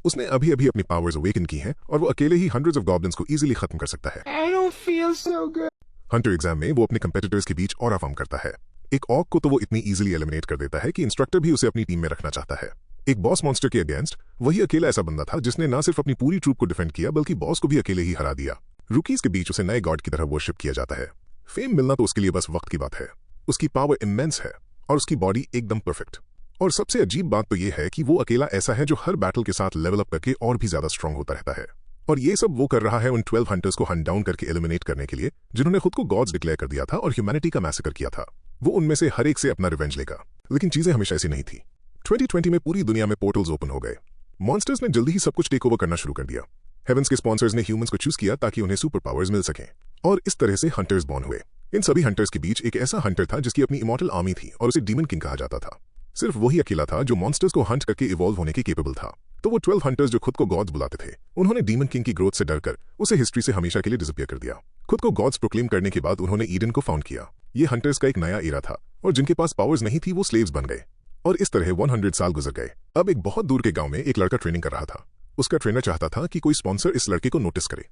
उसने अभी अभी अपनी पावर्स अवेकन की हैं और वो अकेले ही हंड्रेड्स ऑफ गॉब्लिन्स को इजीली खत्म कर सकता है। I don't feel so good. Hunter exam में वो अपने कंपेटिटर्स के बीच ऑरा फॉर्म करता है। एक ऑक को तो वो इतनी इजीली एलिमिनेट कर देता है कि इंस्ट्रक्टर भी उसे अपनी टीम में रखना चाहता है। एक बॉस मॉन्स्टर के अगेंस्ट वही अकेला ऐसा बंदा था जिसने न सिर्फ अपनी पूरी ट्रूप को डिफेंड किया बल्कि बॉस को भी अकेले ही हरा दिया। रूकीज के बीच उसे नए गॉड की तरह वर्शिप किया जाता है। फेम मिलना तो उसके लिए बस वक्त की बात है। उसकी पावर इमेंस है और उसकी बॉडी एकदम परफेक्ट। और सबसे अजीब बात तो ये है कि वो अकेला ऐसा है जो हर बैटल के साथ लेवल अप करके और भी ज्यादा स्ट्रांग होता रहता है। और ये सब वो कर रहा है उन 12 हंटर्स को हंट डाउन करके एलिमिनेट करने के लिए जिन्होंने खुद को गॉड्स डिक्लेयर कर दिया था और ह्यूमैनिटी का मैसेकर किया था। वो उनमें से हर एक से अपना रिवेंज लेगा। लेकिन चीजें हमेशा ऐसी नहीं थी। 2020 में पूरी दुनिया में पोर्टल्स ओपन हो गए। मॉन्स्टर्स ने जल्दी ही सब कुछ टेक ओवर करना शुरू कर दिया। हेवेंस के स्पॉन्सर्स ने ह्यूमंस को चूज किया ताकि उन्हें सुपर पावर्स मिल सकें और इस तरह से हंटर्स बॉर्न हुए। इन सभी हंटर्स के बीच एक ऐसा हंटर था जिसकी अपनी इमॉर्टल आर्मी थी और उसे डीमन किंग कहा जाता था। सिर्फ वही अकेला था जो मॉन्स्टर्स को हंट करके इवॉल्व होने के केपेबल था। तो वो 12 हंटर्स जो खुद को गॉड्स बुलाते थे उन्होंने डीमन किंग की ग्रोथ से डरकर उसे हिस्ट्री से हमेशा के लिए डिसअपीयर कर दिया। खुद को गॉड्स प्रोक्लेम करने के बाद उन्होंने ईडन को फाउंड किया। ये हंटर्स का एक नया एरा था और जिनके पास पावर्स नहीं थी वो स्लेव्स बन गए और इस तरह 100 साल गुजर गए। अब एक बहुत दूर के गांव में एक लड़का ट्रेनिंग कर रहा था। उसका ट्रेनर चाहता था कि कोई स्पॉन्सर इस लड़के को नोटिस करे।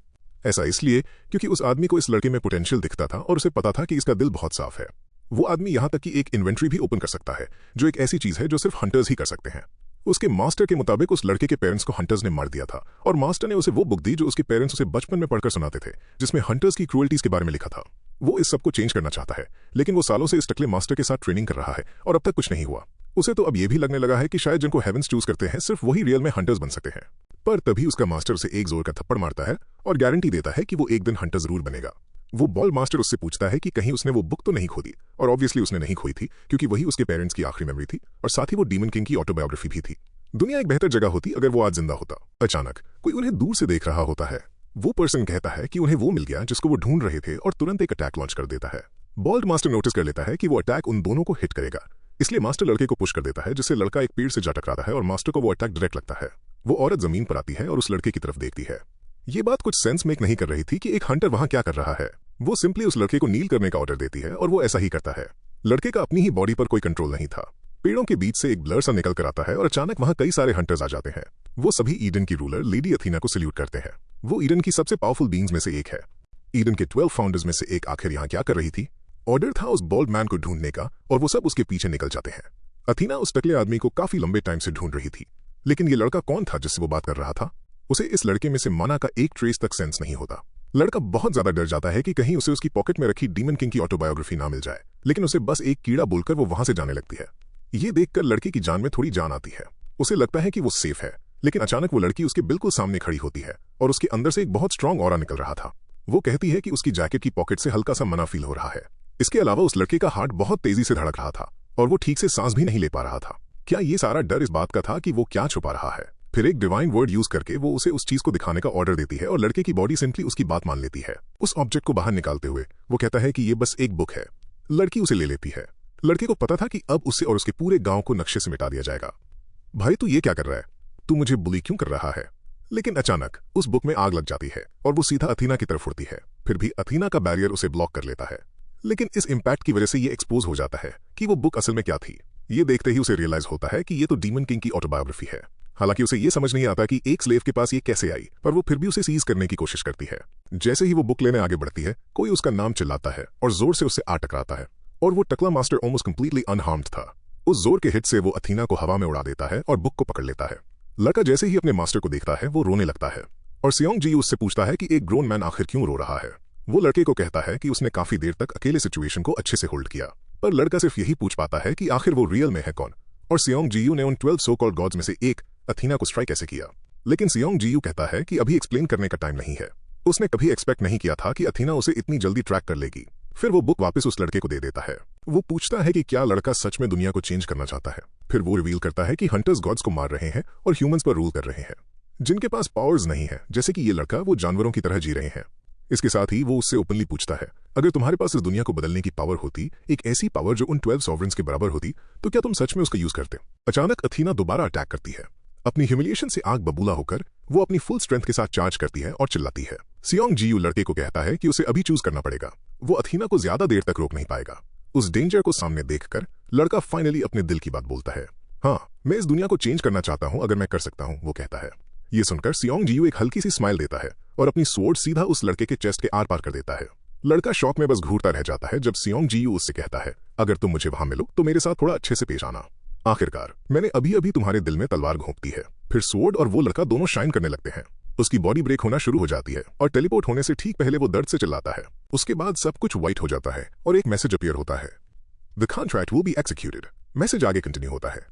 ऐसा इसलिए क्योंकि उस आदमी को इस लड़के में पोटेंशियल दिखता था और उसे पता था कि इसका दिल बहुत साफ है। वो आदमी यहां तक कि एक इन्वेंट्री भी ओपन कर सकता है जो एक ऐसी चीज है जो सिर्फ हंटर्स ही कर सकते हैं। उसके मास्टर के मुताबिक उस लड़के के पेरेंट्स को हंटर्स ने मार दिया था और मास्टर ने उसे वो बुक दी जो उसके पेरेंट्स उसे बचपन में पढ़कर सुनाते थे जिसमें हंटर्स की क्रूअल्टीज के बारे में लिखा था। वो इस सब को चेंज करना चाहता है लेकिन वो सालों से इस टकले मास्टर के साथ ट्रेनिंग कर रहा है और अब तक कुछ नहीं हुआ। उसे तो अब ये भी लगने लगा है कि शायद जिनको हेवेंस चूज करते हैं सिर्फ वही रियल में हंटर्स बन सकते हैं। पर तभी उसका मास्टर उसे एक जोर का थप्पड़ मारता है और गारंटी देता है कि वो एक दिन हंटर जरूर बनेगा। वो बॉल मास्टर उससे पूछता है कि कहीं उसने वो बुक तो नहीं खो दी और ऑब्वियसली उसने नहीं खोई थी क्योंकि वही उसके पेरेंट्स की आखिरी मेमोरी थी और साथ ही वो डीमन किंग की ऑटोबायोग्राफी भी थी। दुनिया एक बेहतर जगह होती अगर वो आज जिंदा होता। अचानक कोई उन्हें दूर से देख रहा होता है। वो पर्सन कहता है कि उन्हें वो मिल गया जिसको वो ढूंढ रहे थे और तुरंत एक अटैक लॉन्च कर देता है। बॉल्ड मास्टर नोटिस कर लेता है कि वो अटैक उन दोनों को हिट करेगा, इसलिए मास्टर लड़के को पुश कर देता है जिससे लड़का एक पेड़ से जा टकराता है और मास्टर को वो अटैक डायरेक्ट लगता है। वो औरत जमीन पर आती है और उस लड़के की तरफ देखती है। ये बात कुछ सेंस मेक नहीं कर रही थी कि एक हंटर वहां क्या कर रहा है। वो सिंपली उस लड़के को नील करने का ऑर्डर देती है और वो ऐसा ही करता है। लड़के का अपनी ही बॉडी पर कोई कंट्रोल नहीं था। पेड़ों के बीच से एक ब्लर सा निकल कर आता है और अचानक वहां कई सारे हंटर्स आ जाते हैं। वो सभी ईडन की रूलर लेडी अथीना को सल्यूट करते हैं। वो ईडन की सबसे पावरफुल बीइंग्स में से एक है। ईडन के 12 फाउंडर्स में से एक आखिर यहाँ क्या कर रही थी? ऑर्डर था उस बॉल्ड मैन को ढूंढने का और वो सब उसके पीछे निकल जाते हैं। अथीना उस टकले आदमी को काफी लंबे टाइम से ढूंढ रही थी लेकिन ये लड़का कौन था जिससे वो बात कर रहा था? उसे इस लड़के में से माना का एक ट्रेस तक सेंस नहीं होता। लड़का बहुत ज्यादा डर जाता है कि कहीं उसे उसकी पॉकेट में रखी डीमन किंग की ऑटोबायोग्राफी ना मिल जाए, लेकिन उसे बस एक कीड़ा बोलकर वो वहां से जाने लगती है। ये देखकर लड़के की जान में थोड़ी जान आती है। उसे लगता है कि वो सेफ है, लेकिन अचानक वो लड़की उसके बिल्कुल सामने खड़ी होती है और उसके अंदर से एक बहुत स्ट्रांग ऑरा निकल रहा था। वो कहती है कि उसकी जैकेट की पॉकेट से हल्का सा मना फील हो रहा है। इसके अलावा उस लड़के का हार्ट बहुत तेजी से धड़क रहा था और वो ठीक से सांस भी नहीं ले पा रहा था। क्या ये सारा डर इस बात का था कि वो क्या छुपा रहा है? फिर एक डिवाइन वर्ड यूज करके वो उसे उस चीज को दिखाने का ऑर्डर देती है और लड़के की बॉडी सिंपली उसकी बात मान लेती है। उस ऑब्जेक्ट को बाहर निकालते हुए वो कहता है कि ये बस एक बुक है। लड़की उसे ले लेती है। लड़के को पता था कि अब उसे और उसके पूरे गांव को नक्शे से मिटा दिया जाएगा। भाई तू ये क्या कर रहा है? तू मुझे बुली क्यों कर रहा है? लेकिन अचानक उस बुक में आग लग जाती है और वो सीधा अथीना की तरफ उड़ती है। फिर भी अथीना का बैरियर उसे ब्लॉक कर लेता है। लेकिन इस इम्पैक्ट की वजह से ये एक्सपोज हो जाता है कि वो बुक असल में क्या थी। ये देखते ही उसे रियलाइज होता है कि ये तो डीमन किंग की ऑटोबायोग्राफी है। हालांकि उसे ये समझ नहीं आता कि एक स्लेव के पास ये कैसे आई, पर वो फिर भी उसे सीज करने की कोशिश करती है। जैसे ही वो बुक लेने आगे बढ़ती है कोई उसका नाम चिल्लाता है और जोर से उससे आ टकराता है और वो टकला मास्टर ऑलमोस्ट कंप्लीटली अनहार्म्ड था। उस जोर के हिट से वो अथीना को हवा में उड़ा देता है और बुक को पकड़ लेता है। लड़का जैसे ही अपने मास्टर को देखता है वो रोने लगता है और सियोंग जी उससे पूछता है कि एक ग्रोन मैन आखिर क्यों रो रहा है। वो लड़के को कहता है कि उसने काफी देर तक अकेले सिचुएशन को अच्छे से होल्ड किया, पर लड़का सिर्फ यही पूछ पाता है कि आखिर वो रियल में है कौन और सियोंग जी ने उन 12 सो कॉल्ड गॉड्स में से एक अथीना को स्ट्राइक कैसे किया। लेकिन सियोंग जी कहता है कि अभी एक्सप्लेन करने का टाइम नहीं है। उसने कभी एक्सपेक्ट नहीं किया था कि अथीना उसे इतनी जल्दी ट्रैक कर लेगी। फिर वो बुक वापस उस लड़के को दे देता है। वो पूछता है कि क्या लड़का सच में दुनिया को चेंज करना चाहता है। फिर वो रिवील करता है कि हंटर्स गॉड्स को मार रहे हैं और ह्यूमंस पर रूल कर रहे हैं। जिनके पास पावर्स नहीं है, जैसे कि ये लड़का, वो जानवरों की तरह जी रहे हैं। इसके साथ ही वो उससे ओपनली पूछता है, अगर तुम्हारे पास इस दुनिया को बदलने की पावर होती, एक ऐसी पावर जो उन 12 सॉवरेन्स के बराबर होती, तो क्या तुम सच में उसका यूज करते? अचानक अथीना दोबारा अटैक करती है। अपनी ह्यूमिलिएशन से आग बबूला होकर वो अपनी फुल स्ट्रेंथ के साथ चार्ज करती है और चिल्लाती है। सियोंग जीयू लड़के को कहता है कि उसे अभी चूज करना पड़ेगा। वो अथीना को ज्यादा देर तक रोक नहीं पाएगा। उस डेंजर को सामने देखकर लड़का फाइनली अपने दिल की बात बोलता है। हाँ, मैं इस दुनिया को चेंज करना चाहता हूं अगर मैं कर सकता हूं, वो कहता है। ये सुनकर सियोंग जियू एक हल्की सी स्माइल देता है और अपनी स्वॉर्ड सीधा उस लड़के के चेस्ट के आर पार कर देता है। लड़का शॉक में बस घूरता रह जाता है जब सियोंग जियू उससे कहता है, अगर तुम मुझे वहां मिलो तो मेरे साथ थोड़ा अच्छे से पेश आना। आखिरकार मैंने अभी अभी तुम्हारे दिल में तलवार घोंप दी है। फिर स्वॉर्ड और वो लड़का दोनों शाइन करने लगते हैं। उसकी बॉडी ब्रेक होना शुरू हो जाती है और टेलीपोर्ट होने से ठीक पहले वो दर्द से चिल्लाता है। उसके बाद सब कुछ व्हाइट हो जाता है और एक मैसेज अपीयर होता है, the contract will be executed. Message आगे कंटिन्यू होता है,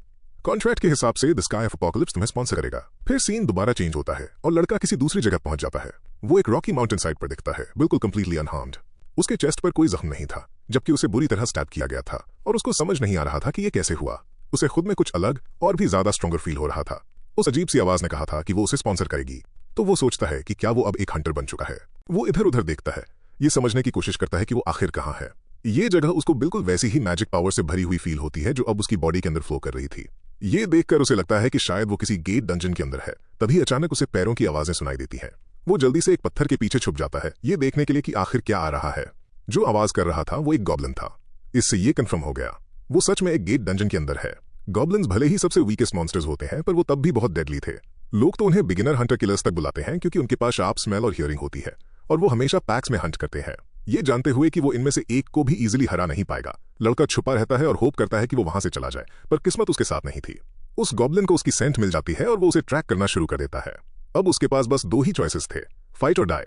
कॉन्ट्रैक्ट के हिसाब से द स्काई ऑफ अपोकलिप्स तुम्हें स्पॉन्सर करेगा। फिर सीन दोबारा चेंज होता है और लड़का किसी दूसरी जगह पहुंच जाता है। वो एक रॉकी माउंटेन साइड पर दिखता है, बिल्कुल कंप्लीटली अनहार्म्ड। उसके चेस्ट पर कोई जख्म नहीं था, जबकि उसे बुरी तरह स्टैब किया गया था और उसको समझ नहीं आ रहा था कि ये कैसे हुआ। उसे खुद में कुछ अलग और भी ज्यादा स्ट्रॉन्गर फील हो रहा था। उस अजीब सी आवाज ने कहा था कि वो उसे स्पॉन्सर करेगी, तो वो सोचता है कि क्या वो अब एक हंटर बन चुका है। वो इधर उधर देखता है, ये समझने की कोशिश करता है कि वो आखिर कहाँ है। ये जगह उसको बिल्कुल वैसी ही मैजिक पावर से भरी हुई फील होती है जो अब उसकी बॉडी के अंदर फ्लो कर रही थी। ये देखकर उसे लगता है कि शायद वो किसी गेट डंजन के अंदर है। तभी अचानक उसे पैरों की आवाजें सुनाई देती हैं। वो जल्दी से एक पत्थर के पीछे छुप जाता है, ये देखने के लिए कि आखिर क्या आ रहा है। जो आवाज कर रहा था वो एक गॉब्लिन था। इससे ये कंफर्म हो गया वो सच में एक गेट डंजन के अंदर है। गॉब्लिन्स भले ही सबसे वीकेस्ट मॉन्स्टर्स होते हैं, पर वो तब भी बहुत डेडली थे। लोग तो उन्हें बिगिनर हंटर किलर्स तक बुलाते हैं क्योंकि उनके पास शार्प स्मेल और हियरिंग होती है और वो हमेशा पैक्स में हंट करते हैं, ये जानते हुए कि वो इनमें से एक को भी इजीली हरा नहीं पाएगा। लड़का छुपा रहता है और होप करता है कि वो वहां से चला जाए, पर किस्मत उसके साथ नहीं थी। उस गॉब्लिन को उसकी सेंट मिल जाती है और वो उसे ट्रैक करना शुरू कर देता है। अब उसके पास बस दो ही चॉइसेस थे, फाइट और डाई।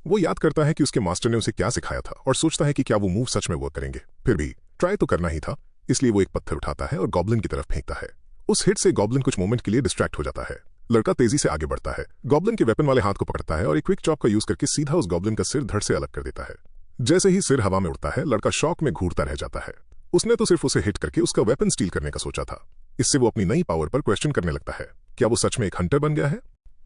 वो याद करता है कि उसके मास्टर ने उसे क्या सिखाया था और सोचता है कि क्या वो मूव सच में वर्क करेंगे। फिर भी ट्राई तो करना ही था, इसलिए वो एक पत्थर उठाता है और गॉब्लिन की तरफ फेंकता है। उस हिट से गॉब्लिन कुछ मोमेंट के लिए डिस्ट्रैक्ट हो जाता है। लड़का तेजी से आगे बढ़ता है, गॉब्लिन के वेपन वाले हाथ को पकड़ता है और एक क्विक चॉप का यूज करके सीधा उस गॉब्लिन का सिर धड़ से अलग कर देता है। जैसे ही सिर हवा में उड़ता है, लड़का शॉक में घूरता रह जाता है। उसने तो सिर्फ उसे हिट करके उसका वेपन स्टील करने का सोचा था। इससे वो अपनी नई पावर पर क्वेश्चन करने लगता है, क्या वो सच में एक हंटर बन गया है।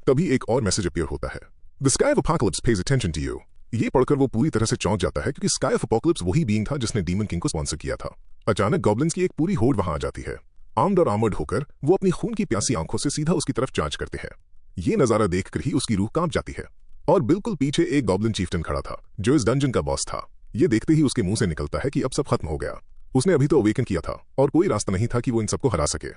तभी एक और मैसेज अपीयर होता है, the sky of apocalypse pays attention to you. ये पढ़कर वो पूरी तरह से चौंक जाता है क्योंकि स्काई ऑफ अपोकलिप्स वही बीइंग था जिसने डीमन किंग को स्पॉन्सर किया था। अचानक गॉब्लिन्स की एक पूरी होड़ वहां आ जाती है। आर्म्ड और आर्मर्ड होकर वो अपनी खून की प्यासी आंखों से सीधा उसकी तरफ चार्ज करते हैं। ये नजारा देखकर ही उसकी रूह कांप जाती है और बिल्कुल पीछे एक गॉब्लिन चीफ्टन खड़ा था जो इस डंजन का बॉस था। ये देखते ही उसके मुंह से निकलता है कि अब सब खत्म हो गया। उसने अभी तो अवेकन किया था और कोई रास्ता नहीं था कि वो इन सबको हरा सके।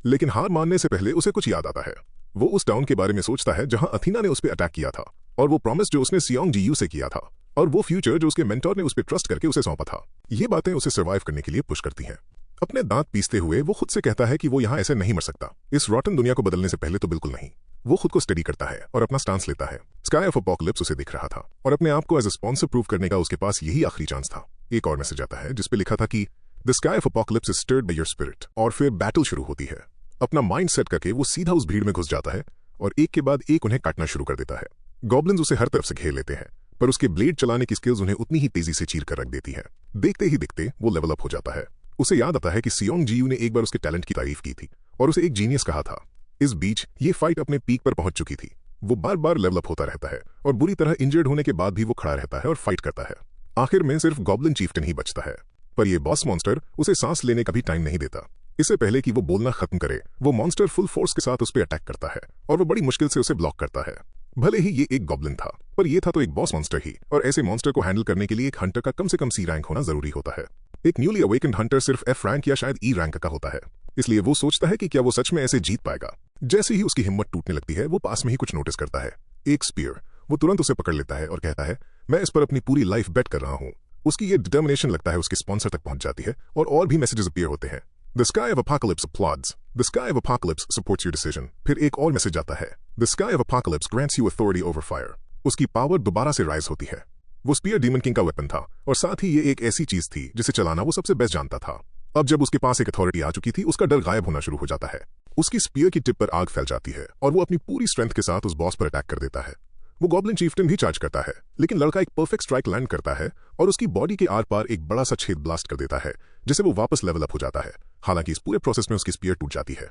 लेकिन हार मानने से पहले उसे कुछ याद आता है। वो उस टाउन के बारे में सोचता है जहां अथीना ने उस पर अटैक किया था और वो प्रॉमिस जो उसने सियोंग जियू से किया था और वो फ्यूचर जो उसके मेंटोर ने उस पर ट्रस्ट करके उसे सौंपा था। ये बातें उसे सर्वाइव करने के लिए पुश करती हैं। अपने दांत पीसते हुए वो खुद से कहता है कि वो यहाँ ऐसे नहीं मर सकता। इस रॉटन दुनिया को बदलने से पहले तो बिल्कुल नहीं। वो खुद को स्टडी करता है और अपना स्टांस लेता है। स्काई ऑफ अपोकलिप्स उसे दिख रहा था और अपने आप को एज अ स्पॉन्सर प्रूव करने का उसके पास यही आखिरी चांस था। एक और मैसेज आता है जिसपे लिखा था कि the sky of apocalypse is stirred by your spirit. और फिर बैटल शुरू होती है। अपना माइंड सेट करके वो सीधा उस भीड़ में घुस जाता है और एक के बाद एक उन्हें काटना शुरू कर देता है। गॉब्लिन्स उसे हर तरफ से घेर लेते हैं, पर उसके ब्लेड चलाने की स्किल्स उन्हें उतनी ही तेजी से चीर कर रख देती है। देखते ही दिखते वो लेवल अप हो जाता है। उसे याद आता है कि सियोंग जियू ने एक बार उसके टैलेंट की तारीफ की थी और उसे एक जीनियस कहा था। इस बीच ये फाइट अपने पीक पर पहुंच चुकी थी। वो बार बार लेवल अप होता रहता है और बुरी तरह इंजर्ड होने के बाद भी वो खड़ा रहता है और फाइट करता है। आखिर में सिर्फ गॉब्लिन चीफ्टन ही बचता है, पर ये बॉस मॉन्स्टर उसे सांस लेने का भी टाइम नहीं देता। इससे पहले कि वो बोलना खत्म करे, वो मॉन्स्टर फुल फोर्स के साथ उस पर अटैक करता है और वो बड़ी मुश्किल से उसे ब्लॉक करता है। भले ही ये एक गॉब्लिन था, पर ये था तो एक बॉस मॉन्स्टर ही, और ऐसे मॉन्स्टर को हैंडल करने के लिए एक हंटर का कम से कम सी रैंक होना जरूरी होता है। एक न्यूली अवेकन्ड हंटर सिर्फ एफ रैंक या शायद ई रैंक का होता है। इसलिए वो सोचता है कि क्या वो सच में ऐसे जीत पाएगा। जैसे ही उसकी हिम्मत टूटने लगती है, वो पास में ही कुछ नोटिस करता है, एक स्पीयर। वो तुरंत उसे पकड़ लेता है और कहता है, मैं इस पर अपनी पूरी लाइफ बेट कर रहा हूँ। उसकी ये डिटर्मिनेशन लगता है उसके स्पॉन्सर तक पहुंच जाती है और भी मैसेजेस अपीयर होते हैं। The sky of apocalypse applauds. The sky of apocalypse supports your decision. फिर एक और मैसेज आता है, The sky of apocalypse grants you authority over fire. उसकी पावर दोबारा से राइज होती है। वो स्पीयर डीमन किंग का वेपन था और साथ ही ये एक ऐसी चीज थी जिसे चलाना वो सबसे बेस्ट जानता था। अब जब उसके पास एक अथॉरिटी आ चुकी थी, उसका डर गायब होना शुरू हो जाता है। उसकी स्पीयर की टिप पर आग फैल जाती है और वो अपनी पूरी स्ट्रेंथ के साथ उस बॉस पर अटैक कर देता है। वो गॉब्लिन चीफ्टन भी चार्ज करता है, लेकिन लड़का एक परफेक्ट स्ट्राइक लैंड करता है और उसकी बॉडी के आर पार एक बड़ा सा छेद ब्लास्ट कर देता है, जिससे वो वापस लेवल अप हो जाता है। हालांकि इस पूरे प्रोसेस में उसकी स्पीयर टूट जाती है,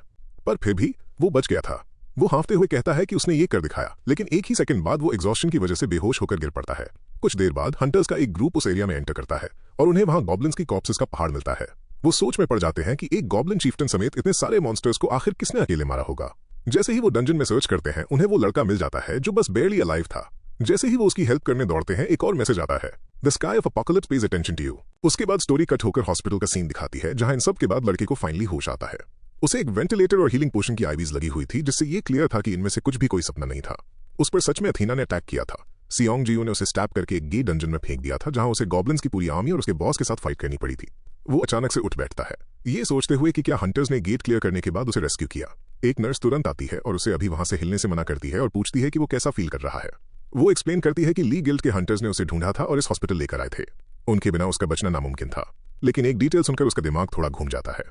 पर फिर भी वो बच गया था। वो हांफते हुए कहता है कि उसने ये कर दिखाया, लेकिन एक ही सेकंड बाद वो एग्जॉस्शन की वजह से बेहोश होकर गिर पड़ता है। कुछ देर बाद हंटर्स का एक ग्रुप उस एरिया में एंटर करता है और उन्हें वहां गॉब्लिन्स की कॉर्प्सेस का पहाड़ मिलता है। वो सोच में पड़ जाते हैं कि एक गॉब्लिन चीफ्टन समेत इतने सारे मॉन्स्टर्स को आखिर किसने अकेले मारा होगा। जैसे ही वो डंजन में सर्च करते हैं, उन्हें वो लड़का मिल जाता है जो बस बेयरली अलाइव था। जैसे ही वो उसकी हेल्प करने दौड़ते हैं, एक और मैसेज आता है, the sky of apocalypse pays attention to you. उसके बाद स्टोरी कट होकर हॉस्पिटल का सीन दिखाती है, जहां इन सब के बाद लड़के को फाइनली होश आता है। उसे एक वेंटिलेटर और हीलिंग पोशन की आईवीज लगी हुई थी, जिससे ये क्लियर था कि इनमें से कुछ भी कोई सपना नहीं था। उस पर सच में अथीना ने अटैक किया था। सियोंग जियो ने उसे स्टैप करके एक गे डंजन में फेंक दिया था, जहां उसे गॉब्लिन्स की पूरी आर्मी और उसके बॉस के साथ फाइट करनी पड़ी थी। वो अचानक से उठ बैठता है, ये सोचते हुए कि क्या हंटर्स ने गेट क्लियर करने के बाद उसे रेस्क्यू किया। एक नर्स तुरंत आती है और उसे अभी वहां से हिलने से मना करती है और पूछती है कि वो कैसा फील कर रहा है। वो एक्सप्लेन करती है कि ली गिल्ड के हंटर्स ने उसे ढूंढा था और इस हॉस्पिटल लेकर आए थे। उनके बिना उसका बचना नामुमकिन था। लेकिन एक डिटेल सुनकर उसका दिमाग थोड़ा घूम जाता है।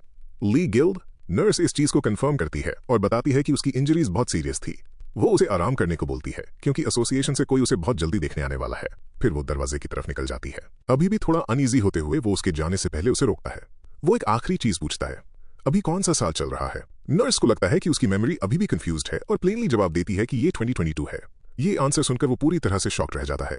ली गिल्ड? नर्स इस चीज को कंफर्म करती है और बताती है कि उसकी इंजरीज बहुत सीरियस थी। वो उसे आराम करने को बोलती है क्योंकि एसोसिएशन से कोई उसे बहुत जल्दी देखने आने वाला है। फिर वो दरवाजे की तरफ निकल जाती है। अभी भी थोड़ा अनईजी होते हुए वो उसके जाने से पहले उसे रोकता है। वो एक आखिरी चीज पूछता है, अभी कौन सा साल चल रहा है? नर्स को लगता है कि उसकी मेमोरी अभी भी कंफ्यूज्ड है और प्लेनली जवाब देती है कि ये 2022 है। ये आंसर सुनकर वो पूरी तरह से शॉक्ड रह जाता है।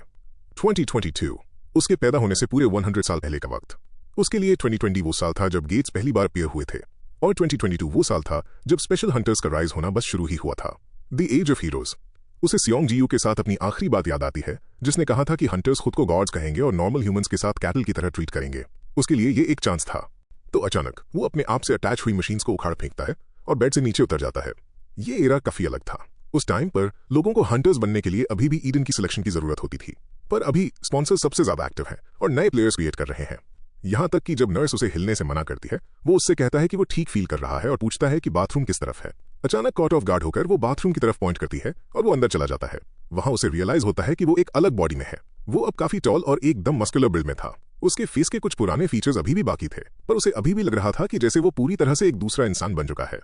2022 उसके पैदा होने से पूरे 100 साल पहले का वक्त। उसके लिए 2020 वो साल था जब गेट्स पहली बार अपीयर हुए थे और 2022 वो साल था जब स्पेशल हंटर्स का राइज होना बस शुरू ही हुआ था। The age of heroes. उसे सियोंग जियू के साथ अपनी आखिरी बात याद आती है, जिसने कहा था कि हंटर्स खुद को गॉड्स कहेंगे और नॉर्मल ह्यूमंस के साथ कैटल की तरह ट्रीट करेंगे। उसके लिए ये एक चांस था। तो अचानक वो अपने आप से अटैच हुई मशीन्स को उखाड़ फेंकता है और बेड से नीचे उतर जाता है। ये एरा काफी अलग था। उस टाइम पर लोगों को हंटर्स बनने के लिए अभी भी ईडन की सिलेक्शन की जरूरत होती थी, पर अभी स्पॉन्सर्स सबसे ज्यादा एक्टिव हैं और नए प्लेयर्स क्रिएट कर रहे हैं। यहां तक कि जब नर्स उसे हिलने से मना करती है, वो उससे कहता है कि वो ठीक फील कर रहा है और पूछता है कि बाथरूम किस तरफ है। अचानक कॉट ऑफ गार्ड होकर वो बाथरूम की तरफ पॉइंट करती है और वो अंदर चला जाता है। वहां उसे रियलाइज होता है कि वो एक अलग बॉडी में है। वो अब काफी टॉल और एकदम मस्कुलर बिल्ड में था। उसके फेस के कुछ पुराने फीचर्स अभी भी बाकी थे, पर उसे अभी भी लग रहा था कि जैसे वो पूरी तरह से एक दूसरा इंसान बन चुका है।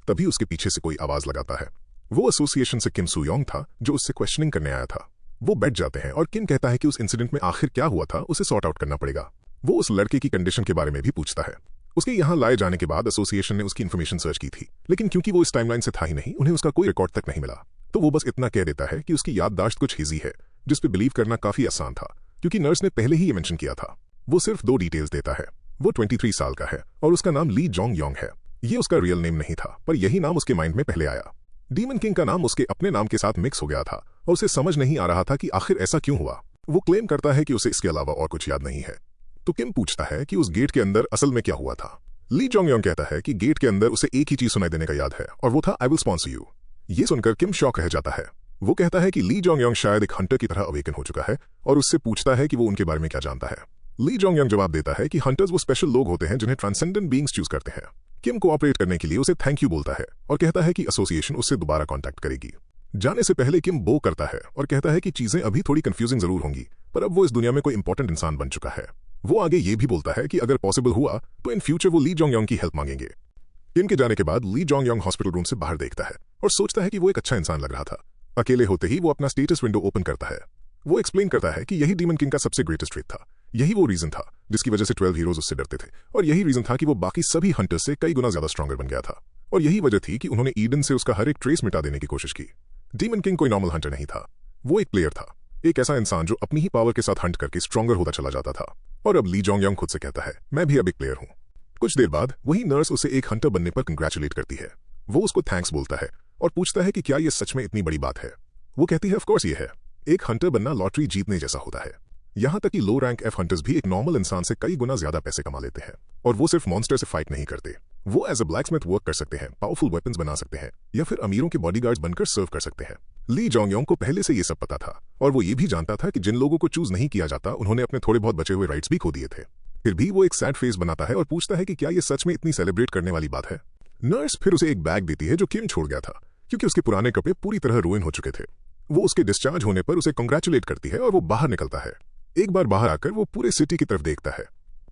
तभी उसके पीछे से कोई आवाज लगाता है। वो एसोसिएशन से किम सुयोंग था, जो उससे क्वेश्चनिंग करने आया था। वो बैठ जाते हैं और किम कहता है कि उस इंसिडेंट में आखिर क्या हुआ था उसे सॉर्ट आउट करना पड़ेगा। वो उस लड़के की कंडीशन के बारे में भी पूछता है। उसके यहाँ लाए जाने के बाद एसोसिएशन ने उसकी इन्फॉर्मेशन सर्च की थी, लेकिन क्योंकि वो इस टाइमलाइन से था ही नहीं, उन्हें उसका कोई रिकॉर्ड तक नहीं मिला। तो वो बस इतना कह देता है कि उसकी याददाश्त कुछ हिजी है, जिस पे बिलीव करना काफी आसान था क्योंकि नर्स ने पहले ही ये मेंशन किया था। वो सिर्फ 2 डिटेल्स देता है। वो 23 साल का है और उसका नाम ली जोंग योंग है। ये उसका रियल नेम नहीं था, पर यही नाम उसके माइंड में पहले आया। डीमन किंग का नाम उसके अपने नाम के साथ मिक्स हो गया था और उसे समझ नहीं आ रहा था कि आखिर ऐसा क्यों हुआ। वो क्लेम करता है कि उसे इसके अलावा और कुछ याद नहीं है। तो किम पूछता है कि उस गेट के अंदर असल में क्या हुआ था। ली जोंग योंग कहता है कि गेट के अंदर उसे एक ही चीज सुनाई देने का याद है और वो था आई विल स्पॉन्सर यू। ये सुनकर किम शॉक रह जाता है। वो कहता है कि ली जोंग योंग शायद एक हंटर की तरह अवेकन हो चुका है और उससे पूछता है कि वो उनके बारे में क्या जानता है। ली जोंग योंग जवाब देता है कि हंटर्स वो स्पेशल लोग होते हैं जिन्हें ट्रांसेंडेंट बीइंग्स चूज करते हैं। किम कोऑपरेट करने के लिए उसे थैंक यू बोलता है और कहता है कि एसोसिएशन उससे दोबारा कांटेक्ट करेगी। जाने से पहले किम बो करता है और कहता है कि चीजें अभी थोड़ी कंफ्यूजिंग जरूर होंगी, पर अब वो इस दुनिया में कोई इंपॉर्टेंट इंसान बन चुका है। वो आगे ये भी बोलता है कि अगर पॉसिबल हुआ तो इन फ्यूचर वो ली जोंग योंग की हेल्प मांगेंगे। किम के जाने के बाद Lee Jong Yong hospital room से बाहर देखता है और सोचता है कि वो एक अच्छा इंसान लग रहा था। अकेले होते ही वो अपना स्टेटस विंडो ओपन करता है। वो एक्सप्लेन करता है कि यही डीमन किंग का सबसे ग्रेटेस्ट ट्रेट था। यही वो रीजन था जिसकी वजह से 12 हीरोज उससे डरते थे और यही रीजन था कि वो बाकी सभी हंटर्स से कई गुना ज्यादा स्ट्रॉन्गर बन गया था और यही वजह थी कि उन्होंने ईडन से उसका हर एक ट्रेस मिटा देने की कोशिश की। डीमन किंग कोई नॉर्मल हंटर नहीं था, वो एक प्लेयर था, एक ऐसा इंसान जो अपनी ही पावर के साथ हंट करके स्ट्रॉन्गर होता चला जाता था। और अब ली जोंग योंग खुद से कहता है, मैं भी अब एक प्लेयर हूँ। कुछ देर बाद वही नर्स उसे एक हंटर बनने पर कंग्रेचुलेट करती है। वो उसको थैंक्स बोलता है और पूछता है कि क्या ये सच में इतनी बड़ी बात है। वो कहती है, ऑफ कोर्स ये है। एक हंटर बनना लॉटरी जीतने जैसा होता है। यहां तक कि लो रैंक एफ हंटर्स भी एक नॉर्मल इंसान से कई गुना ज्यादा पैसे कमा लेते हैं और वो सिर्फ मॉन्स्टर से फाइट नहीं करते। वो एज अ ब्लैकस्मिथ वर्क कर सकते हैं, पावरफुल वेपन्स बना सकते हैं या फिर अमीरों के बॉडीगार्ड्स बनकर सर्व कर सकते हैं। ली जोंग योंग को पहले से ये सब पता था और वो ये भी जानता था कि जिन लोगों को चूज नहीं किया जाता उन्होंने अपने थोड़े बहुत बचे हुए राइट्स भी खो दिए थे। फिर भी वो एक सैड फेस बनाता है और पूछता है कि क्या ये सच में इतनी सेलिब्रेट करने वाली बात है। नर्स फिर उसे एक बैग देती है जो किम छोड़ गया था क्योंकि उसके पुराने कपड़े पूरी तरह रुइन हो चुके थे। वो उसके डिस्चार्ज होने पर उसे कंग्रेचुलेट करती है और वो बाहर निकलता है। एक बार बाहर आकर वो पूरे सिटी की तरफ देखता है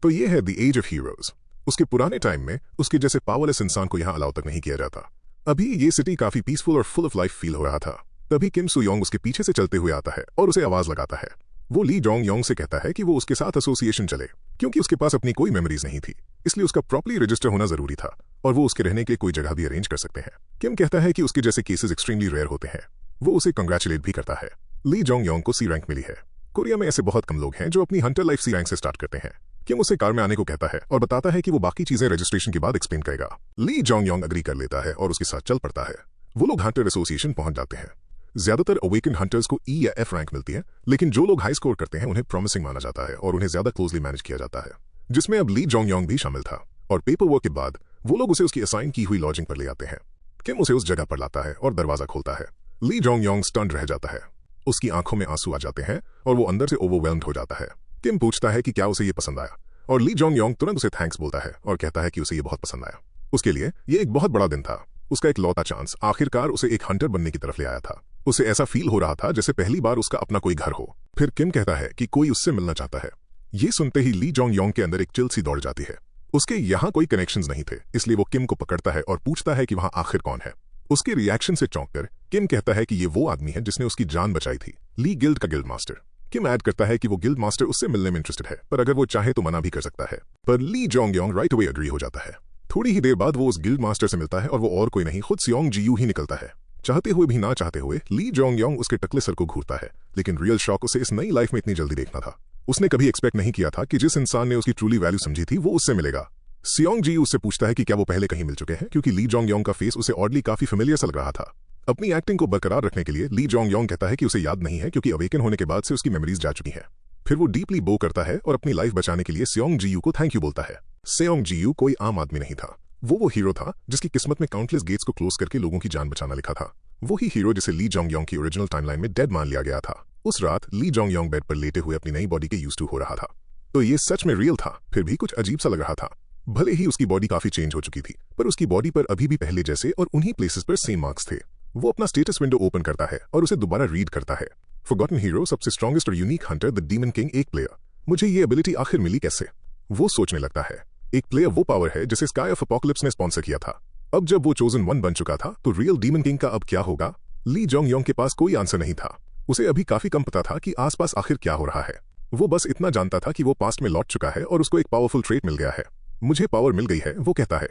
तो ये है द एज ऑफ हीरोज। उसके पुराने टाइम में उसके जैसे पावरलेस इंसान को यहाँ अलाउ तक नहीं किया जाता। अभी ये सिटी काफी पीसफुल और फुल ऑफ लाइफ फील हो रहा था। तभी किम सुयोंग उसके पीछे से चलते हुए आता है और उसे आवाज लगाता है। वो ली जोंग योंग से कहता है कि वो उसके साथ एसोसिएशन चले क्योंकि उसके पास अपनी कोई मेमोरीज नहीं थी, इसलिए उसका प्रॉपर्ली रजिस्टर होना जरूरी था और वो उसके रहने के कोई जगह भी अरेंज कर सकते हैं। किम कहता है कि उसके जैसे केसेस एक्सट्रीमली रेयर होते हैं। वो उसे कंग्रेचुलेट भी करता है। ली जोंग योंग को सी रैंक मिली है। कोरिया में ऐसे बहुत कम लोग हैं जो अपनी हंटर लाइफ सी रैंक से स्टार्ट करते हैं। किम उसे कार में आने को कहता है और बताता है कि वो बाकी चीजें रजिस्ट्रेशन के बाद एक्सप्लेन करेगा। ली जोंग योंग अग्री कर लेता है और उसके साथ चल पड़ता है। वो लोग हंटर एसोसिएशन पहुंच जाते हैं। ज्यादातर अवेकन हंटर्स को ई या एफ रैंक मिलती है, लेकिन जो लोग हाई स्कोर करते हैं उन्हें प्रॉमिसिंग माना जाता है और उन्हें ज्यादा क्लोजली मैनेज किया जाता है, जिसमें अब ली जोंग योंग भी शामिल था। और पेपर वर्क के बाद वो लोग उसे उसकी असाइन की हुई लॉजिंग पर ले आते हैं। किम उसे उस जगह पर लाता है और दरवाजा खोलता है। ली जोंग योंग स्टन्ड रह जाता है। उसकी आंखों में आंसू आ जाते हैं और वो अंदर से ओवरवेल्म्ड हो जाता है। किम पूछता है कि क्या उसे ये पसंद आया और ली जोंग योंग तुरंत उसे थैंक्स बोलता है और कहता है कि उसे ये बहुत पसंद आया। उसके लिए ये एक बहुत बड़ा दिन था। उसका एक लौता चांस आखिरकार उसे एक हंटर बनने की तरफ ले आया था। उसे ऐसा फील हो रहा था जैसे पहली बार उसका अपना कोई घर हो। फिर किम कहता है कि कोई उससे मिलना चाहता है। ये सुनते ही ली जोंग योंग के अंदर एक चिल सी दौड़ जाती है। उसके यहाँ कोई कनेक्शंस नहीं थे, इसलिए वो किम को पकड़ता है और पूछता है कि वहां आखिर कौन है। उसके रिएक्शन से चौंक कर किम कहता है कि ये वो आदमी है जिसने उसकी जान बचाई थी, ली गिल्ड का गिल्ड मास्टर। किम ऐड करता है कि वो गिल्ड मास्टर उससे मिलने में इंटरेस्टेड है, पर अगर वो चाहे तो मना भी कर सकता है। पर Lee Jong Yong right away agree हो जाता है। थोड़ी ही देर बाद वो उस गिल्ड मास्टर से मिलता है और वो और कोई नहीं खुद सियोंग जियू ही निकलता है। चाहते हुए भी ना चाहते हुए ली जोंग योंग उसके टकले सर को घूरता है, लेकिन रियल शॉक उसे इस नई लाइफ में इतनी जल्दी देखना था। उसने कभी एक्सपेक्ट नहीं किया था कि जिस इंसान ने उसकी ट्रूली वैल्यू समझी थी वो उससे मिलेगा। सियोंग जियू उससे पूछता है कि क्या वो पहले कहीं मिल चुके हैं, क्योंकि ली जोंग योंग का फेस उसे ऑडली काफी फेमिलियर सा लग रहा था। अपनी एक्टिंग को बरकरार रखने के लिए ली जोंग योंग कहता है कि उसे याद नहीं है, क्योंकि अवेकन होने के बाद से उसकी मेमोरीज जा चुकी हैं। फिर वो डीपली बो करता है और अपनी लाइफ बचाने के लिए सियोंग जियू को थैंक यू बोलता है। सियोंग जियू कोई आम आदमी नहीं था। वो हीरो था जिसकी किस्मत में काउंटलेस गेट्स को क्लोज करके लोगों की जान बचाना लिखा था। वही हीरो जिसे ली जोंग योंग की ओरिजिनल टाइमलाइन में डेड मान लिया गया था। उस रात ली जोंग योंग बेड पर लेटे हुए अपनी नई बॉडी के यूज्ड टू हो रहा था। तो ये सच में रियल था, फिर भी कुछ अजीब सा लग रहा था। भले ही उसकी बॉडी काफी चेंज हो चुकी थी, पर उसकी बॉडी पर अभी भी पहले जैसे और उन्हीं प्लेसेस पर सेम मार्क्स थे। वो अपना स्टेटस विंडो ओपन करता है और उसे दोबारा रीड करता है। फॉरगॉटन हीरो, सबसे स्ट्रॉन्गेस्ट और unique Hunter, the demon king, एक प्लेयर। मुझे ये एबिलिटी आखिर मिली कैसे? वो सोचने लगता है। एक प्लेयर वो पावर है जिसे स्काई ऑफ अपोकलिप्स ने स्पॉन्सर किया था। अब जब वो चोजन वन बन चुका था तो रियल डीमन किंग का अब क्या होगा? ली जोंग योंग के पास कोई आंसर नहीं था। उसे अभी काफी कम पता था कि आसपास आखिर क्या हो रहा है। वो बस इतना जानता था कि वो पास्ट में लौट चुका है और उसको एक पावरफुल ट्रेट मिल गया है। मुझे पावर मिल गई है, वो कहता है।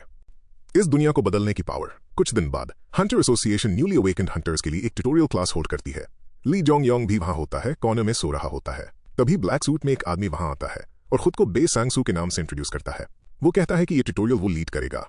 इस दुनिया को बदलने की पावर। कुछ दिन बाद Hunter association newly awakened hunters के लिए एक ट्यूटोरियल क्लास होल्ड करती है। ली जोंग योंग भी वहां होता है, कॉर्नर में सो रहा होता है। तभी ब्लैक सूट में एक आदमी वहां आता है और खुद को बे सांगसू के नाम से इंट्रोड्यूस करता है। वो कहता है कि ये ट्यूटोरियल वो लीड करेगा।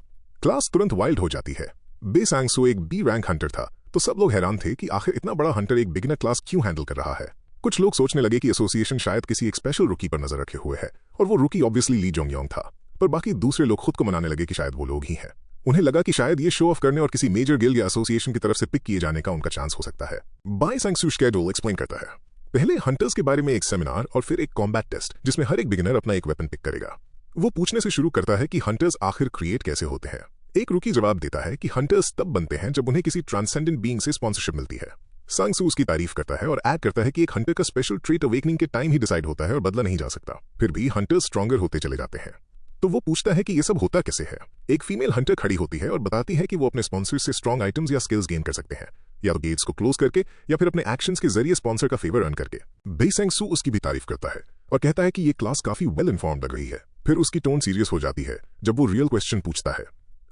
क्लास तुरंत वाइल्ड हो जाती है। बे सांगसू एक बी रैंक हंटर था, तो सब लोग हैरान थे कि आखिर इतना बड़ा हंटर एक बिगिनर क्लास क्यों हैंडल कर रहा है। कुछ लोग सोचने लगे कि एसोसिएशन शायद किसी एक स्पेशल रुकी पर नजर रखे हुए है और वो रुकी ऑब्वियसली ली जोंग योंग था। पर बाकी दूसरे लोग खुद को मनाने लगे कि शायद वो लोग ही हैं। उन्हें लगा कि शायद ये शो ऑफ करने और किसी मेजर गिल्ड या एसोसिएशन की तरफ से पिक किए जाने का उनका चांस हो सकता है। बाय सांगसू शेड्यूल एक्सप्लेन करता है। पहले हंटर्स के बारे में एक सेमिनार और फिर एक कॉम्बैट टेस्ट, जिसमें हर एक बिगिनर अपना एक वेपन पिक करेगा। वो पूछने से शुरू करता है कि हंटर्स आखिर क्रिएट कैसे होते हैं। एक रुकी जवाब देता है कि हंटर्स तब बनते हैं जब उन्हें किसी ट्रांसेंडेंट बीइंग से स्पॉन्सरशिप मिलती है। सांगसू उसकी तारीफ करता है और ऐड करता है कि एक हंटर का स्पेशल ट्रेट अवेकनिंग के टाइम ही डिसाइड होता है और बदला नहीं जा सकता। फिर भी हंटर्स स्ट्रॉन्गर होते चले जाते हैं। तो वो पूछता है कि ये सब होता कैसे है। एक फीमेल हंटर खड़ी होती है और बताती है कि वो अपने स्पॉन्सर से स्ट्रॉन्ग आइटम्स या स्किल्स गेन कर सकते हैं, या तो गेट्स को क्लोज करके या फिर अपने एक्शंस के जरिए स्पॉन्सर का फेवर अर्न करके। बे सांगसू उसकी भी तारीफ करता है और कहता है कि ये क्लास काफी वेल इन्फॉर्म्ड लग रही है। फिर उसकी टोन सीरियस हो जाती है जब वो रियल क्वेश्चन पूछता है,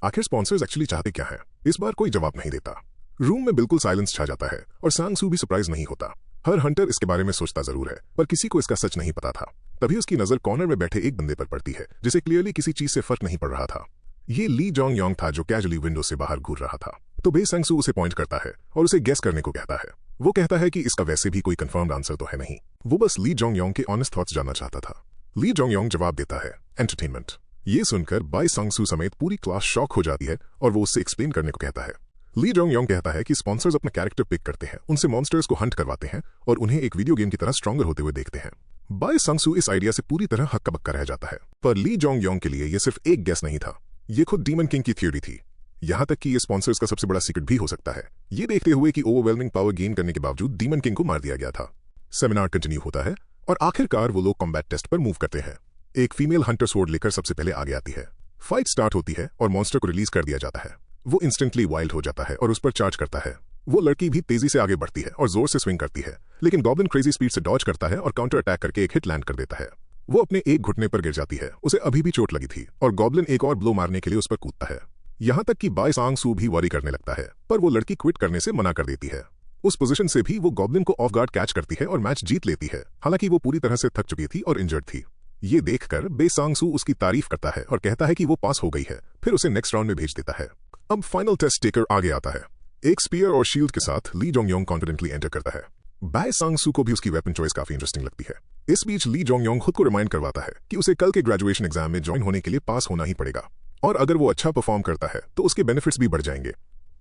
आखिर स्पॉन्सर्स एक्चुअली चाहते क्या है। इस बार कोई जवाब नहीं देता। रूम में बिल्कुल साइलेंस छा जाता है और सांगसू भी सरप्राइज नहीं होता। हर हंटर इसके बारे में सोचता जरूर है, पर किसी को इसका सच नहीं पता था। तभी उसकी नजर कॉर्नर में बैठे एक बंदे पर पड़ती है जिसे क्लियरली किसी चीज से फर्क नहीं पड़ रहा था। ये ली जोंग योंग था जो कैजुअली विंडो से बाहर घूर रहा था। तो बे सांगसू उसे पॉइंट करता है और उसे गेस करने को कहता है। वो कहता है कि इसका वैसे भी कोई कंफर्म्ड आंसर तो है नहीं। वो बस ली जोंग योंग के ऑनेस्ट थॉट्स जानना चाहता था। ली जोंग योंग जवाब देता है, एंटरटेनमेंट। ये सुनकर बाय सांगसू समेत पूरी क्लास शॉक हो जाती है और वो उससे एक्सप्लेन करने को कहता है। ली जोंग योंग कहता है कि स्पॉन्सर्स अपना कैरेक्टर पिक करते हैं, उनसे मॉन्स्टर्स को हंट करवाते हैं और उन्हें एक वीडियो गेम की तरह स्ट्रॉन्गर होते हुए देखते हैं। बाय सांगसू इस आइडिया से पूरी तरह हक्का बक्का रह जाता है, पर ली जोंग योंग के लिए यह सिर्फ एक गेस नहीं था, ये खुद डीमन किंग की थ्योरी थी। यहां तक कि ये स्पॉन्सर्स का सबसे बड़ा सीक्रेट भी हो सकता है, ये देखते हुए कि ओवरवेलमिंग पावर गेन करने के बावजूद डीमन किंग को मार दिया गया था। सेमिनार कंटिन्यू होता है और आखिरकार वो लोग कॉम्बैट टेस्ट पर मूव करते हैं। एक फीमेल हंटर स्वॉर्ड लेकर सबसे पहले आगे आती है। फाइट स्टार्ट होती है और मॉन्स्टर को रिलीज कर दिया जाता है। वो इंस्टेंटली वाइल्ड हो जाता है और उस पर चार्ज करता है। वो लड़की भी तेजी से आगे बढ़ती है और जोर से स्विंग करती है, लेकिन गॉब्लिन क्रेजी स्पीड से डॉज करता है और काउंटर अटैक करके एक हिट लैंड कर देता है। वो अपने एक घुटने पर गिर जाती है, उसे अभी भी चोट लगी थी और गॉब्लिन एक और ब्लो मारने के लिए उस पर कूदता है। यहां तक कि बाय सांगसू भी वरी करने लगता है, पर वो लड़की क्विट करने से मना कर देती है। उस पोजीशन से भी वो गॉब्लिन को ऑफ गार्ड कैच करती है और मैच जीत लेती है, हालांकि वो पूरी तरह से थक चुकी थी और इंजर्ड थी। ये देखकर बे सांगसू उसकी तारीफ करता है और कहता है कि वो पास हो गई है, फिर उसे नेक्स्ट राउंड में भेज देता है। अब फाइनल टेस्ट टेकर आगे आता है। एक स्पीयर और शील्ड के साथ Lee Jong Yong confidently enter करता है। बाय सांगसू को भी उसकी वेपन चॉइस काफी इंटरेस्टिंग लगती है। इस बीच ली जोंग योंग खुद को रिमाइंड करवाता है कि उसे कल के ग्रेजुएशन एग्जाम में ज्वाइन होने के लिए पास होना ही पड़ेगा। और अगर वो अच्छा परफॉर्म करता है तो उसके बेनिफिट्स भी बढ़ जाएंगे,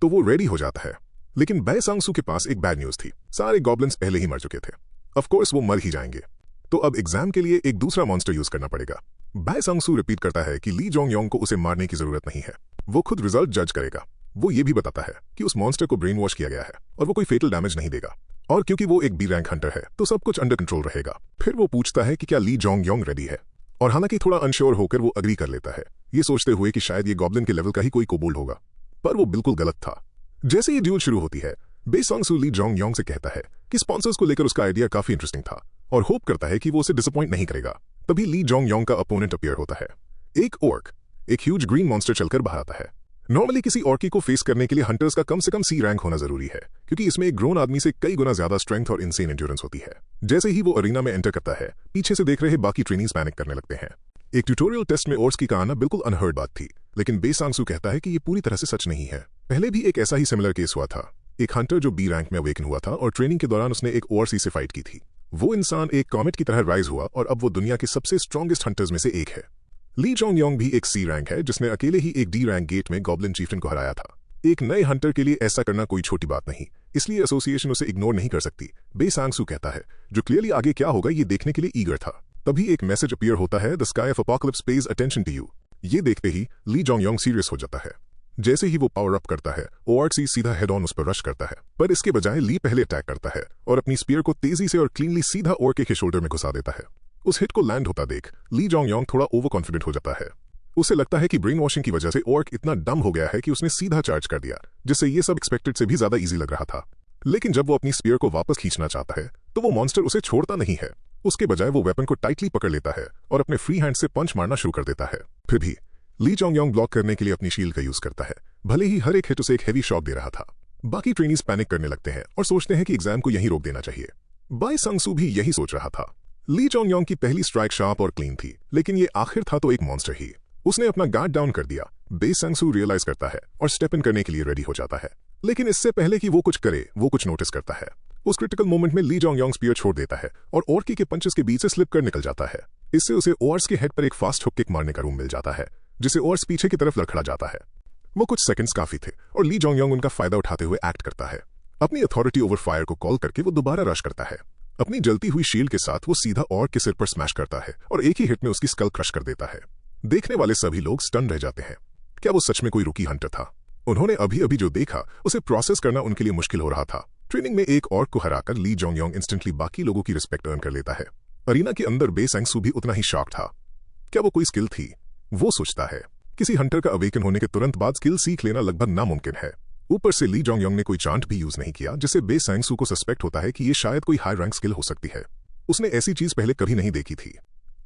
तो वो रेडी हो जाता है। लेकिन बै सांगसू के पास एक बैड न्यूज थी, सारे गॉब्लिन्स पहले ही मर चुके थे। ऑफ कोर्स वो मर ही जाएंगे, तो अब एग्जाम के लिए एक दूसरा मॉन्स्टर यूज करना पड़ेगा। बै सांगसू रिपीट करता है कि ली जोंग योंग को उसे मारने की जरूरत नहीं है, वो खुद रिजल्ट जज करेगा। वो ये भी बताता है कि उस मॉन्स्टर को ब्रेन वॉश किया गया है और वो कोई फेटल डैमेज नहीं देगा, और क्योंकि वो एक बी रैंक हंटर है तो सब कुछ अंडर कंट्रोल रहेगा। फिर वो पूछता है कि क्या ली जोंग योंग रेडी है, और हालांकि थोड़ा अनश्योर होकर वो अग्री कर लेता है, ये सोचते हुए कि शायद ये गॉब्लिन के लेवल का ही कोई कोबोल्ड होगा, पर वो बिल्कुल गलत था। जैसे ये ड्यूल शुरू होती है, बै सांगसू ली जोंग योंग से कहता है कि स्पॉन्सर्स को लेकर उसका आइडिया काफी इंटरेस्टिंग था और होप करता है कि वो उसे डिसअपॉइंट नहीं करेगा। तभी ली जोंग योंग का अपोनेंट अपीयर होता है, एक ऑर्क, एक ह्यूज ग्रीन मॉन्स्टर चलकर बाहर आता है। नॉर्मली किसी ऑर्की को फेस करने के लिए हंटर्स का कम से कम सी रैंक होना जरूरी है, क्योंकि इसमें एक ग्रोन आदमी से कई गुना ज्यादा स्ट्रेंथ और इनसेन एंड्योरेंस होती है। जैसे ही वो अरीना में एंटर करता है, पीछे से देख रहे बाकी ट्रेनीज पैनिक करने लगते हैं। एक ट्यूटोरियल टेस्ट में ऑर्क्स का आना बिल्कुल अनहर्ड बात थी, लेकिन बै सांगसू कहता है कि ये पूरी तरह से सच नहीं है। पहले भी एक ऐसा ही सिमिलर केस हुआ था, एक हंटर जो बी रैंक में अवेकन हुआ था और ट्रेनिंग के दौरान उसने एक ओआरसी से फाइट की थी। वो इंसान एक कॉमेट की तरह राइज हुआ और अब वो दुनिया के सबसे स्ट्रॉन्गेस्ट हंटर्स में से एक है। ली जोंग योंग भी एक सी रैंक है जिसने अकेले ही एक डी रैंक गेट में गॉब्लिन चीफ्टन को हराया था। एक नए हंटर के लिए ऐसा करना कोई छोटी बात नहीं, इसलिए एसोसिएशन उसे इग्नोर नहीं कर सकती, बै सांगसू कहता है, जो क्लियरली आगे क्या होगा ये देखने के लिए ईगर था। तभी एक मैसेज अपीयर होता है, the sky of apocalypse pays attention to you. ये देखते ही ली जोंग योंग सीरियस हो जाता है। जैसे ही वो पावर अप करता है, ओआरसी सीधा हेड ऑन उस पर रश करता है, पर इसके बजाय ली पहले अटैक करता है और अपनी स्पीयर को तेजी से और क्लीनली सीधा ऑर्क के शोल्डर में घुसा देता है। उस हिट को लैंड होता देख ली जोंग योंग थोड़ा ओवर कॉन्फिडेंट हो जाता है। उसे लगता है कि ब्रेन वॉशिंग की वजह से ऑर्क इतना डम हो गया है कि उसने सीधा चार्ज कर दिया, जिससे ये सब एक्सपेक्टेड से भी ज्यादा इजी लग रहा था। लेकिन जब वो अपनी स्पीयर को वापस खींचना चाहता है तो वो मॉन्स्टर उसे छोड़ता नहीं है। उसके बजाय वो वेपन को टाइटली पकड़ लेता है और अपने फ्री हैंड से पंच मारना शुरू कर देता है। फिर भी ली जोंग योंग ब्लॉक करने के लिए अपनी शील्ड का यूज करता है, भले ही हर एक हिट उसे एक हेवी शॉक दे रहा था। बाकी ट्रेनीज पैनिक करने लगते हैं और सोचते हैं कि एग्जाम को यहीं रोक देना चाहिए। बै सांगसू भी यही सोच रहा था। ली जोंग योंग की पहली स्ट्राइक शार्प और क्लीन थी, लेकिन ये आखिर था तो एक मॉन्स्टर ही। उसने अपना गार्ड डाउन कर दिया। बै सांगसू रियलाइज करता है और स्टेप इन करने के लिए रेडी हो जाता है, लेकिन इससे पहले कि वो कुछ करे, वो कुछ नोटिस करता है। उस क्रिटिकल मोमेंट में ली जोंग योंग स्पीयर छोड़ देता है और ऑर्की के पंचेस के बीच से स्लिप कर निकल जाता है। इससे उसे ओआर्स के हेड पर एक फास्ट हुक किक मारने का रूम मिल जाता है, जिसे ओआर्स पीछे की तरफ लड़खड़ा जाता है। वो कुछ सेकंड्स काफी थे और ली जोंग योंग उनका फायदा उठाते हुए एक्ट करता है। अपनी अथॉरिटी ओवर फायर को कॉल करके वो दोबारा रश करता है। अपनी जलती हुई शील्ड के साथ वो सीधा ऑर्क के सिर पर स्मैश करता है और एक ही हिट में उसकी स्कल क्रश कर देता है। देखने वाले सभी लोग स्टन रह जाते हैं। क्या वो सच में कोई रूकी हंटर था? उन्होंने अभी अभी जो देखा उसे प्रोसेस करना उनके लिए मुश्किल हो रहा था। ट्रेनिंग में एक ऑर्क को हराकर ली जोंग योंग इंस्टेंटली बाकी लोगों की रिस्पेक्ट अर्न कर लेता है। अरीना के अंदर बै सांगसू भी उतना ही शॉक था। क्या वो कोई स्किल थी? वो सोचता है, किसी हंटर का अवेकन होने के तुरंत बाद स्किल सीख लेना लगभग नामुमकिन है। ऊपर से ली जोंग योंग ने कोई चांट भी यूज नहीं किया, जिससे बै सांगसू को सस्पेक्ट होता है कि ये शायद कोई हाई रैंक स्किल हो सकती है। उसने ऐसी चीज पहले कभी नहीं देखी थी।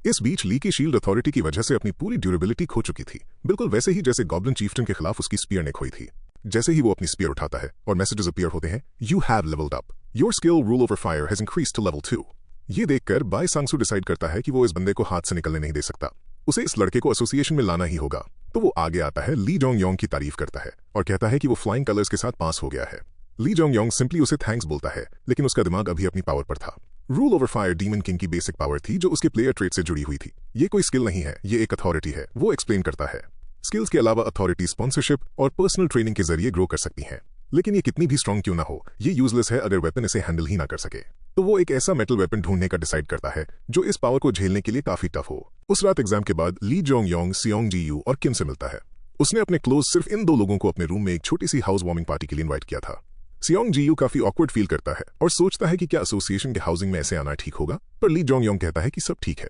इस बीच ली की शील्ड अथॉरिटी की वजह से अपनी पूरी ड्यूरेबिलिटी खो चुकी थी, बिल्कुल वैसे ही जैसे गॉब्लिन चीफ्टन के खिलाफ उसकी स्पीयर ने खोई थी। जैसे ही वो अपनी स्पीयर उठाता है और मैसेजेस अपीयर होते हैं, you have levelled up, your skill rule over fire has increased to level 2। ये देखकर बै सांगसू डिसाइड करता है कि वो इस बंदे को हाथ से निकलने नहीं दे सकता, उसे इस लड़के को एसोसिएशन में लाना ही होगा। तो वो आगे आता है, ली जोंग योंग की तारीफ करता है और कहता है कि वो फ्लाइंग कलर्स के साथ पास हो गया है। ली जोंग योंग सिंपली उसे थैंक्स बोलता है, लेकिन उसका दिमाग अभी अपनी पावर पर था। Rule over fire demon king की बेसिक पावर थी जो उसके प्लेयर ट्रेट से जुड़ी हुई थी। ये कोई स्किल नहीं है, ये एक अथॉरिटी है, वो एक्सप्लेन करता है। स्किल्स के अलावा अथॉरिटी स्पॉन्सरशिप और पर्सनल ट्रेनिंग के जरिए ग्रो कर सकती हैं, लेकिन ये कितनी भी स्ट्रॉन्ग क्यों ना हो, ये यूजलेस है अगर वेपन इसे हैंडल ही ना कर सके। तो वो एक ऐसा मेटल वेपन ढूंढने का डिसाइड करता है जो इस पावर को झेलने के लिए काफी टफ हो। उस रात एग्जाम के बाद Lee Jong Yong Seong ji you और किम से मिलता है। उसने अपने क्लोज सिर्फ इन दो लोगों को अपने रूम में एक छोटी सी हाउस वार्मिंग पार्टी के लिए इनवाइट किया था। सियोंग जी यू काफी ऑकवर्ड फील करता है और सोचता है कि क्या एसोसिएशन के हाउसिंग में ऐसे आना ठीक होगा, पर ली जोंग योंग कहता है कि सब ठीक है,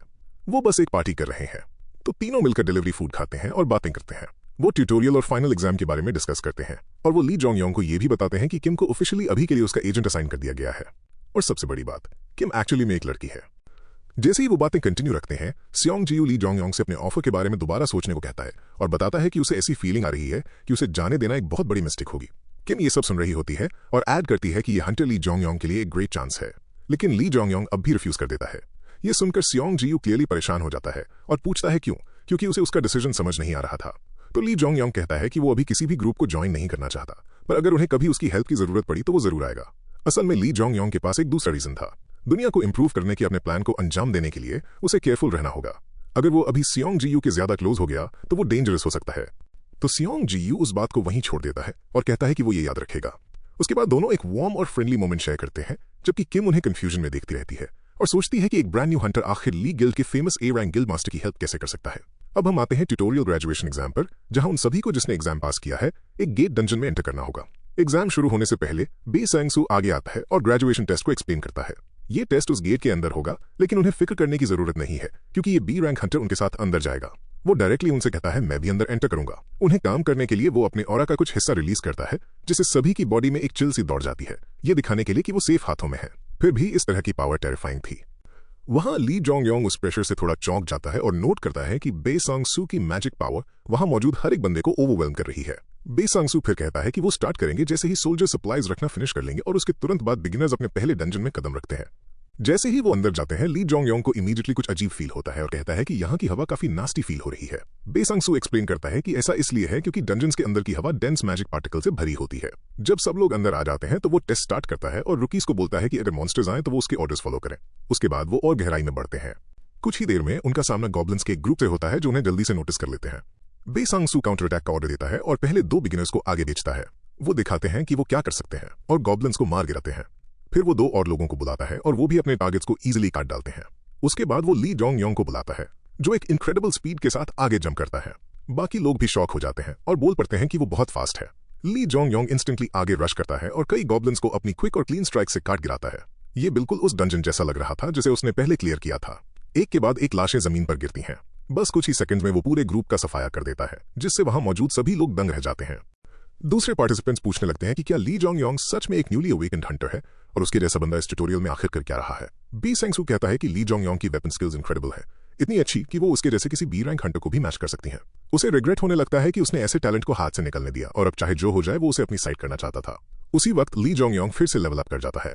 वो बस एक पार्टी कर रहे हैं। तो तीनों मिलकर डिलीवरी फूड खाते हैं और बातें करते हैं। वो ट्यूटोरियल और फाइनल एग्जाम के बारे में डिस्कस करते हैं और वो ली जोंग योंग को ये भी बताते हैं कि किम को ऑफिशियली अभी के लिए उसका एजेंट असाइन कर दिया गया है। और सबसे बड़ी बात, किम एक्चुअली में एक लड़की है। जैसे ही वो बातें कंटिन्यू रखते हैं, सियोंग जी यू ली जोंग योंग से अपने ऑफर के बारे में दोबारा सोचने को कहता है और बताता है कि उसे ऐसी फीलिंग आ रही है कि उसे जाने देना एक बहुत बड़ी मिस्टेक होगी। किम ये सब सुन रही होती है और ऐड करती है कि ये हंटर ली जोंग योंग के लिए एक ग्रेट चांस है, लेकिन ली जोंग योंग अब भी रिफ्यूज कर देता है। ये सुनकर सियोंग जी यू क्लियरली परेशान हो जाता है और पूछता है क्यों, क्योंकि उसे उसका डिसीजन समझ नहीं आ रहा था। तो ली जोंग योंग कहता है कि वो अभी किसी भी ग्रुप को ज्वाइन नहीं करना चाहता, पर अगर उन्हें कभी उसकी हेल्प की जरूरत पड़ी तो वो जरूर आएगा। असल में ली जोंग योंग के पास एक दूसरा रीजन था। दुनिया को इंप्रूव करने के अपने प्लान को अंजाम देने के लिए उसे केयरफुल रहना होगा। अगर वो अभी सियोंग जी यू के ज्यादा क्लोज हो गया तो वो डेंजरस हो सकता है। तो सियोंग जी यू उस बात को वहीं छोड़ देता है और कहता है कि वो ये याद रखेगा। उसके बाद दोनों एक वार्म और फ्रेंडली मोमेंट शेयर करते हैं, जबकि किम उन्हें कंफ्यूजन में देखती रहती है और सोचती है कि एक ब्रांड न्यू हंटर आखिर ली गिल्ड के famous A rank guild master की हेल्प कैसे कर सकता है। अब हम आते हैं ट्यूटोरियल ग्रेजुएशन एग्जाम पर, जहां उन सभी को जिसने एग्जाम पास किया है एक गेट डंजन में एंटर करना होगा। एग्जाम शुरू होने से पहले बे सांग-सू आगे आता है और ग्रेजुएशन टेस्ट को एक्सप्लेन करता है। ये टेस्ट उस गेट के अंदर होगा, लेकिन उन्हें फिक्र करने की जरूरत नहीं है क्योंकि ये बी रैंक हंटर उनके साथ अंदर जाएगा। वो डायरेक्टली उनसे कहता है मैं भी अंदर एंटर करूंगा। उन्हें काम करने के लिए वो अपने ऑरा का कुछ हिस्सा रिलीज करता है, जिससे सभी की बॉडी में एक चिल सी दौड़ जाती है, ये दिखाने के लिए कि वो सेफ हाथों में है। फिर भी इस तरह की पावर टेरिफाइंग थी। वहां ली जोंग योंग उस प्रेशर से थोड़ा चौंक जाता है और नोट करता है कि बे सांग-सू की मैजिक पावर वहां मौजूद हर एक बंदे को ओवरवेलम कर रही है। बे सांग-सू फिर कहता है कि वो स्टार्ट करेंगे जैसे ही सोल्जर सप्लाईज रखना फिनिश कर लेंगे और उसके तुरंत बाद बिगिनर्स अपने पहले डंजन में कदम रखते हैं। जैसे ही वो अंदर जाते हैं, ली जोंग योंग को इमीडिएटली कुछ अजीब फील होता है और कहता है कि यहाँ की हवा काफी नास्टी फील हो रही है। बे सांग-सू एक्सप्लेन करता है कि ऐसा इसलिए है क्योंकि डंजन्स के अंदर की हवा डेंस मैजिक पार्टिकल से भरी होती है। जब सब लोग अंदर आ जाते हैं तो वो टेस्ट स्टार्ट करता है और रुकीज को बोलता है कि अगर मॉन्स्टर्स आए तो वो उसके ऑर्डर्स फॉलो करें। उसके बाद वो और गहराई में बढ़ते हैं। कुछ ही देर में उनका सामना गॉब्लिन्स के एक ग्रुप से होता है जो उन्हें जल्दी से नोटिस कर लेते हैं। बे सांग-सू काउंटर अटैक का ऑर्डर देता है और पहले 2 बिगिनर्स को आगे भेजता है। वो दिखाते हैं कि वो क्या कर सकते हैं और गॉब्लिन्स को मार गिराते हैं। फिर वो 2 और लोगों को बुलाता है और वो भी अपने टारगेट्स को इजीली काट डालते हैं। उसके बाद वो ली जोंग योंग को बुलाता है, जो एक इनक्रेडिबल स्पीड के साथ आगे जंप करता है। बाकी लोग भी शॉक हो जाते हैं और बोल पड़ते हैं कि वो बहुत फास्ट है। ली जोंग योंग इंस्टेंटली आगे रश करता है और कई गॉब्लिन्स को अपनी क्विक और क्लीन स्ट्राइक से काट गिराता है। ये बिल्कुल उस डंजन जैसा लग रहा था जिसे उसने पहले क्लियर किया था। एक के बाद एक लाशें जमीन पर गिरती हैं। बस कुछ ही सेकंड्स में वो पूरे ग्रुप का सफाया कर देता है, जिससे वहां मौजूद सभी लोग दंग रह जाते हैं। दूसरे पार्टिसिपेंट्स पूछने लगते हैं कि क्या ली जोंग योंग सच में एक न्यूली अवेकन्ड हंटर है और उसके जैसा बंदा इस ट्यूटोरियल में आखिर कर क्या रहा है। बी सांग-सू कहता है कि ली जोंग योंग की वेपन स्किल्स इनक्रेडिबल है, इतनी अच्छी कि वो उसके जैसे किसी बी रैंक हंटर को भी मैच कर सकती हैं। उसे रिग्रेट होने लगता है कि उसने ऐसे टैलेंट को हाथ से निकलने दिया और अब चाहे जो हो जाए वो उसे अपनी साइड करना चाहता था। उसी वक्त ली जोंग योंग फिर से लेवल अप कर जाता है।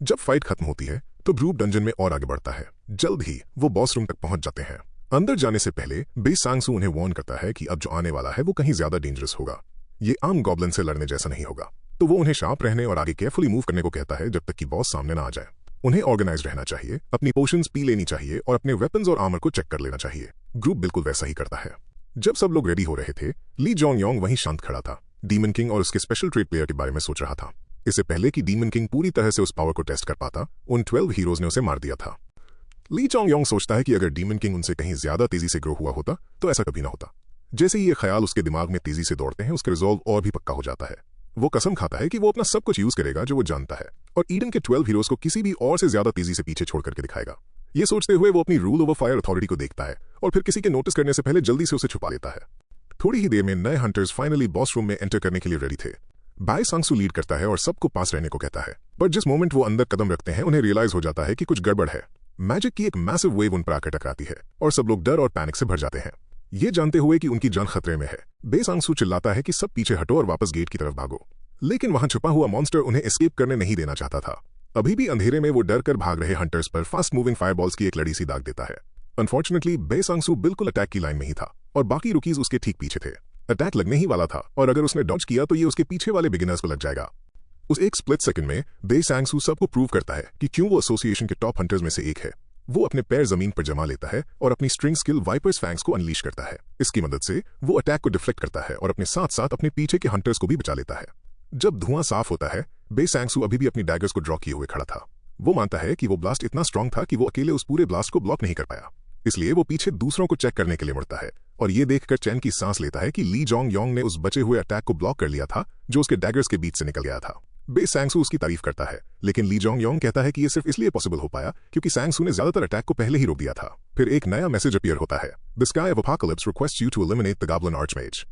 जब फाइट खत्म होती है तो ग्रुप डंजन में और आगे बढ़ता है। जल्द ही वो बॉस रूम तक पहुंच जाते हैं। अंदर जाने से पहले बे सांग-सू उन्हें वार्न करता है कि अब जो आने वाला है वो कहीं ज्यादा डेंजरस होगा। ये आम गॉब्लिन से लड़ने जैसा नहीं होगा। तो वो उन्हें शार्प रहने और आगे केयरफुली मूव करने को कहता है जब तक कि बॉस सामने ना आ जाए। उन्हें ऑर्गेनाइज रहना चाहिए, अपनी पोशंस पी लेनी चाहिए और अपने वेपन्स और आर्मर को चेक कर लेना चाहिए। ग्रुप बिल्कुल वैसा ही करता है। जब सब लोग रेडी हो रहे थे, ली जोंग योंग वहीं शांत खड़ा था। डीमन किंग और उसके स्पेशल ट्रेड प्लेयर के बारे में सोच रहा था। इससे पहले कि डीमन किंग पूरी तरह से उस पावर को टेस्ट कर पाता, उन 12 हीरोज ने उसे मार दिया था। ली जोंग योंग सोचता है कि अगर डीमन किंग उनसे कहीं ज्यादा तेजी से ग्रो हुआ होता तो ऐसा कभी ना होता। जैसे ही ये ख्याल उसके दिमाग में तेजी से दौड़ते हैं, उसका रिजॉल्व और भी पक्का हो जाता है। वो कसम खाता है कि वो अपना सब कुछ यूज करेगा जो वो जानता है और ईडन के 12 हीरोज को किसी भी और से ज्यादा तेजी से पीछे छोड़ करके दिखाएगा। ये सोचते हुए वो अपनी रूल ओवर फायर अथॉरिटी को देखता है और फिर किसी के नोटिस करने से पहले जल्दी से उसे छुपा लेता है। थोड़ी ही देर में नए हंटर्स फाइनली बॉस रूम में एंटर करने के लिए रेडी थे। बे सांग-सू लीड करता है और सबको पास रहने को कहता है, पर जिस मोमेंट वो अंदर कदम रखते हैं उन्हें रियलाइज हो जाता है कि कुछ गड़बड़ है। मैजिक की एक मैसिव वेव उन पर आकर टकराती है और सब लोग डर और पैनिक से भर जाते हैं। ये जानते हुए कि उनकी जान खतरे में है, बे सांग-सू चिल्लाता है कि सब पीछे हटो और वापस गेट की तरफ भागो। लेकिन वहां छुपा हुआ मॉन्स्टर उन्हें एस्केप करने नहीं देना चाहता था। अभी भी अंधेरे में वो डर कर भाग रहे हंटर्स पर फास्ट मूविंग फायरबॉल्स की एक लड़ी सी दाग देता है। अनफॉर्चुनेटली बे सांग-सू बिल्कुल अटैक की लाइन में ही था और बाकी रुकीज उसके ठीक पीछे थे। अटैक लगने ही वाला था और अगर उसने डॉज किया तो ये उसके पीछे वाले बिगिनर्स को लग जाएगा। उस एक स्प्लिट सेकंड में बे सांग-सू सबको प्रूव करता है कि क्यों वो एसोसिएशन के टॉप हंटर्स में से एक है। वो अपने पैर जमीन पर जमा लेता है और अपनी स्ट्रिंग स्किल वाइपर्स फैंग्स को अनलीश करता है। इसकी मदद से वो अटैक को डिफ्लेक्ट करता है और अपने साथ साथ अपने पीछे के हंटर्स को भी बचा लेता है। जब धुआं साफ होता है, बे सांग-सू अभी भी अपनी डैगर्स को ड्रॉ किए हुए खड़ा था। वो मानता है कि वो ब्लास्ट इतना स्ट्रांग था कि वो अकेले उस पूरे ब्लास्ट को ब्लॉक नहीं कर पाया, इसलिए वो पीछे दूसरों को चेक करने के लिए मुड़ता है और ये देखकर चैन की सांस लेता है कि ली जोंग योंग ने उस बचे हुए अटैक को ब्लॉक कर लिया था जो उसके डैगर्स के बीच से निकल गया था। बे सांग-सू उसकी तारीफ करता है, लेकिन ली जोंग योंग कहता है कि ये सिर्फ इसलिए पॉसिबल हो पाया क्योंकि सांग-सू ने ज्यादातर अटैक को पहले ही रोक दिया था। फिर एक नया मैसेज अपीयर होता है, the sky of apocalypse requests you to eliminate the goblin archmage.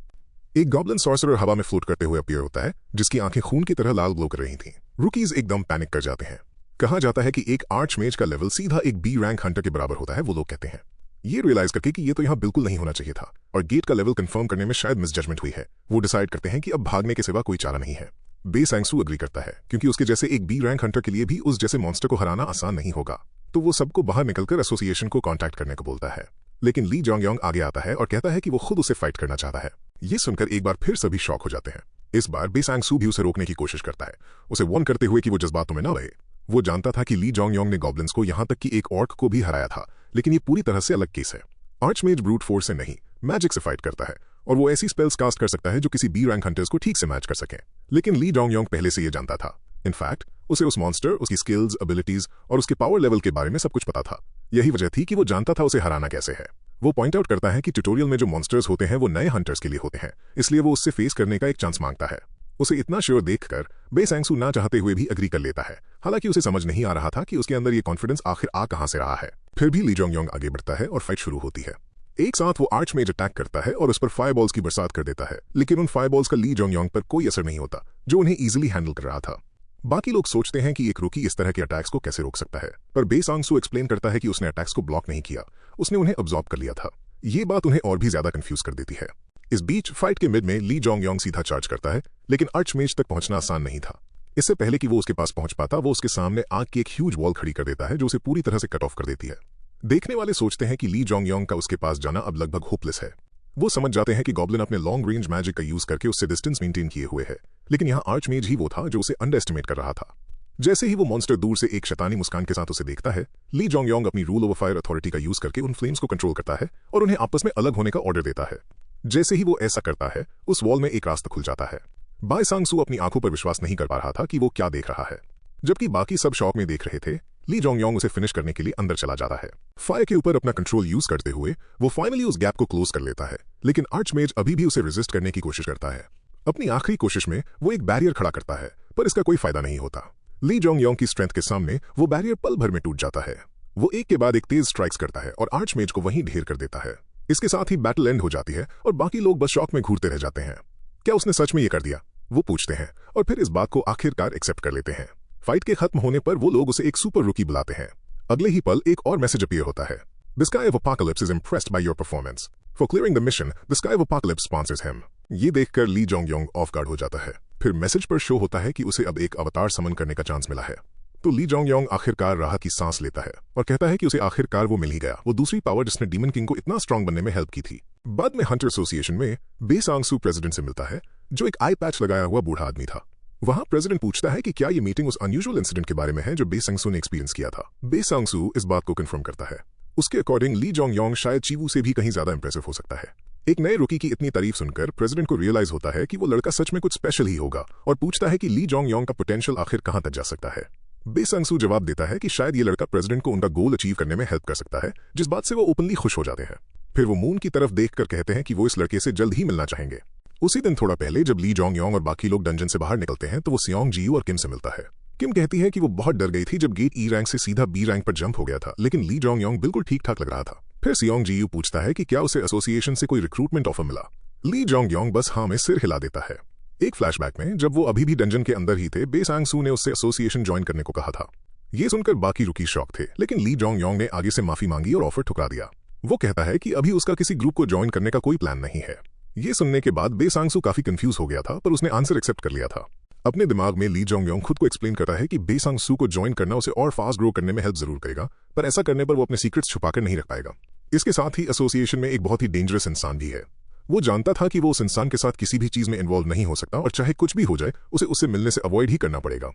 एक गॉब्लिन सॉर्सरर हवा में फ्लोट करते हुए अपीयर होता है, जिसकी आंखें खून की तरह लाल ग्लो कर रही थीं। रुकीज एकदम पैनिक कर जाते हैं। कहा जाता है कि एक आर्चमेज का लेवल सीधा एक बी रैंक हंटर के बराबर होता है, वो लोग कहते हैं। ये रियलाइज करके कि ये तो यहाँ बिल्कुल नहीं होना चाहिए था और गेट का लेवल कंफर्म करने में शायद मिसजजमेंट हुई है, वो डिसाइड करते हैं कि अब भागने के सिवा कोई चारा नहीं है। बे सांग-सू अग्री करता है क्योंकि उसके जैसे एक बी रैंक हंटर के लिए भी उस जैसे मॉन्स्टर को हराना आसान नहीं होगा। तो वो सबको बाहर निकलकर एसोसिएशन को कांटेक्ट करने को बोलता है, लेकिन ली जोंग योंग आगे आता है और कहता है कि वो खुद उसे फाइट करना चाहता है। ये सुनकर एक बार फिर सभी शॉक हो जाते हैं। इस बार बे सांग-सू भी उसे रोकने की कोशिश करता है, उसे वार्न करते हुए कि वो जज्बातों में न रहे। वो जानता था कि ली जोंग योंग ने गॉब्लिन्स को यहाँ तक कि एक ऑर्क को भी हराया था, लेकिन ये पूरी तरह से अलग केस है। आर्चमेज ब्रूट फोर्स से नहीं, मैजिक से फाइट करता है और वो ऐसी स्पेल्स कास्ट कर सकता है जो किसी बी रैंक हंटर्स को ठीक से मैच कर सकें। लेकिन ली जोंग पहले से ये जानता था। इनफैक्ट उसे उस मॉन्स्टर, उसकी स्किल्स, एबिलिटीज और उसके पावर लेवल के बारे में सब कुछ पता था। यही वजह थी कि वो जानता था उसे हराना कैसे है। वो पॉइंट आउट करता है कि ट्यूटोरियल में जो मॉन्स्टर्स होते हैं वो नए हंटर्स के लिए होते हैं, इसलिए वो उससे फेस करने का एक चांस मांगता है। उसे इतना श्योर देखकर बे सांगसू ना चाहते हुए भी अग्री कर लेता है। हालांकि उसे समझ नहीं आ रहा था कि उसके अंदर ये कॉन्फिडेंस आखिर आ कहां से रहा है। फिर भी ली जोंग आगे बढ़ता है और फाइट शुरू होती है। एक साथ वो आर्चमेज अटैक करता है और उस पर फायरबॉल्स की बरसात कर देता है, लेकिन उन फायरबॉल्स का ली जोंग पर कोई असर नहीं होता, जो उन्हें इजीली हैंडल कर रहा था। बाकी लोग सोचते हैं कि एक रूकी इस तरह के अटैक्स को कैसे रोक सकता है, पर बे सांगसू एक्सप्लेन करता है कि उसने अटैक्स को ब्लॉक नहीं किया, उसने उन्हें अब्सॉर्ब कर लिया था। ये बात उन्हें और भी ज्यादा कंफ्यूज कर देती है। इस बीच फाइट के मिड में ली जोंग सीधा चार्ज करता है, लेकिन आर्चमेज तक पहुंचना आसान नहीं था। इससे पहले कि वो उसके पास पहुंच पाता, वो उसके सामने आग की एक ह्यूज वॉल खड़ी कर देता है जो उसे पूरी तरह से कट ऑफ कर देती है। देखने वाले सोचते हैं कि ली जोंग का उसके पास जाना अब लगभग होपलेस है। वो समझ जाते हैं कि गॉब्लिन अपने लॉन्ग रेंज मैजिक का यूज करके उससे डिस्टेंस मेंटेन किए हुए है, लेकिन यहाँ आर्चमेज ही वो था जो उसे अंडर एस्टिमेट कर रहा था। जैसे ही वो मॉन्स्टर दूर से एक शैतानी मुस्कान के साथ उसे देखता है, ली जोंग अपनी रूल ओवर फायर अथॉरिटी का यूज करके उन फ्लेम्स को कंट्रोल करता है और उन्हें आपस में अलग होने का ऑर्डर देता है। जैसे ही वो ऐसा करता है, उस वॉल में एक रास्ता खुल जाता है। बाय सांगसू अपनी आंखों पर विश्वास नहीं कर पा रहा था कि वो क्या देख रहा है। जबकि बाकी सब शॉक में देख रहे थे, ली जोंग उसे फिनिश करने के लिए अंदर चला जाता है। फायर के ऊपर अपना कंट्रोल यूज करते हुए वो फाइनली उस गैप को क्लोज कर लेता है, लेकिन आर्चमेज अभी भी उसे रेजिस्ट करने की कोशिश करता है। अपनी आखिरी कोशिश में वो एक बैरियर खड़ा करता है, पर इसका कोई फायदा नहीं होता। ली जोंग की स्ट्रेंथ के सामने वो बैरियर पल भर में टूट जाता है। वो एक के बाद एक तेज स्ट्राइक्स करता है और आर्चमेज को वहीं ढेर कर देता है। इसके साथ ही बैटल एंड हो जाती है और बाकी लोग बस शॉक में घूरते रह जाते हैं। क्या उसने सच में ये कर दिया, वो पूछते हैं, और फिर इस बात को आखिरकार एक्सेप्ट कर लेते हैं। फाइट के खत्म होने पर वो लोग उसे एक सुपर रुकी बुलाते हैं। अगले ही पल एक और मैसेज अपीयर होता है। The sky of apocalypse is impressed by your performance. For clearing the mission, the sky of apocalypse sponsors him. ये देखकर ली जोंग ऑफ गार्ड हो जाता है। फिर मैसेज पर शो होता है कि उसे अब एक अवतार समन करने का चांस मिला है। तो ली जोंग आखिरकार राहत की सांस लेता है और कहता है कि उसे आखिरकार वो मिल ही गया, वो दूसरी पावर जिसने डीमन किंग को इतना स्ट्रांग बनने में हेल्प की थी। बाद में हंटर एसोसिएशन में बे सांगसू प्रेसिडेंट से मिलता है, जो एक आई पैच लगाया हुआ बूढ़ा आदमी था। वहां प्रेसिडेंट पूछता है कि क्या ये मीटिंग उस अनयूजुअल इंसिडेंट के बारे में है जो बे सांगसू ने एक्सपीरियंस किया था। बे सांगसू इस बात को कंफर्म करता है। उसके अकॉर्डिंग ली जोंग शायद चीवू से भी कहीं ज्यादा इंप्रेसिव हो सकता है। एक नए रुकी की इतनी तारीफ सुनकर प्रेसिडेंट को रियलाइज होता है कि वो लड़का सच में कुछ स्पेशल ही होगा और पूछता है कि ली जोंग का पोटेंशियल आखिर कहां तक जा सकता है। बे सांगसू जवाब देता है कि शायद ये लड़का प्रेसिडेंट को उनका गोल अचीव करने में हेल्प कर सकता है, जिस बात से वो ओपनली खुश हो जाते हैं। फिर वो मून की तरफ देखकर कहते हैं कि वो इस लड़के से जल्द ही मिलना चाहेंगे। उसी दिन थोड़ा पहले जब ली जोंग और बाकी लोग डंजन से बाहर निकलते हैं, तो वो सियोंग जियू और किम से मिलता है। किम कहती है कि वो बहुत डर गई थी जब गेट ई रैंक से सीधा बी रैंक पर जंप हो गया था, लेकिन ली जोंग बिल्कुल ठीक ठाक लग रहा था। फिर सियोंग जियू पूछता है कि क्या उसे एसोसिएशन से कोई रिक्रूटमेंट ऑफर मिला। ली जोंग बस हाँ में सिर हिला देता है। एक फ्लैशबैक में जब वो अभी भी डंजन के अंदर ही थे, बे सांगसू ने उससे एसोसिएशन ज्वाइन करने को कहा था। ये सुनकर बाकी रुकी शॉक थे, लेकिन ली जोंग ने आगे से माफी मांगी और ऑफर ठुकरा दिया। वो कहता है कि अभी उसका किसी ग्रुप को ज्वाइन करने का कोई प्लान नहीं है। ये सुनने के बाद बे सांगसू काफी कंफ्यूज हो गया था, पर उसने आंसर एक्सेप्ट कर लिया था। अपने दिमाग में ली जोंग खुद को एक्सप्लेन करता है कि बे सांगसू को ज्वाइन करना उसे और फास्ट ग्रो करने में हेल्प जरूर करेगा, पर ऐसा करने पर वो अपने सीक्रेट्स छुपाकर नहीं रख पाएगा। इसके साथ ही एसोसिएशन में एक बहुत ही डेंजरस इंसान भी है। वो जानता था कि वो उस इंसान के साथ किसी भी चीज में इन्वॉल्व नहीं हो सकता और चाहे कुछ भी हो जाए उसे उससे मिलने से अवॉइड ही करना पड़ेगा।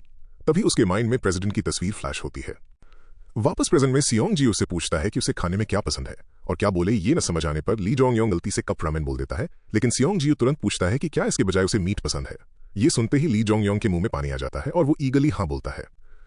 तभी उसके माइंड में प्रेसिडेंट की तस्वीर फ्लैश होती है। वापस प्रेजेंट में सियोंग जी उससे पूछता है कि उसे खाने में क्या पसंद है, और क्या बोले ये न समझ आने पर ली जोंग गलती से कप रामेन बोल देता है, लेकिन सियोंग जी तुरंत पूछता है कि क्या इसके बजाय उसे मीट पसंद है। ये सुनते ही ली जोंग के मुंह में पानी आ जाता है और वो ईगली हाँ बोलता है।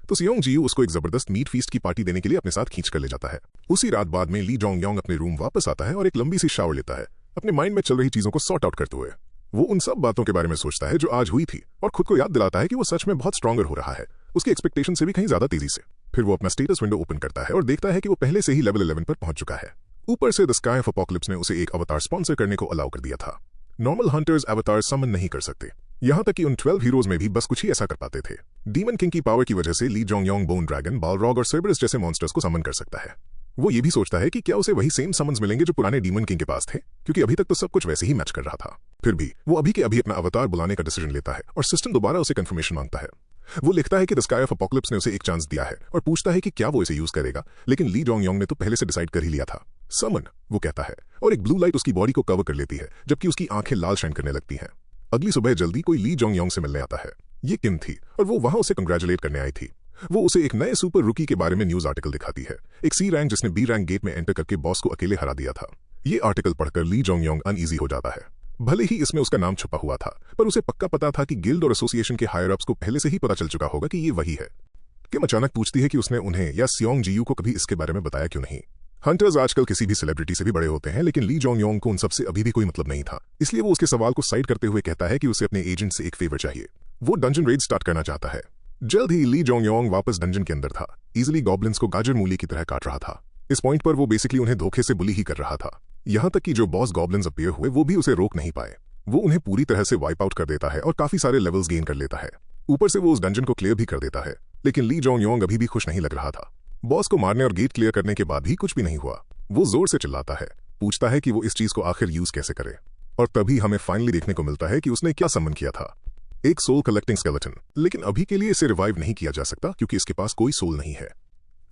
तो सियोंग जी उसको एक जबरदस्त मीट फीस्ट की पार्टी देने के लिए अपने साथ खींच कर ले जाता है। उसी रात बाद में ली जोंग अपने रूम वापस आता है और एक लंबी सी शावर लेता है, अपने माइंड में चल रही चीजों को सॉर्ट आउट करते हुए। वो उन सब बातों के बारे में सोचता है जो आज हुई थी और खुद को याद दिलाता है कि वो सच में बहुत स्ट्रॉन्गर हो रहा है, उसकी एक्सपेक्टेशन से भी कहीं ज्यादा तेजी से। फिर वो अपना स्टेटस विंडो ओपन करता है और देखता है कि वो पहले से ही लेवल 11 पर पहुंच चुका है। ऊपर से द स्काई ऑफ अपोकैलिप्स ने उसे एक अवतार स्पॉन्सर करने को अलाउ कर दिया था। नॉर्मल हंटर्स अवतार समन नहीं कर सकते, यहां तक कि उन 12 हीरोज में भी बस कुछ ही ऐसा कर पाते थे। डीमन किंग की पावर की वजह से ली जोंग बोन ड्रैगन, बालरॉग और सर्बरस जैसे मॉन्स्टर्स को समन कर सकता है। वो ये भी सोचता है कि क्या उसे वही सेम समन्स मिलेंगे जो पुराने डीमन किंग के पास थे, क्योंकि अभी तक तो सब कुछ वैसे ही मैच कर रहा था। फिर भी वो अभी के अभी अपना अवतार बुलाने का डिसीजन लेता है और सिस्टम दोबारा उसे कंफर्मेशन मांगता है। वो लिखता है कि द स्काई ऑफ अपोकैलिप्स ने उसे एक चांस दिया है और पूछता है कि क्या वो इसे यूज करेगा, लेकिन ली जोंग ने तो पहले से डिसाइड कर ही लिया था। समन, वो कहता है, और एक ब्लू लाइट उसकी बॉडी को कवर कर लेती है, जबकि उसकी आंखें लाल शाइन करने लगती हैं। अगली सुबह जल्दी कोई ली जोंग से मिलने आता है। ये किम थी और वो वहां उसे कंग्रेचुलेट करने आई थी। वो उसे एक नए सुपर रुकी के बारे में न्यूज आर्टिकल दिखाती है, एक सी रैंक जिसने बी रैंक गेट में एंटर करके बॉस को अकेले हरा दिया था। ये आर्टिकल पढ़कर ली जोंग योंग अनईजी हो जाता है। भले ही इसमें उसका नाम छुपा हुआ था, पर उसे पक्का पता था कि गिल्ड और एसोसिएशन के हायर अप्स को पहले से ही पता चल चुका होगा कि ये वही है। किम अचानक पूछती है कि उसने उन्हें या सियोंग जियू को कभी इसके बारे में बताया क्यों नहीं। हंटर्स आजकल किसी भी सेलिब्रिटी से भी बड़े होते हैं, लेकिन ली जोंग योंग को उन सबसे अभी भी कोई मतलब नहीं था। इसलिए वो उसके सवाल को साइड करते हुए कहता है कि उसे अपने एजेंट से एक फेवर चाहिए। वो डंजन रेड स्टार्ट करना चाहता है। जल्द ही ली जोंग योंग वापस डंजन के अंदर था, इजिली गॉब्लिन्स को गाजर मूली की तरह काट रहा था। इस पॉइंट पर वो बेसिकली उन्हें धोखे से बुली ही कर रहा था। यहां तक कि जो बॉस गॉब्लिन्स अपीयर हुए वो भी उसे रोक नहीं पाए। वो उन्हें पूरी तरह से वाइप आउट कर देता है और काफी सारे लेवल्स गेन कर लेता है। ऊपर से वो उस डंजन को क्लियर भी कर देता है, लेकिन ली जोंग योंग अभी भी खुश नहीं लग रहा था। बॉस को मारने और गेट क्लियर करने के बाद भी कुछ भी नहीं हुआ। वो जोर से चिल्लाता है, पूछता है कि वो इस चीज को आखिर यूज कैसे करे, और तभी हमें फाइनली देखने को मिलता है कि उसने क्या समन किया था, एक सोल कलेक्टिंग स्केलेटन। लेकिन अभी के लिए इसे रिवाइव नहीं किया जा सकता क्योंकि इसके पास कोई सोल नहीं है।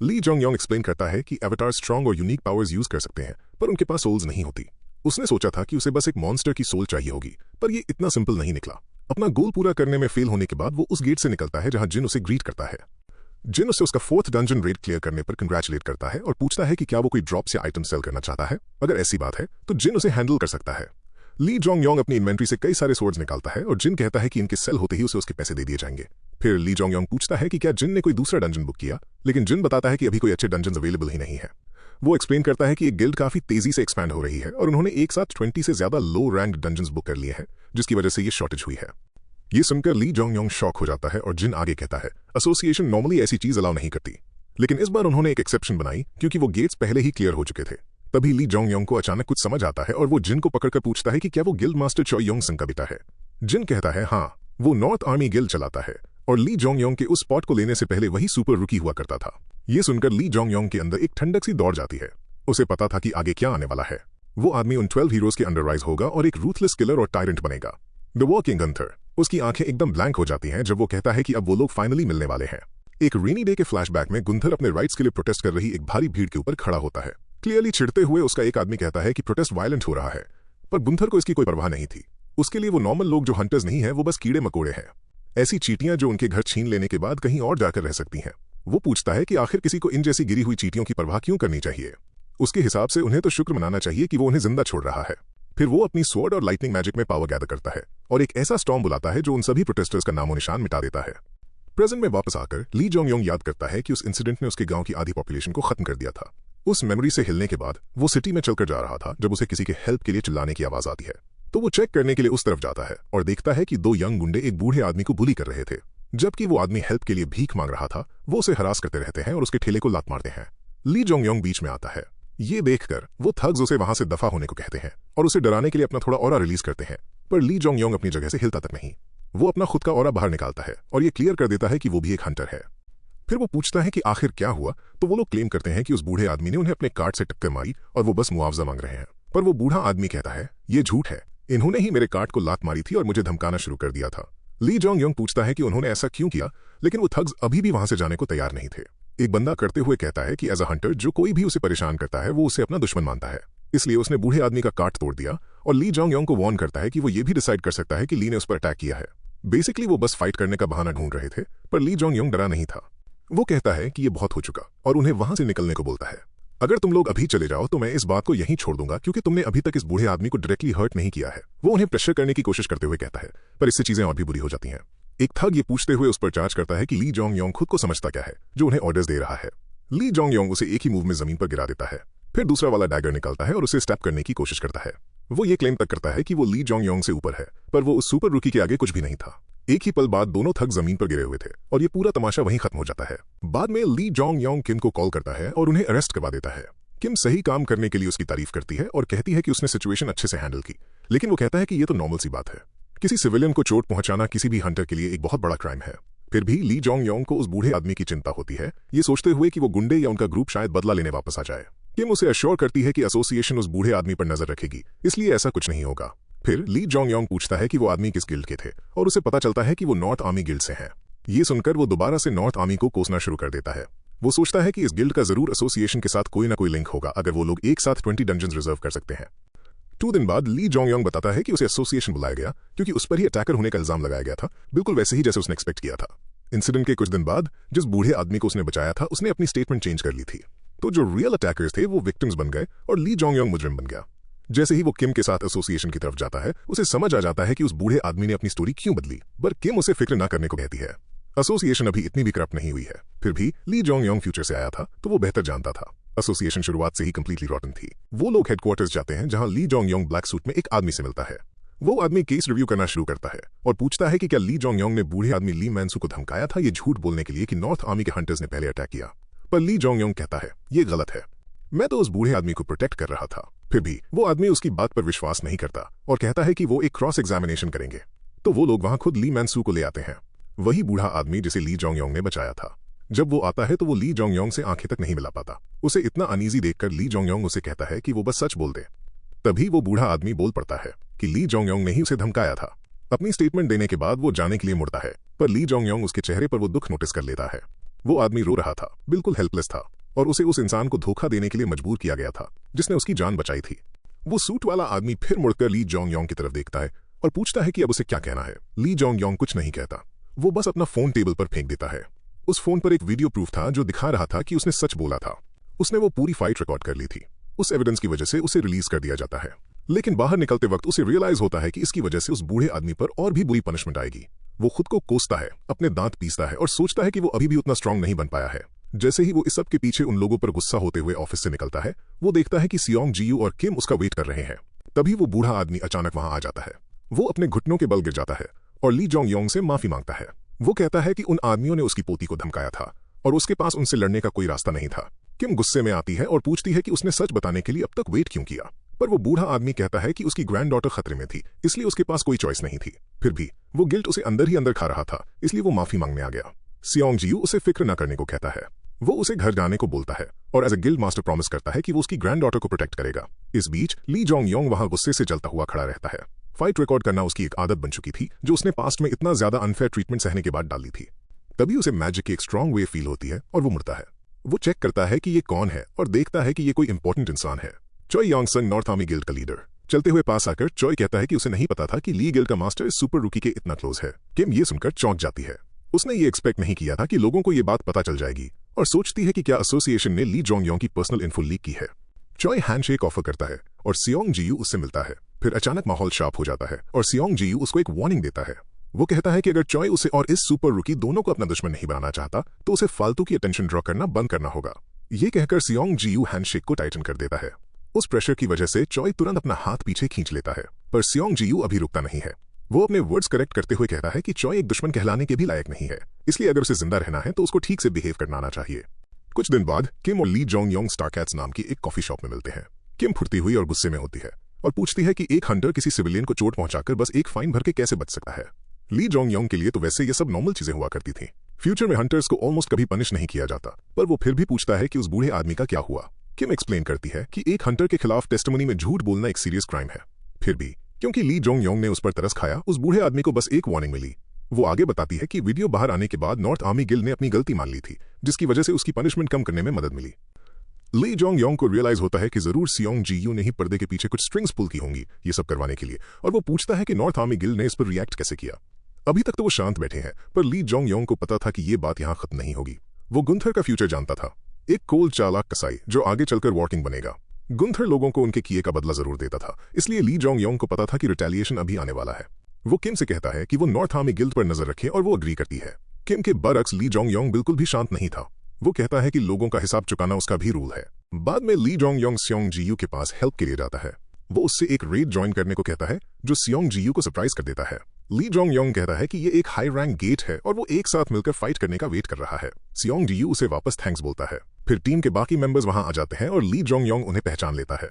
ली जोंग योंग एक्सप्लेन करता है कि एवेटार स्ट्रॉन्ग और यूनिक पावर्स यूज कर सकते हैं, पर उनके पास सोल्स नहीं होती। उसने सोचा था कि उसे बस एक मॉन्स्टर की सोल चाहिए होगी, पर ये इतना सिंपल नहीं निकला। अपना गोल पूरा करने में फेल होने के बाद वो उस गेट से निकलता है जहां जिन उसे ग्रीट करता है। जिन उसे उसका 4th डंजन रेड क्लियर करने पर कंग्रेचुलेट करता है और पूछता है कि क्या वो कोई ड्रॉप्स या आइटम सेल करना चाहता है। अगर ऐसी बात है तो जिन उसे हैंडल कर सकता है। ली जोंग योंग अपनी इन्वेंट्री से कई सारे सोर्ड्स निकालता है और जिन कहता है कि इनके सेल होते ही उसे उसके पैसे दे दिए जाएंगे। फिर ली जोंग योंग पूछता है कि क्या जिन ने कोई दूसरा डंजन बुक किया, लेकिन जिन बताता है कि अभी कोई अच्छे डंजन अवेलेबल ही नहीं है। वो एक्सप्लेन करता है कि एक गिल्ड काफी तेजी से एक्सपैंड हो रही है और उन्होंने एक साथ 20 से ज्यादा लो रैंक डंजन्स बुक कर लिए हैं, जिसकी वजह से ये शॉर्टेज हुई है। ये सुनकर ली जोंग योंग शॉक हो जाता है और जिन आगे कहता है एसोसिएशन नॉर्मली ऐसी चीज अलाउ नहीं करती, लेकिन इस बार उन्होंने एक एक्सेप्शन बनाई क्योंकि वो गेट्स पहले ही क्लियर हो चुके थे। तभी ली जोंग योंग को अचानक कुछ समझ आता है और वो जिन को पकड़कर पूछता है कि क्या वो गिल्ड मास्टर चॉय योंग संग का बेटा है। जिन कहता है हाँ, वो नॉर्थ आर्मी गिल्ड चलाता है और ली जोंग योंग के उस स्पॉट को लेने से पहले वही सुपर रुकी हुआ करता था। ये सुनकर ली जोंग योंग के अंदर एक ठंडक सी दौड़ जाती है। उसे पता था कि आगे क्या आने वाला है। वो आदमी उन 12 हीरोज के अंडर राइज होगा और एक रूथलेस किलर और टायरेंट बनेगा, द वॉकिंग गंथर। उसकी आंखें एकदम ब्लैंक हो जाती हैं जब वो कहता है कि अब वो लोग फाइनली मिलने वाले हैं। एक रेनी डे के फ्लैशबैक में गुंथर अपने राइट्स के लिए प्रोटेस्ट कर रही एक भारी भीड़ के ऊपर खड़ा होता है। क्लियरली चिढ़ते हुए उसका एक आदमी कहता है कि प्रोटेस्ट वायलेंट हो रहा है, पर गुंथर को इसकी कोई परवाह नहीं थी। उसके लिए वो नॉर्मल लोग जो हंटर्स नहीं है, वो बस कीड़े मकोड़े हैं, ऐसी चींटियां जो उनके घर छीन लेने के बाद कहीं और जाकर रह सकती हैं। वो पूछता है कि आखिर किसी को इन जैसी गिरी हुई चींटियों की परवाह क्यों करनी चाहिए। उसके हिसाब से उन्हें तो शुक्र मनाना चाहिए कि वो उन्हें जिंदा छोड़ रहा है। फिर वो अपनी स्वॉर्ड और लाइटनिंग मैजिक में पावर गैदर करता है और एक ऐसा स्टॉर्म बुलाता है जो उन सभी प्रोटेस्टर्स का नामो निशान मिटा देता है। प्रेजेंट में वापस आकर ली जोंग योंग याद करता है कि उस इंसिडेंट ने उसके गांव की आधी पॉपुलेशन को खत्म कर दिया था। उस मेमोरी से हिलने के बाद वो सिटी में चलकर जा रहा था जब उसे किसी के हेल्प के लिए चिल्लाने की आवाज आती है। तो वो चेक करने के लिए उस तरफ जाता है और देखता है कि 2 यंग गुंडे एक बूढ़े आदमी को बुली कर रहे थे। जबकि वो आदमी हेल्प के लिए भीख मांग रहा था, वो उसे हरास करते रहते हैं और उसके ठेले को लात मारते हैं। ली जोंग योंग बीच में आता है। ये देखकर वो थग्स उसे वहां से दफा होने को कहते हैं और उसे डराने के लिए अपना थोड़ा ऑरा रिलीज करते हैं, पर ली जोंग योंग अपनी जगह से हिलता तक नहीं। वो अपना खुद का ऑरा बाहर निकालता है और ये क्लियर कर देता है कि वो भी एक हंटर है। फिर वो पूछता है कि आखिर क्या हुआ, तो वो लोग क्लेम करते हैं कि उस बूढ़े आदमी ने उन्हें अपने कार्ड से टक्कर मारी और वो बस मुआवजा मांग रहे हैं। पर वो बूढ़ा आदमी कहता है ये झूठ है, इन्होंने ही मेरे कार्ड को लात मारी थी और मुझे धमकाना शुरू कर दिया था। ली जोंग योंग पूछता है कि उन्होंने ऐसा क्यों किया, लेकिन वो थग्स अभी भी वहां से जाने को तैयार नहीं थे। एक बंदा करते हुए कहता है कि एज अ हंटर जो कोई भी उसे परेशान करता है वो उसे अपना दुश्मन मानता है, इसलिए उसने बूढ़े आदमी का कार्ड तोड़ दिया। और ली जोंग योंग को वार्न करता है कि वो ये भी डिसाइड कर सकता है कि ली ने उस पर अटैक किया है। बेसिकली वो बस फाइट करने का बहाना ढूंढ रहे थे, पर ली जोंग योंग डरा नहीं था। वो कहता है कि ये बहुत हो चुका और उन्हें वहां से निकलने को बोलता है। अगर तुम लोग अभी चले जाओ तो मैं इस बात को यहीं छोड़ दूंगा क्योंकि तुमने अभी तक इस बूढ़े आदमी को डायरेक्टली हर्ट नहीं किया है। वो उन्हें प्रेशर करने की कोशिश करते हुए कहता है, पर इससे चीजें और भी बुरी हो जाती हैं। एक थग ये पूछते हुए उस पर चार्ज करता है कि ली जोंग योंग खुद को समझता क्या है जो उन्हें ऑर्डर्स दे रहा है। ली जोंग योंग उसे एक ही मूव में जमीन पर गिरा देता है। फिर दूसरा वाला डैगर निकालता है और उसे स्टैप करने की कोशिश करता है। वो ये क्लेम तक करता है कि वो ली जोंग योंग से ऊपर है, पर वो उस सुपर रुकी के आगे कुछ भी नहीं था। एक ही पल बाद दोनों थग जमीन पर गिरे हुए थे और ये पूरा तमाशा वहीं खत्म हो जाता है। बाद में ली जोंग योंग किम को कॉल करता है और उन्हें अरेस्ट करवा देता है। किम सही काम करने के लिए उसकी तारीफ करती है और कहती है कि उसने सिचुएशन अच्छे से हैंडल की, लेकिन वो कहता है कि ये तो नॉर्मल सी बात है। किसी सिविलियन को चोट पहुंचाना किसी भी हंटर के लिए एक बहुत बड़ा क्राइम है। फिर भी ली जोंग योंग को उस बूढ़े आदमी की चिंता होती है, ये सोचते हुए कि वो गुंडे या उनका ग्रुप शायद बदला लेने वापस आ जाए। किम उसे अश्योर करती है कि एसोसिएशन उस बूढ़े आदमी पर नजर रखेगी, इसलिए ऐसा कुछ नहीं होगा। फिर ली जोंग योंग पूछता है कि वो आदमी किस गिल्ड के थे और उसे पता चलता है कि वो नॉर्थ आर्मी गिल्ड से हैं। ये सुनकर वो दोबारा से नॉर्थ आर्मी को कोसना शुरू कर देता है। वो सोचता है कि इस गिल्ड का जरूर एसोसिएशन के साथ कोई ना कोई लिंक होगा अगर वो लोग एक साथ 20 डंजन्स रिजर्व कर सकते हैं। 2 दिन बाद ली जोंग योंग बताता है कि उसे एसोसिएशन बुलाया गया क्योंकि उस पर ही अटैकर होने का इल्जाम लगाया गया था, बिल्कुल वैसे ही जैसे उसने एक्सपेक्ट किया था। इंसिडेंट के कुछ दिन बाद जिस बूढ़े आदमी को उसने बचाया था उसने अपनी स्टेटमेंट चेंज कर ली थी, तो जो रियल अटैकर्स थे वो विक्टिम्स बन गए और ली जोंग योंग मुजरिम बन गया। जैसे ही वो किम के साथ एसोसिएशन की तरफ जाता है, उसे समझ आ जाता है कि उस बूढ़े आदमी ने अपनी स्टोरी क्यों बदली, पर किम उसे फिक्र ना करने को कहती है। एसोसिएशन अभी इतनी भी करप्ट नहीं हुई है, फिर भी ली जोंग योंग फ्यूचर से आया था तो वो बेहतर जानता था। एसोसिएशन शुरुआत से ही कंप्लीटली रॉटन थी। वो लोग हेडक्वार्टर्स जाते हैं जहां Lee Jong Yong black suit में एक आदमी से मिलता है। वो आदमी केस रिव्यू करना शुरू करता है और पूछता है कि क्या ली जोंग योंग ने बूढ़े आदमी ली मैनसू को धमकाया था ये झूठ बोलने के लिए कि नॉर्थ आर्मी के हंटर्स ने पहले अटैक किया। पर ली जोंग योंग कहता है ये गलत है, मैं तो उस बूढ़े आदमी को प्रोटेक्ट कर रहा था। फिर भी वो आदमी उसकी बात पर विश्वास नहीं करता और कहता है कि वो एक क्रॉस एग्जामिनेशन करेंगे। तो वो लोग वहां खुद ली मैनसू को ले आते हैं, वही बूढ़ा आदमी जिसे ली जोंग योंग ने बचाया था। जब वो आता है तो वो ली जोंग योंग से आंखें तक नहीं मिला पाता। उसे इतना अनईजी देखकर ली जोंग योंग उसे कहता है कि वो बस सच बोल दे। तभी वो बूढ़ा आदमी बोल पड़ता है कि ली जोंग योंग ने ही उसे धमकाया था। अपनी स्टेटमेंट देने के बाद वो जाने के लिए मुड़ता है, पर ली जोंग योंग उसके चेहरे पर वो दुख नोटिस कर लेता है। वो आदमी रो रहा था, बिल्कुल हेल्पलेस था और उसे उस इंसान को धोखा देने के लिए मजबूर किया गया था जिसने उसकी जान बचाई थी। वो सूट वाला आदमी फिर मुड़कर ली जोंग योंग की तरफ देखता है और पूछता है कि अब उसे क्या कहना है। ली जोंग योंग कुछ नहीं कहता, वो बस अपना फोन टेबल पर फेंक देता है। उस फोन पर एक वीडियो प्रूफ था जो दिखा रहा था कि उसने सच बोला था। उसने वो पूरी फाइट रिकॉर्ड कर ली थी। उस एविडेंस की वजह से उसे रिलीज कर दिया जाता है, लेकिन बाहर निकलते वक्त उसे रियलाइज होता है कि इसकी वजह से उस बूढ़े आदमी पर और भी बुरी पनिशमेंट आएगी। वो खुद को कोसता है, अपने दांत पीसता है और सोचता है कि वो अभी भी उतना स्ट्रांग नहीं बन पाया है। जैसे ही वो इस सब के पीछे उन लोगों पर गुस्सा होते हुए ऑफिस से निकलता है, वो देखता है कि सियोंग जियू और किम उसका वेट कर रहे हैं। तभी वो बूढ़ा आदमी अचानक वहां आ जाता है। वो अपने घुटनों के बल गिर जाता है और ली जोंग योंग से माफी मांगता है। वो कहता है कि उन आदमियों ने उसकी पोती को धमकाया था और उसके पास उनसे लड़ने का कोई रास्ता नहीं था। किम गुस्से में आती है और पूछती है कि उसने सच बताने के लिए अब तक वेट क्यों किया, पर वो बूढ़ा आदमी कहता है कि उसकी ग्रैंड डॉटर खतरे में थी, इसलिए उसके पास कोई चॉइस नहीं थी। फिर भी वो गिल्ट उसे अंदर ही अंदर खा रहा था, इसलिए वो माफी मांगने आ गया। सियोंग जियू उसे फिक्र न करने को कहता है। वो उसे घर जाने को बोलता है और as a guild master promise करता है कि वो उसकी ग्रैंड डॉटर को प्रोटेक्ट करेगा। इस बीच ली जोंग योंग वहां गुस्से से जलता हुआ खड़ा रहता है। फाइट रिकॉर्ड करना उसकी एक आदत बन चुकी थी जो उसने पास्ट में इतना ज्यादा अनफेयर ट्रीटमेंट सहने के बाद डाली थी। तभी उसे मैजिक की एक स्ट्रांग वे फील होती है और वो मुड़ता है। वो चेक करता है कि ये कौन है और देखता है कि ये कोई इंपॉर्टेंट इंसान है। चॉय यांगसन नॉर्थ आर्मी गिल्ड का लीडर। चलते हुए पास आकर चॉय कहता है कि उसे नहीं पता था कि ली गिल्ड का मास्टर इस सुपर रूकी के इतना क्लोज है। किम ये सुनकर चौंक जाती है। उसने ये एक्सपेक्ट नहीं किया था कि लोगों को ये बात पता चल जाएगी और सोचती है कि क्या एसोसिएशन ने ली जोंग योंग की पर्सनल इन्फो लीक की है। चॉय हैंडशेक ऑफर करता है और सियोंग जियू उससे मिलता है। फिर अचानक माहौल शार्प हो जाता है और सियोंग जियू उसको एक वार्निंग देता है। वो कहता है कि अगर चॉय उसे और इस सुपर रूकी दोनों को अपना दुश्मन नहीं बनाना चाहता तो उसे फालतू की अटेंशन ड्रॉ करना बंद करना होगा। ये कहकर सियोंग जियू हैंडशेक को टाइटन कर देता है। उस प्रेशर की वजह से चॉय तुरंत अपना हाथ पीछे खींच लेता है, पर सियोंग जियू अभी रुकता नहीं है। वो अपने वर्ड्स करेक्ट करते हुए कहता है कि चॉय एक दुश्मन कहलाने के भी लायक नहीं है, इसलिए अगर उसे जिंदा रहना है तो उसको ठीक से बिहेव करना आना चाहिए। कुछ दिन बाद किम और ली जोंग योंग स्टारकैट्स नाम की एक कॉफी शॉप में मिलते हैं। किम फुर्ती हुई और गुस्से में होती है और पूछती है कि एक हंटर किसी सिविलियन को चोट पहुंचाकर बस एक फाइन भर के कैसे बच सकता है। ली जोंग योंग के लिए तो वैसे ये सब नॉर्मल चीजें हुआ करती थी। फ्यूचर में हंटर्स को ऑलमोस्ट कभी पनिश नहीं किया जाता, पर वो फिर भी पूछता है कि उस बूढ़े आदमी का क्या हुआ। किम एक्सप्लेन करती है कि एक हंटर के खिलाफ टेस्टिमनी में झूठ बोलना एक सीरियस क्राइम है। फिर भी क्योंकि ली जोंग योंग ने उस पर तरस खाया, उस बूढ़े आदमी को बस एक वार्निंग मिली। वो आगे बताती है कि वीडियो बाहर आने के बाद नॉर्थ आर्मी गिल्ड ने अपनी गलती मान ली थी, जिसकी वजह से उसकी पनिशमेंट कम करने में मदद मिली। ली जोंग योंग को रियलाइज होता है कि जरूर सियोंग जियू ने ही पर्दे के पीछे कुछ स्ट्रिंग्स पुल की होंगी ये सब करवाने के लिए, और वो पूछता है कि नॉर्थ आर्मी गिल्ड ने इस पर रिएक्ट कैसे किया। अभी तक तो वो शांत बैठे हैं, पर ली जोंग योंग को पता था कि ये बात यहाँ खत्म नहीं होगी। वो गुंथर का फ्यूचर जानता था, एक कोल्ड चालाक कसाई जो आगे चलकर वॉर्किंग बनेगा। गुंथर लोगों को उनके किए का बदला जरूर देता था, इसलिए ली जोंग योंग को पता था कि रिटेलिएशन अभी आने वाला है। वो किम से कहता है कि वो नॉर्थ आर्मी गिल्ड पर नजर रखे और वो अग्री करती है। किम के बरक्स ली जोंग योंग बिल्कुल भी शांत नहीं था। वो कहता है कि लोगों का हिसाब चुकाना उसका भी रूल है। बाद में ली जोंग योंग सियोंग जियू के पास हेल्प के लिए जाता है। वो उससे एक रेड ज्वाइन करने को कहता है जो सियोंग जियू को सरप्राइज कर देता है। ली जोंग योंग कहता है कि ये एक हाई रैंक गेट है और वो एक साथ मिलकर फाइट करने का वेट कर रहा है। सियोंग जियू उसे वापस थैंक्स बोलता है। फिर टीम के बाकी मेंबर्स वहां आ जाते हैं और ली जोंग योंग उन्हें पहचान लेता है।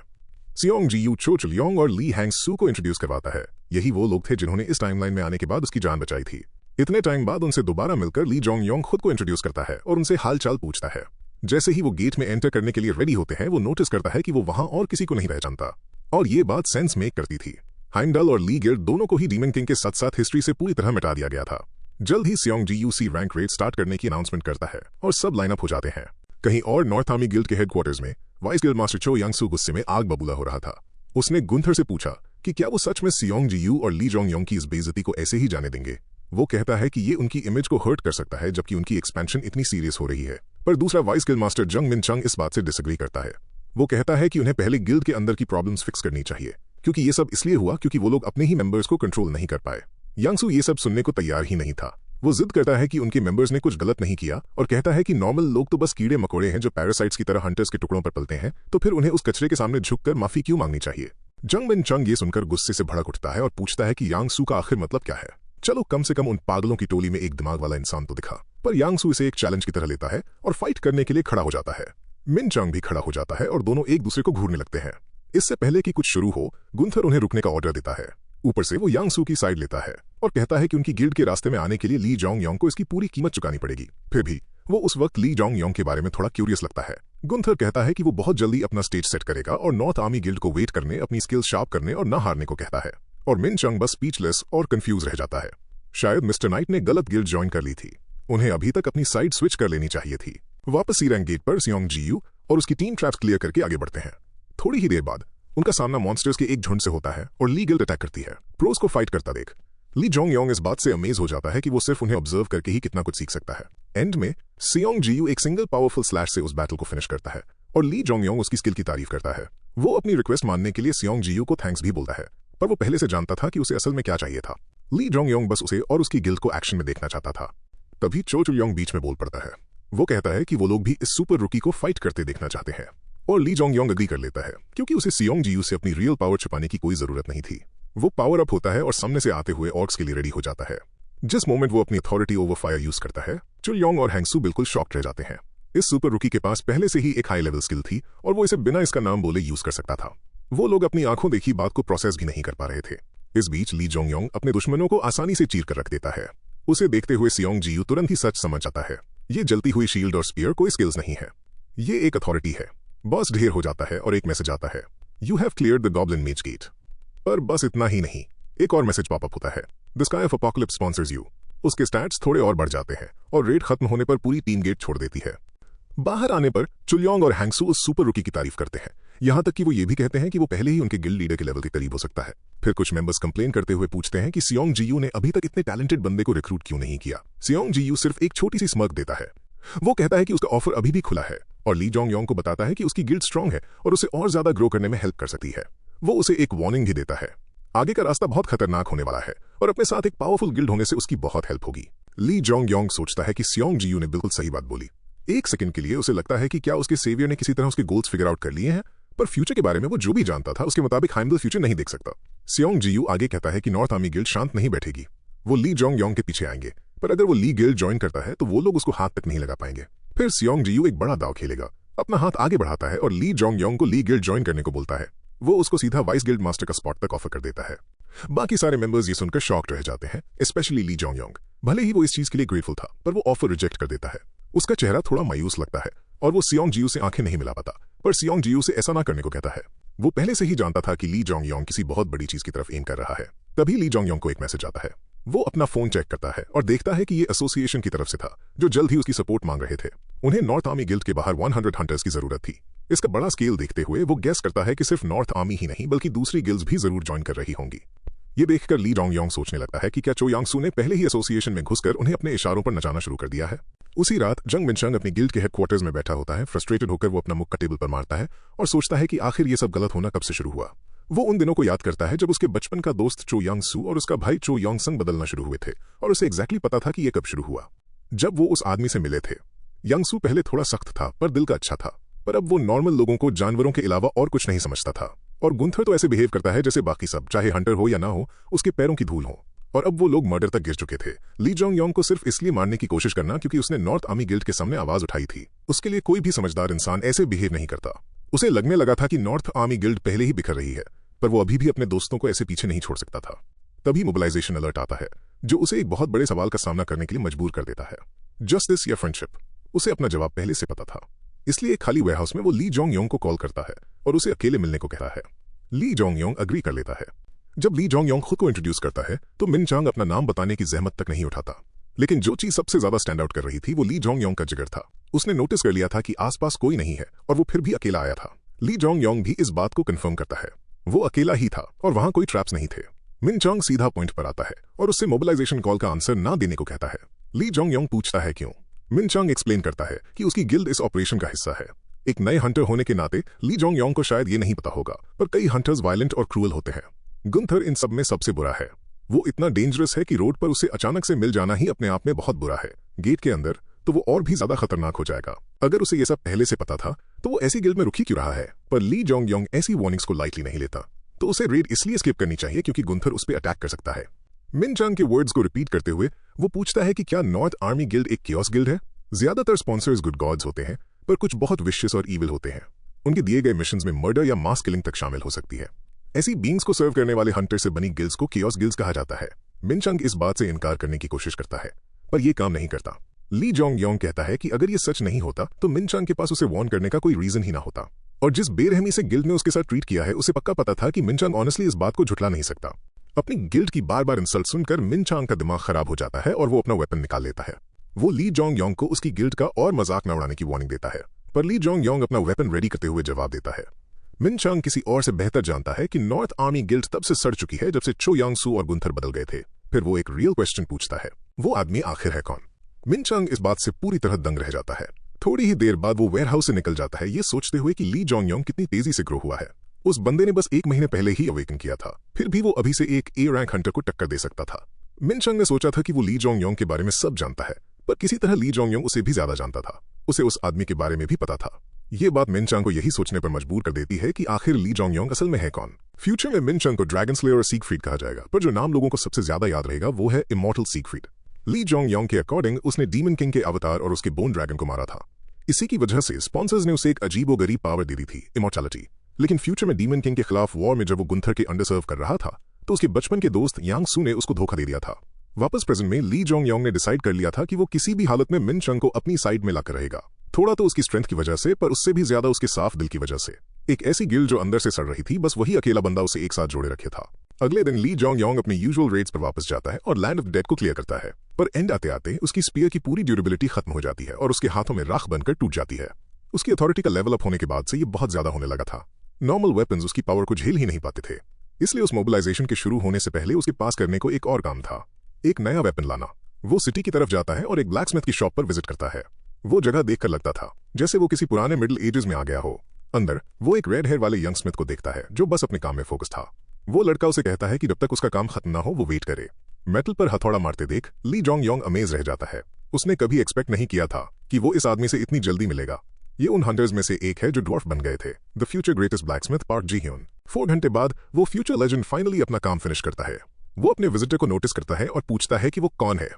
सियोंग जियू चो चुलियोंग और ली हैंग सू को इंट्रोड्यूस करवाता है। यही वो लोग थे जिन्होंने इस टाइमलाइन में आने के बाद उसकी जान बचाई थी। इतने टाइम बाद उनसे दोबारा मिलकर ली जोंग योंग खुद को इंट्रोड्यूस करता है और उनसे हाल चाल पूछता है। जैसे ही वो गेट में एंटर करने के लिए रेडी होते हैं, वो नोटिस करता है कि वो वहां और किसी को नहीं पहचानता, और ये बात सेंस मेक करती थी। हाइमडल और ली गिल्ड दोनों को ही डीमन किंग के साथ साथ हिस्ट्री से पूरी तरह मिटा दिया गया था। जल्द ही सियोंग जियू सी रैंक रेट स्टार्ट करने की अनाउंसमेंट करता है और सब लाइनअप हो जाते हैं। कहीं और नॉर्थ आर्मी गिल्ड के हेडक्वार्टर्स में वाइस गिल्ड मास्टर चो यांगसू गुस्से में आग बबूला हो रहा था। उसने गुंथर से पूछा कि क्या वो सच में सियोंग जियू और ली जोंग योंग की इस बेइज्जती को ऐसे ही जाने देंगे। वो कहता है कि ये उनकी इमेज को हर्ट कर सकता है, जबकि उनकी एक्सपेंशन इतनी सीरियस हो रही है। पर दूसरा वाइस गिल्ड मास्टर जंग मिन चंग इस बात से डिसएग्री करता है। वो कहता है कि उन्हें पहले गिल्ड के अंदर की प्रॉब्लम्स फिक्स करनी चाहिए, क्योंकि ये सब इसलिए हुआ क्योंकि वो लोग अपने ही मेंबर्स को कंट्रोल नहीं कर पाए। यांगसू ये सब सुनने को तैयार ही नहीं था। वो जिद करता है कि उनके मेंबर्स ने कुछ गलत नहीं किया और कहता है कि नॉर्मल लोग तो बस कीड़े मकोड़े हैं जो पैरासाइट्स की तरह हंटर्स के टुकड़ों पर पलते हैं, तो फिर उन्हें उस कचरे के सामने झुककर माफी क्यों मांगनी चाहिए। जंग मिन चंग ये सुनकर गुस्से से भड़क उठता है और पूछता है कि यांगसू का आखिर मतलब क्या है। चलो कम से कम उन पागलों की टोली में एक दिमाग वाला इंसान तो दिखा। पर यांगसू इसे एक चैलेंज की तरह लेता है और फाइट करने के लिए खड़ा हो जाता है। मिन चंग भी खड़ा हो जाता है और दोनों एक दूसरे को घूरने लगते हैं। इससे पहले कि कुछ शुरू हो, गुंथर उन्हें रुकने का ऑर्डर देता है। ऊपर से वो यांगसू की साइड लेता है और कहता है कि उनकी गिल्ड के रास्ते में आने के लिए ली जोंग योंग को इसकी पूरी कीमत चुकानी पड़ेगी। फिर भी वो उस वक्त ली जोंग योंग के बारे में थोड़ा क्यूरियस लगता है। गुंथर कहता है कि वो बहुत जल्दी अपना स्टेज सेट करेगा और नॉर्थ आर्मी गिल्ड को वेट करने, अपनी स्किल्स शार्प करने और न हारने को कहता है। और मिन चंग बस स्पीचलेस और कंफ्यूज रह जाता है। शायद मिस्टर नाइट ने गलत गिल्ड ज्वाइन कर ली थी। उन्हें अभी तक अपनी साइड स्विच कर लेनी चाहिए थी। वापस सी रैंक गेट पर सियोंग जीयू और उसकी टीम ट्रैप्स क्लियर करके आगे बढ़ते हैं। थोड़ी ही देर बाद उनका सामना मॉन्स्टर्स के एक झुंड से होता है और ली गिल्ड अटैक करती है। प्रोस को फाइट करता देख ली जोंग योंग इस बात से अमेज हो जाता है कि वो सिर्फ उन्हें ऑब्जर्व करके ही कितना कुछ सीख सकता है। एंड में सियोंग जीयू एक सिंगल पावरफुल स्लैश से उस बैटल को फिनिश करता है और ली जोंग योंग उसकी स्किल की तारीफ करता है। वो अपनी रिक्वेस्ट मानने के लिए सियोंग जीयू को थैंक्स भी बोलता है, पर वो पहले से जानता था कि उसे असल में क्या चाहिए था। ली जोंग योंग बस उसे और उसकी गिल्ड को एक्शन में देखना चाहता था। तभी चो चू योंग बीच में बोल पड़ता है। वो कहता है कि वो लोग भी इस सुपर रुकी को फाइट करते देखना चाहते हैं और ली जोंग योंग अग्री कर लेता है, क्योंकि उसे सियोंग जीयू से अपनी रियल पावर छुपाने की कोई जरूरत नहीं थी। वो पावर अप होता है और सामने से आते हुए ऑर्क्स के लिए रेडी हो जाता है। जिस मोमेंट वो अपनी अथॉरिटी ओवर फायर यूज करता है, चुल योंग और हैंगसू बिल्कुल शॉक्ड रह जाते हैं। इस सुपर रुकी के पास पहले से ही एक हाई लेवल स्किल थी और वो इसे बिना इसका नाम बोले यूज कर सकता था। वो लोग अपनी आंखों देखी बात को प्रोसेस भी नहीं कर पा रहे थे। इस बीच ली जोंग योंग अपने दुश्मनों को आसानी से चीर कर रख देता है। उसे देखते हुए सियोंग जीयू तुरंत ही सच समझ जाता है। ये जलती हुई शील्ड और स्पीयर कोई स्किल्स नहीं है, ये एक अथॉरिटी है। बॉस ढेर हो जाता है और एक मैसेज आता है, you have cleared the goblin मेज गेट। पर बस इतना ही नहीं, एक और मैसेज पॉपअप होता है, the sky of apocalypse sponsors you. उसके स्टैट्स थोड़े और बढ़ जाते हैं और रेड खत्म होने पर पूरी टीम गेट छोड़ देती है। बाहर आने पर चुलयोंग और हैंगसू उस सुपर रुकी की तारीफ करते हैं, यहां तक कि वो ये भी कहते हैं कि वो पहले ही उनके गिल्ड लीडर के लेवल के करीब हो सकता है। फिर कुछ मेंबर्स कंप्लेन करते हुए पूछते हैं कि सियोंग जीयू ने अभी तक इतने टैलेंटेड बंदे को रिक्रूट क्यों नहीं किया। सियोंग जीयू सिर्फ एक छोटी सी स्मर्क देता है। वो कहता है कि उसका ऑफर अभी भी खुला है और ली जोंग योंग को बताता है कि उसकी गिल्ड स्ट्रांग है और उसे और ज्यादा ग्रो करने में हेल्प कर सकती है। वो उसे एक वार्निंग भी देता है, आगे का रास्ता बहुत खतरनाक होने वाला है और अपने साथ एक पावरफुल गिल्ड होने से उसकी बहुत हेल्प होगी। ली जोंग योंग सोचता है कि सियोंग जीयू ने बिल्कुल सही बात बोली। एक सेकंड के लिए उसे लगता है कि क्या उसके सेवियर ने किसी तरह उसके गोल्स फिगर आउट कर लिए हैं, पर फ्यूचर के बारे में वो जो भी जानता था उसके मुताबिक हाइमदल फ्यूचर नहीं देख सकता। सियोंग जीयू आगे कहता है कि नॉर्थ आर्मी गिल्ड शांत नहीं बैठेगी, वो ली जोंग योंग के पीछे आएंगे, पर अगर वो ली गिल्ड ज्वाइन करता है तो वो लोग उसको हाथ तक नहीं लगा पाएंगे। फिर सियोंग जीयू एक बड़ा दाव खेलेगा, अपना हाथ आगे बढ़ाता है और ली जोंग योंग को ली गिल्ड ज्वाइन करने को बोलता है। वो उसको सीधा वाइस गिल्ड मास्टर का स्पॉट तक ऑफर कर देता है। बाकी सारे मेंबर्स ये सुनकर शॉक्ड रह जाते हैं, स्पेशली ली जोंग योंग। भले ही वो इस चीज के लिए ग्रेटफुल था, पर वो ऑफर रिजेक्ट कर देता है। उसका चेहरा थोड़ा मायूस लगता है और वो सियोंग जीयू से आंखें नहीं मिला पाता, पर सियोंग जीयू से ऐसा ना करने को कहता है। वो पहले से ही जानता था कि ली जोंग योंग किसी बहुत बड़ी चीज की तरफ एम कर रहा है। तभी ली जोंग योंग को एक मैसेज आता है। वो अपना फोन चेक करता है और देखता है कि ये एसोसिएशन की तरफ से था, जो जल्द ही उसकी सपोर्ट मांग रहे थे। उन्हें नॉर्थ आर्मी गिल्ड के बाहर 100 हंटर्स की जरूरत थी। इसका बड़ा स्केल देखते हुए वो गेस करता है कि सिर्फ नॉर्थ आर्मी ही नहीं बल्कि दूसरी गिल्ड्स भी जरूर ज्वाइन कर रही होंगी। ये देखकर ली जोंग योंग सोचने लगता है कि क्या चो यांगसू ने पहले ही एसोसिएशन में घुसकर उन्हें अपने इशारों पर नचाना शुरू कर दिया है। उसी रात जंग मिनचंग अपनी गिल्ड के हेडक्वार्टर्स में बैठा होता है। फ्रस्ट्रेटेड होकर वो अपना मुक्का टेबल पर मारता है और सोचता है कि आखिर ये सब गलत होना कब से शुरू हुआ। वो उन दिनों को याद करता है जब उसके बचपन का दोस्त चो यांगसू और उसका भाई चो योंगसंग बदलना शुरू हुए थे और उसे एग्जैक्टली पता था कि ये कब शुरू हुआ। जब वो उस आदमी से मिले थे, यांगसू पहले थोड़ा सख्त था पर दिल का अच्छा था, पर अब वो नॉर्मल लोगों को जानवरों के अलावा और कुछ नहीं समझता था। और गुंथर तो ऐसे बिहेव करता है जैसे बाकी सब, चाहे हंटर हो या ना हो, उसके पैरों की धूल हो। और अब वो लोग मर्डर तक गिर चुके थे। ली जोंग योंग को सिर्फ इसलिए मारने की कोशिश करना क्योंकि उसने नॉर्थ आर्मी गिल्ड के सामने आवाज उठाई थी। उसके लिए कोई भी समझदार इंसान ऐसे बिहेव नहीं करता। उसे लगने लगा था कि नॉर्थ आर्मी गिल्ड पहले ही बिखर रही है, पर वो अभी भी अपने दोस्तों को ऐसे पीछे नहीं छोड़ सकता था। तभी मोबिलाइजेशन अलर्ट आता है, जो उसे एक बहुत बड़े सवाल का सामना करने के लिए मजबूर कर देता है, जस्टिस या फ्रेंडशिप। उसे अपना जवाब पहले से पता था, इसलिए एक खाली वेयरहाउस में वो ली जोंग योंग को कॉल करता है और उसे अकेले मिलने को कहता है। ली जोंग योंग अग्री कर लेता है। जब ली जोंग योंग खुद को इंट्रोड्यूस करता है तो मिन चांग अपना नाम बताने की जहमत तक नहीं उठाता। लेकिन जो चीज सबसे ज्यादा स्टैंड आउट कर रही थी वो ली जोंग योंग का जिगर था। उसने नोटिस कर लिया था कि आसपास कोई नहीं है और वो फिर भी अकेला आया था। ली जोंग योंग भी इस बात को कंफर्म करता है, वो अकेला ही था और वहां कोई ट्रैप्स नहीं थे। मिन चांग सीधा पॉइंट पर आता है और उससे मोबिलाइजेशन कॉल का आंसर ना देने को कहता है। ली जोंग योंग पूछता है क्यों। मिन चांग एक्सप्लेन करता है कि उसकी गिल्ड इस ऑपरेशन का हिस्सा है। एक नए हंटर होने के नाते ली जोंग योंग को शायद ये नहीं पता होगा, पर कई हंटर्स वायलेंट और क्रूअल होते हैं। गुंथर इन सब में सबसे बुरा है। वो इतना डेंजरस है कि रोड पर उसे अचानक से मिल जाना ही अपने आप में बहुत बुरा है। गेट के अंदर तो वो और भी ज्यादा खतरनाक हो जाएगा। अगर उसे ये सब पहले से पता था तो वो ऐसी गिल्ड में रुक ही क्यों रहा है। पर ली जोंग योंग ऐसी वार्निंग्स को लाइटली नहीं लेता, तो उसे रेड इसलिए स्किप करनी चाहिए क्योंकि गुंथर उस पर अटैक कर सकता है। मिन चांग के वर्ड्स को रिपीट करते हुए वो पूछता है कि क्या नॉर्थ आर्मी गिल्ड एक कियोस गिल्ड है। ज्यादातर स्पॉन्सर्स गुड गॉड्स होते हैं, पर कुछ बहुत विशियस और ईविल होते हैं। उनके दिए गए मिशंस में मर्डर या मास किलिंग तक शामिल हो सकती है। ऐसी बींग्स को सर्व करने वाले हंटर से बनी गिल्ड्स को कियोस गिल्ड्स कहा जाता है। मिन चांग इस बात से इनकार करने की कोशिश करता है, पर यह काम नहीं करता। ली जोंग योंग कहता है कि अगर ये सच नहीं होता तो मिन चांग के पास उसे वार्न करने का कोई रीजन ही ना होता। और जिस बेरहमी से गिल्ड ने उसके साथ ट्रीट किया है, उसे पक्का पता था कि मिन चांग ऑनेस्टली इस बात को झुठला नहीं सकता। अपनी गिल्ड की बार बार इंसल्ट सुनकर मिन चांग का दिमाग खराब हो जाता है और वो अपना वेपन निकाल लेता है। वो ली जोंग योंग को उसकी गिल्ड का और मजाक न उड़ाने की वार्निंग देता है, पर ली जोंग योंग अपना वेपन रेडी करते हुए जवाब देता है। मिन चांग किसी और से बेहतर जानता है कि नॉर्थ आर्मी गिल्ड तब से सड़ चुकी है जब से चो यांग सू और गुंथर बदल गए थे। फिर वो एक रियल क्वेश्चन पूछता है, वो आदमी आखिर है कौन। मिन चांग इस बात से पूरी तरह दंग रह जाता है। थोड़ी ही देर बाद वो वेयरहाउस से निकल जाता है, ये सोचते हुए कि ली जोंग योंग कितनी तेजी से ग्रो हुआ है। उस बंदे ने बस 1 महीने पहले ही अवेकन किया था, फिर भी वो अभी से एक ए रैंक हंटर को टक्कर दे सकता था। मिन चांग ने सोचा था कि वो ली जोंग योंग के बारे में सब जानता है, पर किसी तरह ली जोंग योंग उसे भी ज्यादा जानता था। उसे उस आदमी के बारे में भी पता था। ये बात मिन चांग को यही सोचने पर मजबूर कर देती है कि आखिर ली जोंग योंग असल में है कौन। फ्यूचर में मिन चांग को ड्रैगन स्लेयर और सीगफ्रीड कहा जाएगा, पर जो नाम लोगों को सबसे ज्यादा याद रहेगा वो है इमॉर्टल सीगफ्रीड। ली जोंग योंग के अकॉर्डिंग उसने डीमन किंग के अवतार और उसके बोन ड्रैगन को मारा था। इसी की वजह से स्पॉन्सर्स ने उसे एक अजीबोगरीब पावर दे दी थी, इमॉर्टैलिटी। लेकिन फ्यूचर में डीमन किंग के खिलाफ वॉर में जब वो गुंथर के अंडर सर्व कर रहा था तो उसके बचपन के दोस्त यांग सू ने उसको धोखा दे दिया था। वापस प्रेजेंट में ली जोंग योंग ने डिसाइड कर लिया था कि वो किसी भी हालत में मिन चांग को अपनी साइड में लाकर रहेगा। थोड़ा तो उसकी स्ट्रेंथ की वजह से, पर उससे भी ज्यादा उसके साफ दिल की वजह से। एक ऐसी गिल्ड जो अंदर से सड़ रही थी, बस वही अकेला बंदा उसे एक साथ जोड़े रखे था। अगले दिन ली जोंग योंग अपने यूजुअल रेड्स पर वापस जाता है और लैंड ऑफ डेड को क्लियर करता है, पर एंड आते आते उसकी स्पीयर की पूरी ड्यूरेबिलिटी खत्म हो जाती है और उसके हाथों में राख बनकर टूट जाती है। उसकी अथॉरिटी का लेवल अप होने के बाद से ये बहुत ज्यादा होने लगा था। नॉर्मल वेपन्स उसकी पावर को झेल ही नहीं पाते थे, इसलिए उस मोबिलाइजेशन के शुरू होने से पहले उसके पास करने को एक और काम था, एक नया वेपन लाना। वो सिटी की तरफ जाता है और एक ब्लैकस्मिथ की शॉप पर विजिट करता है। वो जगह देखकर लगता था जैसे वो किसी पुराने मिडिल एजेस में आ गया हो। अंदर वो एक रेड हेयर वाले यंग स्मिथ को देखता है जो बस अपने काम में फोकस था। वो लड़का उसे कहता है कि जब तक उसका काम खत्म ना हो वो वेट करे। मेटल पर हथौड़ा मारते देख ली जोंग योंग अमेज रह जाता है। उसने कभी एक्सपेक्ट नहीं किया था कि वो इस आदमी से इतनी जल्दी मिलेगा। ये उन हंटर्स में से एक है जो ड्वार्फ बन गए थे। The future greatest blacksmith Park Ji Hyun. 4 घंटे बाद वो फ्यूचर लेजेंड फाइनली अपना काम फिनिश करता है। वो अपने विजिटर को नोटिस करता है और पूछता है कि वो कौन है।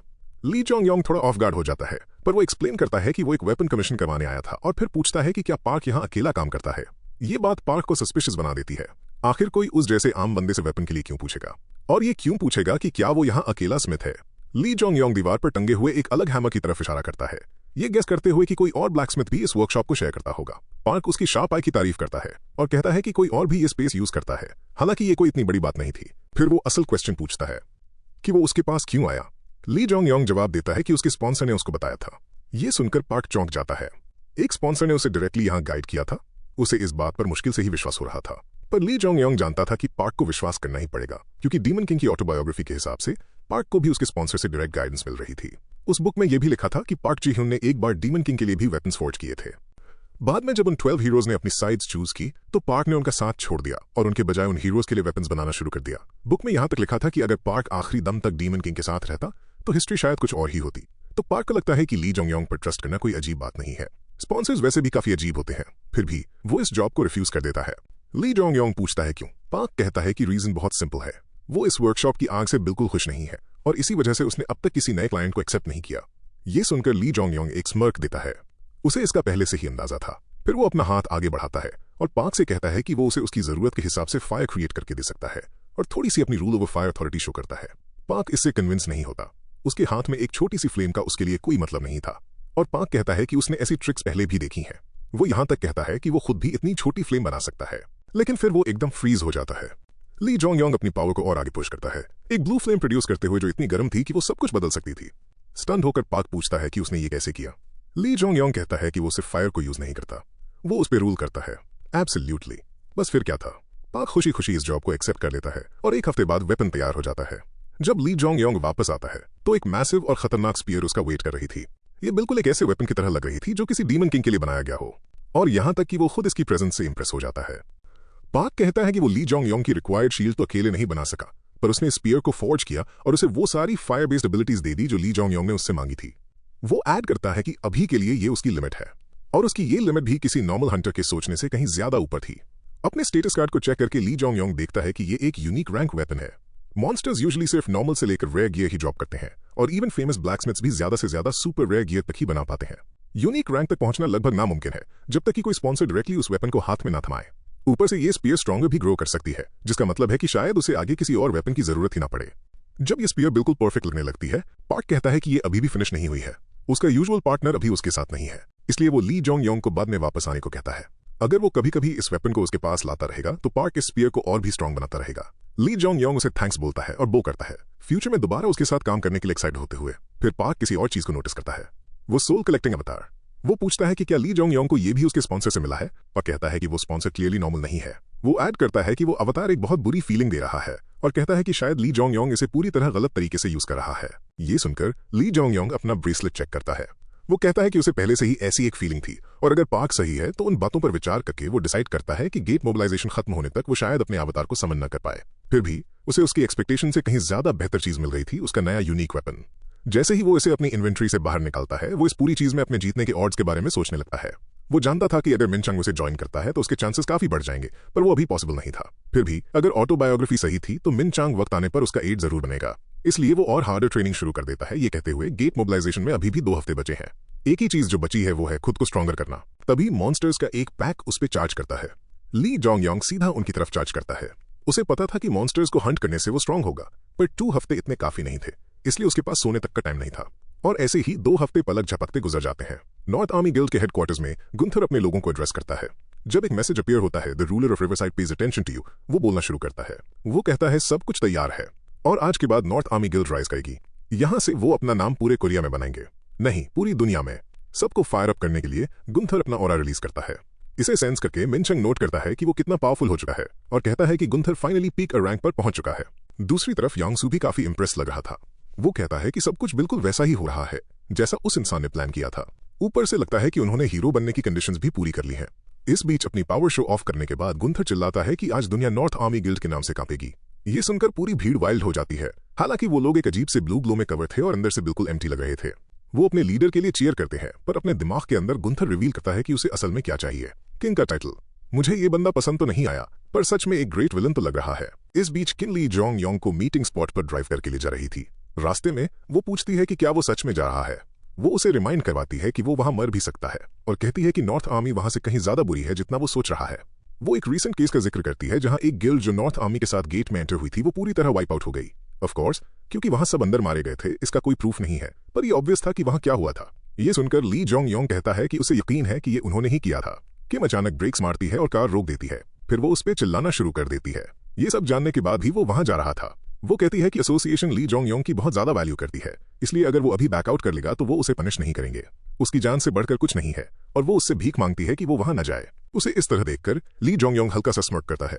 ली जोंग योंग थोड़ा ऑफ गार्ड हो जाता है, पर वो एक्सप्लेन करता है कि वो एक वेपन कमीशन करवाने आया था और फिर पूछता है कि क्या पार्क यहाँ अकेला काम करता है। ये बात पार्क को सस्पिशियस बना देती है। आखिर कोई उस जैसे आम बंदे से वेपन के लिए क्यों पूछेगा, और ये क्यों पूछेगा कि क्या वो यहाँ अकेला स्मिथ है। ली जोंग योंग दीवार पर टंगे हुए एक अलग हैमर की तरफ इशारा करता है, ये गेस करते हुए कि कोई और ब्लैकस्मिथ भी इस वर्कशॉप को शेयर करता होगा। पार्क उसकी शार्प आई की तारीफ करता है और कहता है कि कोई और भी ये स्पेस यूज करता है, हालांकि ये कोई इतनी बड़ी बात नहीं थी। फिर वो असल क्वेश्चन पूछता है कि वो उसके पास क्यों आया। ली जोंग योंग जवाब देता है कि उसके स्पॉन्सर ने उसको बताया था। ये सुनकर पार्क चौंक जाता है। एक स्पॉन्सर ने उसे डायरेक्टली यहाँ गाइड किया था। उसे इस बात पर मुश्किल से ही विश्वास हो रहा था, पर ली जोंग योंग जानता था कि पार्क को विश्वास करना ही पड़ेगा, क्योंकि डीमन किंग की ऑटोबायोग्राफी के हिसाब से पार्क को भी उसके स्पॉन्सर से डायरेक्ट गाइडेंस मिल रही थी। उस बुक में यह भी लिखा था कि पार्क जी ह्यून ने एक बार डीमन किंग के लिए भी वेपन्स फोर्ज किए थे। बाद में जब उन 12 हीरोज ने अपनी साइड्स चूज की तो पार्क ने उनका साथ छोड़ दिया और उनके बजाय उन हीरोज के लिए वेपन्स बनाना शुरू कर दिया। बुक में यहां तक लिखा था कि अगर पार्क आखिरी दम तक डीमन किंग के साथ रहता तो हिस्ट्री शायद कुछ और ही होती। तो पार्क को लगता है कि ली जोंग योंग पर ट्रस्ट करना कोई अजीब बात नहीं है। स्पॉन्सर्स वैसे भी काफी अजीब होते हैं, फिर भी वो इस जॉब को रिफ्यूज कर देता है। ली जोंग योंग पूछता है क्यों। पार्क कहता है कि रीजन बहुत सिंपल है, वो इस वर्कशॉप की आग से बिल्कुल खुश नहीं है और इसी वजह से उसने अब तक किसी नए क्लाइंट को एक्सेप्ट नहीं किया। ये सुनकर ली जोंग योंग एक स्मर्क देता है, उसे इसका पहले से ही अंदाजा था। फिर वो अपना हाथ आगे बढ़ाता है और पार्क से कहता है कि वो उसे उसकी जरूरत के हिसाब से फायर क्रिएट करके दे सकता है और थोड़ी सी अपनी rule over fire authority show करता है। पार्क इससे कन्विंस नहीं होता। उसके हाथ में एक छोटी सी फ्लेम का उसके लिए कोई मतलब नहीं था और पार्क कहता है कि उसने ऐसी ट्रिक्स पहले भी देखी हैं। वो यहां तक कहता है कि वो खुद भी इतनी छोटी फ्लेम बना सकता है, लेकिन फिर वो एकदम फ्रीज हो जाता है। ली जोंग योंग अपनी पावर को और आगे पुश करता है, एक ब्लू फ्लेम प्रोड्यूस करते हुए जो इतनी गर्म थी कि वो सब कुछ बदल सकती थी। स्टंट होकर पार्क पूछता है कि उसने ये कैसे किया। ली जोंग योंग कहता है कि वो सिर्फ फायर को यूज नहीं करता, वो उस पर रूल करता है। एब्सोल्युटली। बस फिर क्या था, पार्क खुशी खुशी इस जॉब को एक्सेप्ट कर लेता है और एक हफ्ते बाद वेपन तैयार हो जाता है। जब ली जोंग योंग वापस आता है तो एक मैसिव और खतरनाक स्पीयर उसका वेट कर रही थी। ये बिल्कुल एक ऐसे वेपन की तरह लग रही थी जो किसी डीमन किंग के लिए बनाया गया हो। और यहां तक कि वो खुद इसकी प्रेजेंस से इंप्रेस हो जाता है। पार्क कहता है कि वो ली जोंग योंग की रिक्वायर्ड शील्ड तो अकेले नहीं बना सका, पर उसने स्पीयर को फॉर्ज किया और उसे वो सारी फायर बेस्ड एबिलिटीज दे दी जो ली जोंग योंग ने उससे मांगी थी। वो ऐड करता है कि अभी के लिए ये उसकी लिमिट है, और उसकी ये लिमिट भी किसी नॉर्मल हंटर के सोचने से कहीं ज्यादा ऊपर थी। अपने स्टेटस कार्ड को चेक करके ली जोंग योंग देखता है कि ये एक यूनिक रैंक वेपन है। मॉन्स्टर्स यूजुअली सिर्फ नॉर्मल से लेकर रेयर गियर ही ड्रॉप करते हैं, और इवन फेमस ब्लैकस्मिथ्स भी ज्यादा से ज्यादा सुपर रेयर गियर तक ही बना पाते हैं। यूनिक रैंक तक पहुंचना लगभग नामुमकिन है जब तक कि कोई स्पॉन्सर डायरेक्टली उस वेपन को हाथ में ना थमाए। ऊपर से ये स्पीयर स्ट्रॉन्गर भी ग्रो कर सकती है, जिसका मतलब है कि शायद उसे आगे किसी और वेपन की जरूरत ही ना पड़े। जब ये स्पीयर बिल्कुल परफेक्ट लगने लगती है, पार्क कहता है कि ये अभी भी फिनिश नहीं हुई है। उसका यूजुअल पार्टनर अभी उसके साथ नहीं है, इसलिए वो ली जोंग योंग को बाद में वापस आने को कहता है। अगर वो कभी कभी इस वेपन को उसके पास लाता रहेगा तो पार्क इस स्पीयर को और भी स्ट्रॉन्ग बनाता रहेगा। ली जोंग योंग उसे थैंक्स बोलता है और बो करता है, फ्यूचर में दोबारा उसके साथ काम करने के लिए एक्साइट होते हुए। फिर पार्क किसी और चीज को नोटिस करता है, वो सोल कलेक्टिंग अवतार। वो पूछता है कि क्या ली जोंग योंग को ये भी उसके स्पॉन्सर से मिला है, और कहता है कि वो स्पॉन्सर क्लियरली नॉर्मल नहीं है। वो ऐड करता है कि वो अवतार एक बहुत बुरी फीलिंग दे रहा है, और कहता है कि शायद ली जोंग योंग इसे पूरी तरह गलत तरीके से यूज कर रहा है। ये सुनकर ली जोंग योंग अपना ब्रेसलेट चेक करता है। वो कहता है कि उसे पहले से ही ऐसी एक फीलिंग थी, और अगर पार्क सही है तो उन बातों पर विचार करके वो डिसाइड करता है कि गेट मोबिलाइजेशन खत्म होने तक वो शायद अपने अवतार को समन न कर पाए। फिर भी उसे उसकी एक्सपेक्टेशन से कहीं ज्यादा बेहतर चीज मिल गई थी, उसका नया यूनिक वेपन। जैसे ही वो इसे अपनी इन्वेंट्री से बाहर निकालता है, वो इस पूरी चीज में अपने जीतने के ऑड्स के बारे में सोचने लगता है। वो जानता था कि अगर मिनचंग उसे ज्वाइन करता है तो उसके चांसेस काफी बढ़ जाएंगे, पर वो अभी पॉसिबल नहीं था। फिर भी अगर ऑटोबायोग्राफी सही थी तो मिनचांग वक्त आने पर उसका एड जरूर बनेगा, इसलिए वो और हार्डर ट्रेनिंग शुरू कर देता है, ये कहते हुए गेट मोबिलाइजेशन में अभी भी 2 हफ्ते बचे हैं। एक ही चीज जो बची है वो है खुद को स्ट्रॉन्गर करना। तभी मॉन्स्टर्स का एक पैक उस पर चार्ज करता है। ली जोंग योंग सीधा उनकी तरफ चार्ज करता है। उसे पता था कि मॉन्स्टर्स को हंट करने से वो स्ट्रांग होगा, पर 2 हफ्ते इतने काफी नहीं थे, इसलिए उसके पास सोने तक का टाइम नहीं था। और ऐसे ही 2 हफ्ते पलक झपकते गुजर जाते हैं। नॉर्थ आर्मी गिल्ड के हेडक्वार्टर्स में गुंथर अपने लोगों को एड्रेस करता है। जब एक मैसेज अपीयर होता है, the ruler of riverside pays attention to you, वो बोलना शुरू करता है। वो कहता है सब कुछ तैयार है और आज के बाद नॉर्थ आर्मी गिल्ड राइज करेगी। यहां से वो अपना नाम पूरे कोरिया में बनाएंगे, नहीं पूरी दुनिया में। सबको फायर अप करने के लिए गुंथर अपना ऑरा रिलीज करता है। इसे सेंस करके मिनचंग नोट करता है कि वो कितना पावरफुल हो चुका है, और कहता है कि गुंथर फाइनली पीक रैंक पर पहुंच चुका है। दूसरी तरफ यांगसू भी काफी इंप्रेस लग रहा था। वो कहता है कि सब कुछ बिल्कुल वैसा ही हो रहा है जैसा उस इंसान ने प्लान किया था। ऊपर से लगता है कि उन्होंने हीरो बनने की कंडीशंस भी पूरी कर ली हैं। इस बीच अपनी पावर शो ऑफ करने के बाद गुंथर चिल्लाता है कि आज दुनिया नॉर्थ आर्मी गिल्ड के नाम से कांपेगी। ये सुनकर पूरी भीड़ वाइल्ड हो जाती है। हालांकि वो लोग एक अजीब से ब्लू ग्लो में कवर थे और अंदर से बिल्कुल एम्प्टी लग रहे थे। वो अपने लीडर के लिए चीयर करते हैं, पर अपने दिमाग के अंदर गुंथर रिवील करता है कि उसे असल में क्या चाहिए, किंग का टाइटल। मुझे ये बंदा पसंद तो नहीं आया, पर सच में एक ग्रेट विलन तो लग रहा है। इस बीच किन ली जोंग योंग को मीटिंग स्पॉट पर ड्राइव करके ले जा रही थी। रास्ते में वो पूछती है कि क्या वो सच में जा रहा है। वो उसे रिमाइंड करवाती है कि वो वहां मर भी सकता है, और कहती है कि नॉर्थ आर्मी वहां से कहीं ज्यादा बुरी है जितना वो सोच रहा है। वो एक रीसेंट केस का जिक्र करती है जहां एक गिल्ड जो नॉर्थ आर्मी के साथ गेट में एंटर हुई थी वो पूरी तरह वाइप आउट हो गई। ऑफ कोर्स क्योंकि वहां सब अंदर मारे गए थे, इसका कोई प्रूफ नहीं है, पर ये ऑब्वियस था कि वहां क्या हुआ था। ये सुनकर ली जोंग योंग कहता है कि उसे यकीन है कि ये उन्होंने ही किया था। किम अचानक ब्रेक्स मारती है और कार रोक देती है। फिर वो उस पर चिल्लाना शुरू कर देती है। ये सब जानने के बाद भी वो वहां जा रहा था। वो कहती है कि एसोसिएशन ली जोंग योंग की बहुत ज्यादा वैल्यू करती है, इसलिए अगर वो अभी बैकआउट कर लेगा तो वो उसे पनिश नहीं करेंगे। उसकी जान से बढ़कर कुछ नहीं है, और वो उससे भीख मांगती है कि वो वहां न जाए। उसे इस तरह देखकर ली जोंग योंग हल्का सा स्मर्क करता है।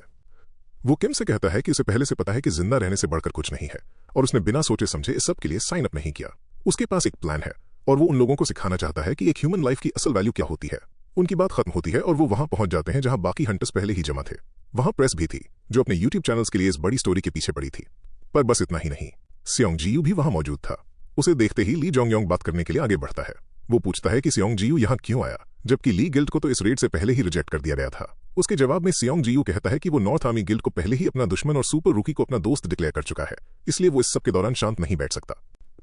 वो किम से कहता है कि उसे पहले से पता है कि जिंदा रहने से बढ़कर कुछ नहीं है, और उसने बिना सोचे समझे इस सब के लिए साइन अप नहीं किया। उसके पास एक प्लान है, और वो उन लोगों को सिखाना चाहता है कि एक ह्यूमन लाइफ की असल वैल्यू क्या होती है। उनकी बात खत्म होती है और वो वहां पहुंच जाते हैं जहां बाकी हंटर्स पहले ही जमा थे। वहां प्रेस भी थी जो अपने यूट्यूब चैनल्स के लिए इस बड़ी स्टोरी के पीछे पड़ी थी। पर बस इतना ही नहीं, सियोंग जियू भी वहां मौजूद था। उसे देखते ही ली जोंग योंग बात करने के लिए आगे बढ़ता है। वो पूछता है कि सियोंग जियू यहाँ क्यों आया, जबकि ली गिल्ड को तो इस रेड से पहले ही रिजेक्ट कर दिया गया था। उसके जवाब में सियोंग जियू कहता है कि वो नॉर्थ आर्मी गिल्ड को पहले ही अपना दुश्मन और सुपर रूकी को अपना दोस्त डिक्लेयर कर चुका है, इसलिए वो इस सब के दौरान शांत नहीं बैठ सकता।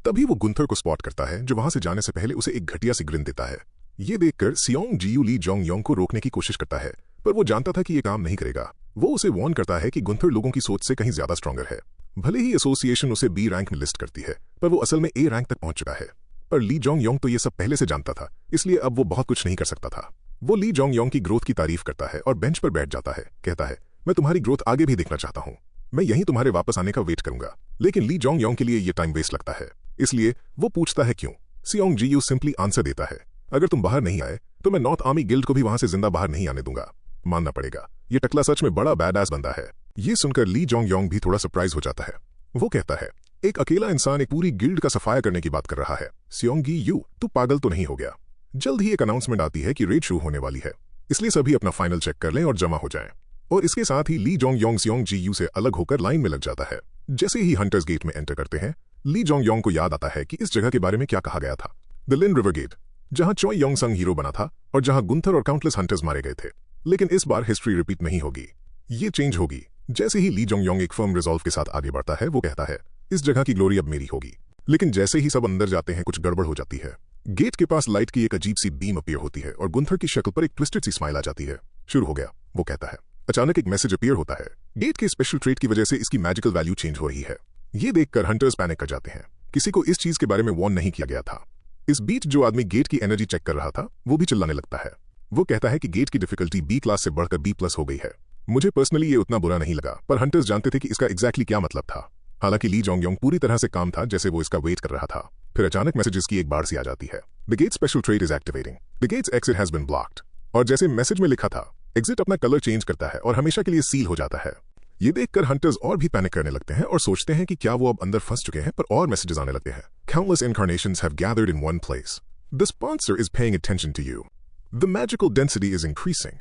तभी वो गुंथर को स्पॉट करता है, जो वहां से जाने से पहले उसे एक घटिया सी ग्रिन देता है। ये देखकर सियोंग जियू ली जोंग योंग को रोकने की कोशिश करता है, पर वो जानता था कि ये काम नहीं करेगा। वो उसे वार्न करता है कि गुंथर लोगों की सोच से कहीं ज्यादा स्ट्रॉन्गर है। भले ही एसोसिएशन उसे बी रैंक में लिस्ट करती है, पर वो असल में ए रैंक तक पहुंच चुका है। पर ली जोंग योंग तो ये सब पहले से जानता था, इसलिए अब वो बहुत कुछ नहीं कर सकता था। वो ली जोंग योंग की ग्रोथ की तारीफ करता है और बेंच पर बैठ जाता है। कहता है, मैं तुम्हारी ग्रोथ आगे भी देखना चाहता हूँ। मैं यहीं तुम्हारे वापस आने का वेट करूंगा। लेकिन ली जोंग योंग के लिए ये टाइम वेस्ट लगता है, इसलिए वो पूछता है क्यों। सियोंग जियू सिंपली आंसर देता है, अगर तुम बाहर नहीं आए तो मैं नॉर्थ आर्मी गिल्ड को भी वहां से जिंदा बाहर नहीं आने दूंगा। मानना पड़ेगा, ये टकला सच में बड़ा बैडएस बंदा है। ये सुनकर ली जोंग योंग भी थोड़ा सरप्राइज हो जाता है। वो कहता है, एक अकेला इंसान एक पूरी गिल्ड का सफाया करने की बात कर रहा है। सियोंग यू, तू पागल तो नहीं हो गया? जल्द ही एक अनाउंसमेंट आती है कि रेड शुरू होने वाली है। इसलिए सभी अपना फाइनल चेक कर लें और जमा हो जाएं। और इसके साथ ही ली जोंग योंग सियोंग जी यू से अलग होकर लाइन में लग जाता है। जैसे ही हंटर्स गेट में एंटर करते हैं, ली जोंग योंग को याद आता है कि इस जगह के बारे में क्या कहा गया था, द लिन रिवर गेट, जहां चोई योंग संग हीरो बना था और जहां गुंथर और काउंटलेस हंटर्स मारे गए थे। लेकिन इस बार हिस्ट्री रिपीट नहीं होगी, ये चेंज होगी। जैसे ही ली जोंग योंग एक फर्म रिजॉल्व के साथ आगे बढ़ता है, वो कहता है इस जगह की ग्लोरी अब मेरी होगी। लेकिन जैसे ही सब अंदर जाते हैं, कुछ गड़बड़ हो जाती है। गेट के पास लाइट की एक अजीब सी बीम अपीयर होती है और गुंथर की शक्ल पर एक ट्विस्टेड सी स्माइल आ जाती है। शुरू हो गया, वो कहता है। अचानक एक मैसेज अपीयर होता है। गेट के स्पेशल ट्रेट की वजह से इसकी मैजिकल वैल्यू चेंज हो रही है। ये देखकर हंटर्स पैनिक कर जाते हैं। किसी को इस चीज के बारे में वार्न नहीं किया गया था। इस बीच जो आदमी गेट की एनर्जी चेक कर रहा था, वो भी चिल्लाने लगता है। वो कहता है कि गेट की डिफिकल्टी बी क्लास से बढ़कर B+ हो गई है। मुझे पर्सनली ये उतना बुरा नहीं लगा, पर हंटर्स जानते थे कि इसका एग्जैक्टली क्या मतलब था। हालांकि ली जोंग योंग पूरी तरह से काम था जैसे वो इसका वेट कर रहा था। फिर अचानक मैसेजेस की एक बाढ़ सी आ जाती है। The gate special trade is activating, the gates exit has been blocked. और जैसे मैसेज में लिखा था, एग्जिट अपना कलर चेंज करता है और हमेशा के लिए सील हो जाता है। ये देखकर हंटर्स और भी पैनिक करने लगते हैं और सोचते हैं कि क्या वो अब अंदर फंस चुके हैं, पर और मैसेजेस आने लगते हैं। Countless incarnations have gathered in one place. The sponsor is paying attention to you. The magical density is increasing.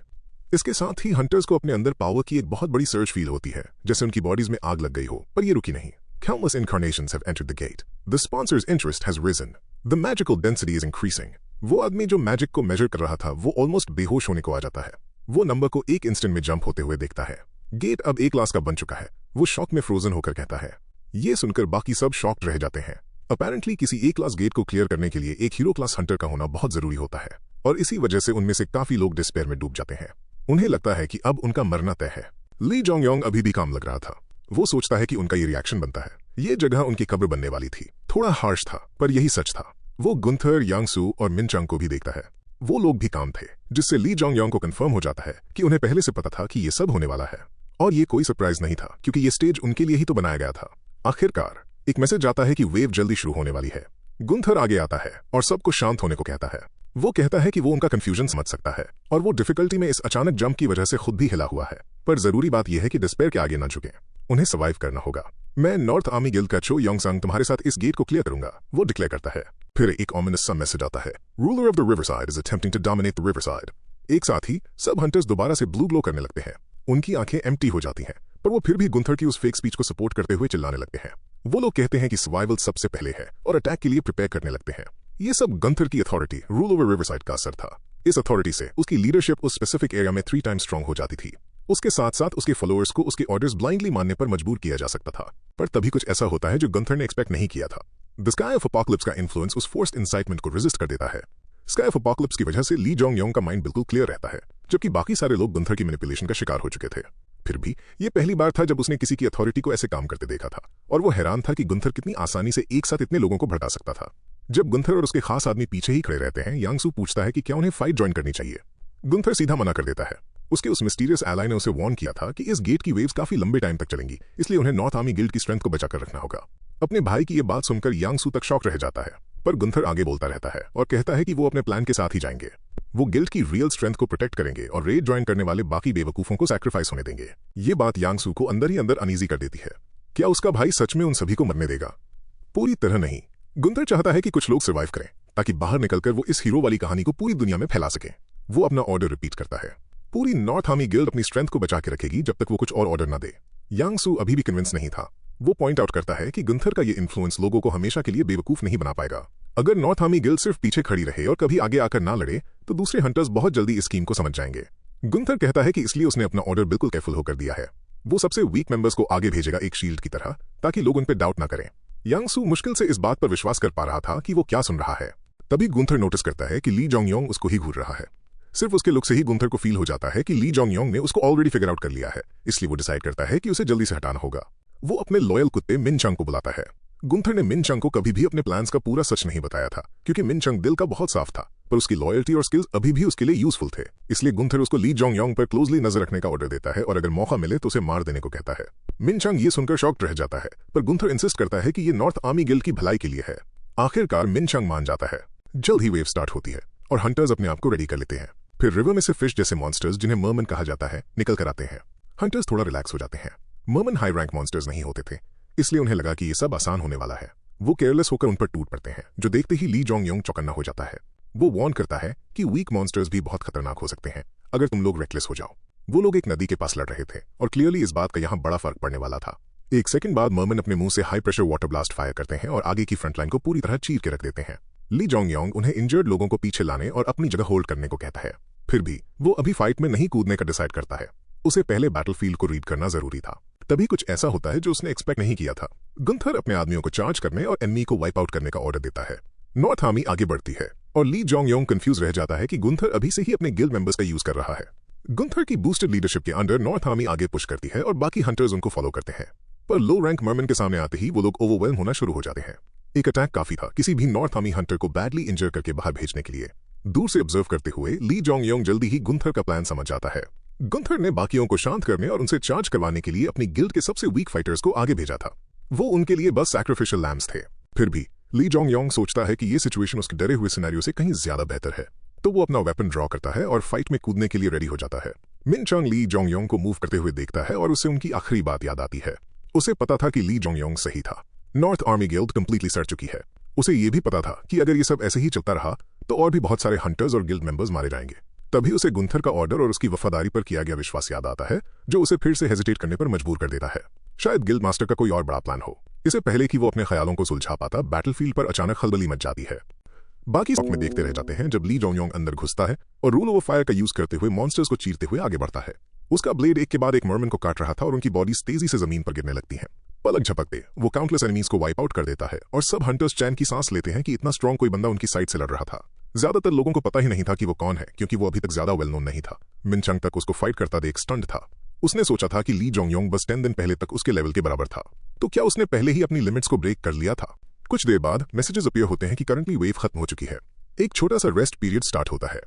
इसके साथ ही हंटर्स को अपने अंदर पावर की एक बहुत बड़ी सर्ज फील होती है, जैसे उनकी बॉडीज में आग लग गई हो, पर ये रुकी नहीं। Countless incarnations have entered the gate. The sponsor's interest has risen. The magical density is increasing. वो आदमी जो मैजिक को मेजर कर रहा था, वो ऑलमोस्ट बेहोश होने को आ जाता है। वो नंबर को एक इंस्टेंट में जंप होते हुए देखता है। गेट अब A क्लास का बन चुका है। वो शॉक में फ्रोजन होकर कहता है। ये सुनकर बाकी सब शॉक्ड रह जाते हैं। अपेरेंटली किसी A क्लास गेट को क्लियर करने के लिए एक हीरो क्लास हंटर का होना बहुत जरूरी होता है, और इसी वजह से उनमें से काफी लोग डिस्पेयर में डूब जाते हैं। उन्हें लगता है कि अब उनका मरना तय है। ली जोंग योंग अभी भी काम लग रहा था। वो सोचता है कि उनका ये रिएक्शन बनता है। ये जगह उनकी कब्र बनने वाली थी। थोड़ा हार्श था, पर यही सच था। वो गुंथर, यांगसू और मिनचंग को भी देखता है। वो लोग भी काम थे, जिससे ली जोंग योंग को कंफर्म हो जाता है कि उन्हें पहले से पता था कि ये सब होने वाला है। और ये कोई सरप्राइज नहीं था, क्योंकि ये स्टेज उनके लिए ही तो बनाया गया था। आखिरकार एक मैसेज आता है कि वेव जल्दी शुरू होने वाली है। गुंथर आगे आता है और सबको शांत होने को कहता है। वो कहता है कि वो उनका कंफ्यूजन समझ सकता है और वो डिफिकल्टी में इस अचानक जंप की वजह से खुद भी हिला हुआ है। पर जरूरी बात यह है कि डिस्पेयर के आगे न झुकें। उन्हें सर्वाइव करना होगा। मैं नॉर्थ आर्मी गिल्ड का चो योंग संग तुम्हारे साथ इस गेट को क्लियर करूंगा, वो डिक्लेयर करता है। फिर एक ऑमिनस सा मैसेज आता है। Ruler of the riverside is attempting to dominate the riverside. एक साथ ही सब हंटर्स दोबारा से ब्लू ग्लो करने लगते हैं। उनकी आंखें एम्प्टी हो जाती हैं, पर वो फिर भी गुंथर की उस फेक स्पीच को सपोर्ट करते हुए चिल्लाने लगते हैं। वो लोग कहते हैं कि सर्वाइवल सबसे पहले है और अटैक के लिए प्रिपेयर करने लगते हैं। ये सब गुंथर की अथॉरिटी, रूल ओवर रिवरसाइड का असर था। इस अथॉरिटी से उसकी लीडरशिप उस स्पेसिफिक एरिया में 3 टाइम्स स्ट्रांग हो जाती थी। उसके साथ साथ उसके फॉलोअर्स को उसके ऑर्डर्स ब्लाइंडली मानने पर मजबूर किया जा सकता था। पर तभी कुछ ऐसा होता है जो गुंथर ने एक्सपेक्ट नहीं किया था। द स्काई ऑफ अपोकलिप्स का इन्फ्लुएंस उस फोर्स्ड इंसाइटमेंट को रेजिस्ट कर देता है। स्काई ऑफ अपोकलिप्स की वजह से ली जोंग योंग का माइंड बिल्कुल क्लियर रहता है, जबकि बाकी सारे लोग गुंथर की मैनिपुलेशन का शिकार हो चुके थे। फिर भी ये पहली बार था जब उसने किसी की अथॉरिटी को ऐसे काम करते देखा था, और वो हैरान था कि गुंथर कितनी आसानी से एक साथ इतने लोगों को भड़का सकता था। जब गुंथर और उसके खास आदमी पीछे ही खड़े रहते हैं, यांगसू पूछता है कि क्या उन्हें फाइट ज्वाइन करनी चाहिए। गुंथर सीधा मना कर देता है। उसके उस मिस्टीरियस एलाई ने उसे वार्न किया था कि इस गेट की वेव्स काफी लंबे टाइम तक चलेंगी, इसलिए उन्हें नॉर्थ आर्मी गिल्ड की स्ट्रेंथ को बचाकर रखना होगा। अपने भाई की ये बात सुनकर यांगसू तक शॉक रह जाता है, पर गुंथर आगे बोलता रहता है और कहता है कि वो अपने प्लान के साथ ही जाएंगे। वो गिल्ड की रियल स्ट्रेंथ को प्रोटेक्ट करेंगे और रेड ज्वाइन करने वाले बाकी बेवकूफों को सैक्रिफाइस होने देंगे। ये बात यांगसू को अंदर ही अंदर अनईजी कर देती है। क्या उसका भाई सच में उन सभी को मरने देगा? पूरी तरह नहीं। गुंथर चाहता है कि कुछ लोग सर्वाइव करें, ताकि बाहर निकलकर वो इस हीरो वाली कहानी को पूरी दुनिया में फैला सके। वो अपना ऑर्डर रिपीट करता है। पूरी नॉर्थ आर्मी गिल्ड अपनी स्ट्रेंथ को बचा के रखेगी जब तक वो कुछ और ऑर्डर न दे। यांगसू अभी भी कन्विंस नहीं था। वो पॉइंट आउट करता है कि गुंथर का ये इन्फ्लुएंस लोगों को हमेशा के लिए बेवकूफ नहीं बना पाएगा। अगर नॉर्थ आर्मी गिल्ड सिर्फ पीछे खड़ी रहे और कभी आगे आकर ना लड़े, तो दूसरे हंटर्स बहुत जल्दी इस स्कीम को समझ जाएंगे। गुंथर कहता है कि इसलिए उसने अपना ऑर्डर बिल्कुल केयरफुल होकर दिया है। वो सबसे वीक मेंबर्स को आगे भेजेगा एक शील्ड की तरह, ताकि लोग उन पर डाउट ना करें। यांगसू मुश्किल से इस बात पर विश्वास कर पा रहा था कि वो क्या सुन रहा है। तभी गुंथर नोटिस करता है कि ली जोंग योंग उसको ही घूर रहा है। सिर्फ उसके लुक से ही गुंथर को फील हो जाता है कि ली जोंग योंग ने उसको ऑलरेडी फिगर आउट कर लिया है, इसलिए वो डिसाइड करता है कि उसे जल्दी से हटाना होगा। वो अपने लॉयल कुत्ते मिनचंग को बुलाता है। गुंथर ने मिनचंग को कभी भी अपने प्लान्स का पूरा सच नहीं बताया था, क्योंकि मिनचंग दिल का बहुत साफ था, पर उसकी लॉयल्टी और स्किल्स अभी भी उसके लिए यूजफुल थे। इसलिए गुंथर उसको ली जोंग योंग पर क्लोजली नजर रखने का ऑर्डर देता है और अगर मौका मिले तो उसे मार देने को कहता है। मिनचंग ये सुनकर शॉक्ड रह जाता है, पर गुंथर इंसिस्ट करता है कि ये नॉर्थ आर्मी गिल्ड की भलाई के लिए है। आखिरकार मिनचंग मान जाता है। जल्द ही वेव स्टार्ट होती है और हंटर्स अपने आप को रेडी कर लेते हैं। फिर रिवर में से फिश जैसे मॉन्स्टर्स, जिन्हें मर्मन कहा जाता है, निकल कर आते हैं। हंटर्स थोड़ा रिलैक्स हो जाते हैं। मर्मन हाई रैंक मॉन्स्टर्स नहीं होते थे, इसलिए उन्हें लगा कि ये सब आसान होने वाला है। वो केयरलेस होकर उन पर टूट पड़ते हैं, जो देखते ही ली जोंग योंग चौकन्ना हो जाता है। वो वार्न करता है कि वीक मॉन्स्टर्स भी बहुत खतरनाक हो सकते हैं, अगर तुम लोग रेकलेस हो जाओ। वो लोग एक नदी के पास लड़ रहे थे और क्लियरली इस बात का यहाँ बड़ा फर्क पड़ने वाला था। एक सेकंड बाद मर्मन अपने मुंह से high pressure water blast fire करते हैं और आगे की फ्रंटलाइन को पूरी तरह चीर के रख देते हैं। ली जोंग योंग उन्हें इंजर्ड लोगों को पीछे लाने और अपनी जगह होल्ड करने को कहता है। फिर भी वो अभी फाइट में नहीं कूदने का डिसाइड करता है। उसे पहले बैटलफील्ड को रीड करना जरूरी था। तभी कुछ ऐसा होता है जो उसने एक्सपेक्ट नहीं किया था। गुंथर अपने आदमियों को चार्ज करने और एनिमी को वाइप आउट करने का ऑर्डर देता है। नॉर्थ आर्मी आगे बढ़ती है और ली जोंग योंग कंफ्यूज रह जाता है कि गुंथर अभी से ही अपने गिल्ड मेंबर्स का यूज कर रहा है। गुंथर की बूस्टेड लीडरशिप के अंडर नॉर्थ आर्मी आगे पुश करती है और बाकी हंटर्स उनको फॉलो करते हैं। पर लो रैंक मर्मन के सामने आते ही वो लोग ओवरवेल्म होना शुरू हो जाते हैं। एक अटैक काफी था किसी भी नॉर्थ आर्मी हंटर को बैडली इंजर करके बाहर भेजने के लिए। दूर से ऑब्जर्व करते हुए ली जोंग योंग जल्दी ही गुंथर का प्लान समझ जाता है। गुंथर ने बाकियों को शांत करने और उनसे चार्ज करवाने के लिए अपनी गिल्ड के सबसे वीक फाइटर्स को आगे भेजा था। वो उनके लिए बस सैक्रिफिशियल लैम्स थे। फिर भी ली जोंग योंग सोचता है कि ये सिचुएशन उसके डरे हुए सिनेरियो से कहीं ज्यादा बेहतर है, तो वो अपना वेपन ड्रॉ करता है और फाइट में कूदने के लिए रेडी हो जाता है। मिन चंग ली जोंग योंग को मूव करते हुए देखता है और उसे उनकी आखिरी बात याद आती है। उसे पता था कि ली जोंग योंग सही था। नॉर्थ आर्मी गिल्ड कंप्लीटली सड़ चुकी है। उसे ये भी पता था कि अगर ये सब ऐसे ही चलता रहा तो और भी बहुत सारे हंटर्स और गिल्ड मेंबर्स मारे जाएंगे। तभी उसे गुंथर का ऑर्डर और उसकी वफादारी पर किया गया विश्वास याद आता है, जो उसे फिर से हेजिटेट करने पर मजबूर कर देता है। शायद गिल्ड मास्टर का कोई और बड़ा प्लान हो। इससे पहले कि वो अपने ख्यालों को सुलझा पाता, बैटलफील्ड पर अचानक खलबली मच जाती है। बाकी वक्त में देखते रह जाते हैं जब ली जोंग योंग अंदर घुसता है और रूल ऑफ फायर का यूज करते हुए मॉन्स्टर्स को चीरते हुए आगे बढ़ता है। उसका ब्लेड एक के बाद एक मर्मन को काट रहा था और उनकी बॉडीज तेजी से जमीन पर गिरने लगती हैं। पलक झपकते वो काउंटलेस एनिमीज को वाइप आउट कर देता है और सब हंटर्स चैन की सांस लेते हैं कि इतना स्ट्रॉन्ग कोई बंदा उनकी साइड से लड़ रहा था। ज्यादातर लोगों को पता ही नहीं था कि वो कौन है, क्योंकि वो अभी तक ज्यादा वेल नोन नहीं था। मिनचंग तक उसको फाइट करता देख स्टंट था। उसने सोचा था कि ली जोंग योंग बस 10 दिन पहले तक उसके लेवल के बराबर था। तो क्या उसने पहले ही अपनी लिमिट्स को ब्रेक कर लिया था? कुछ देर बाद मैसेजेस अपीयर होते हैं कि करंटली वेव खत्म हो चुकी है। एक छोटा सा रेस्ट पीरियड स्टार्ट होता है।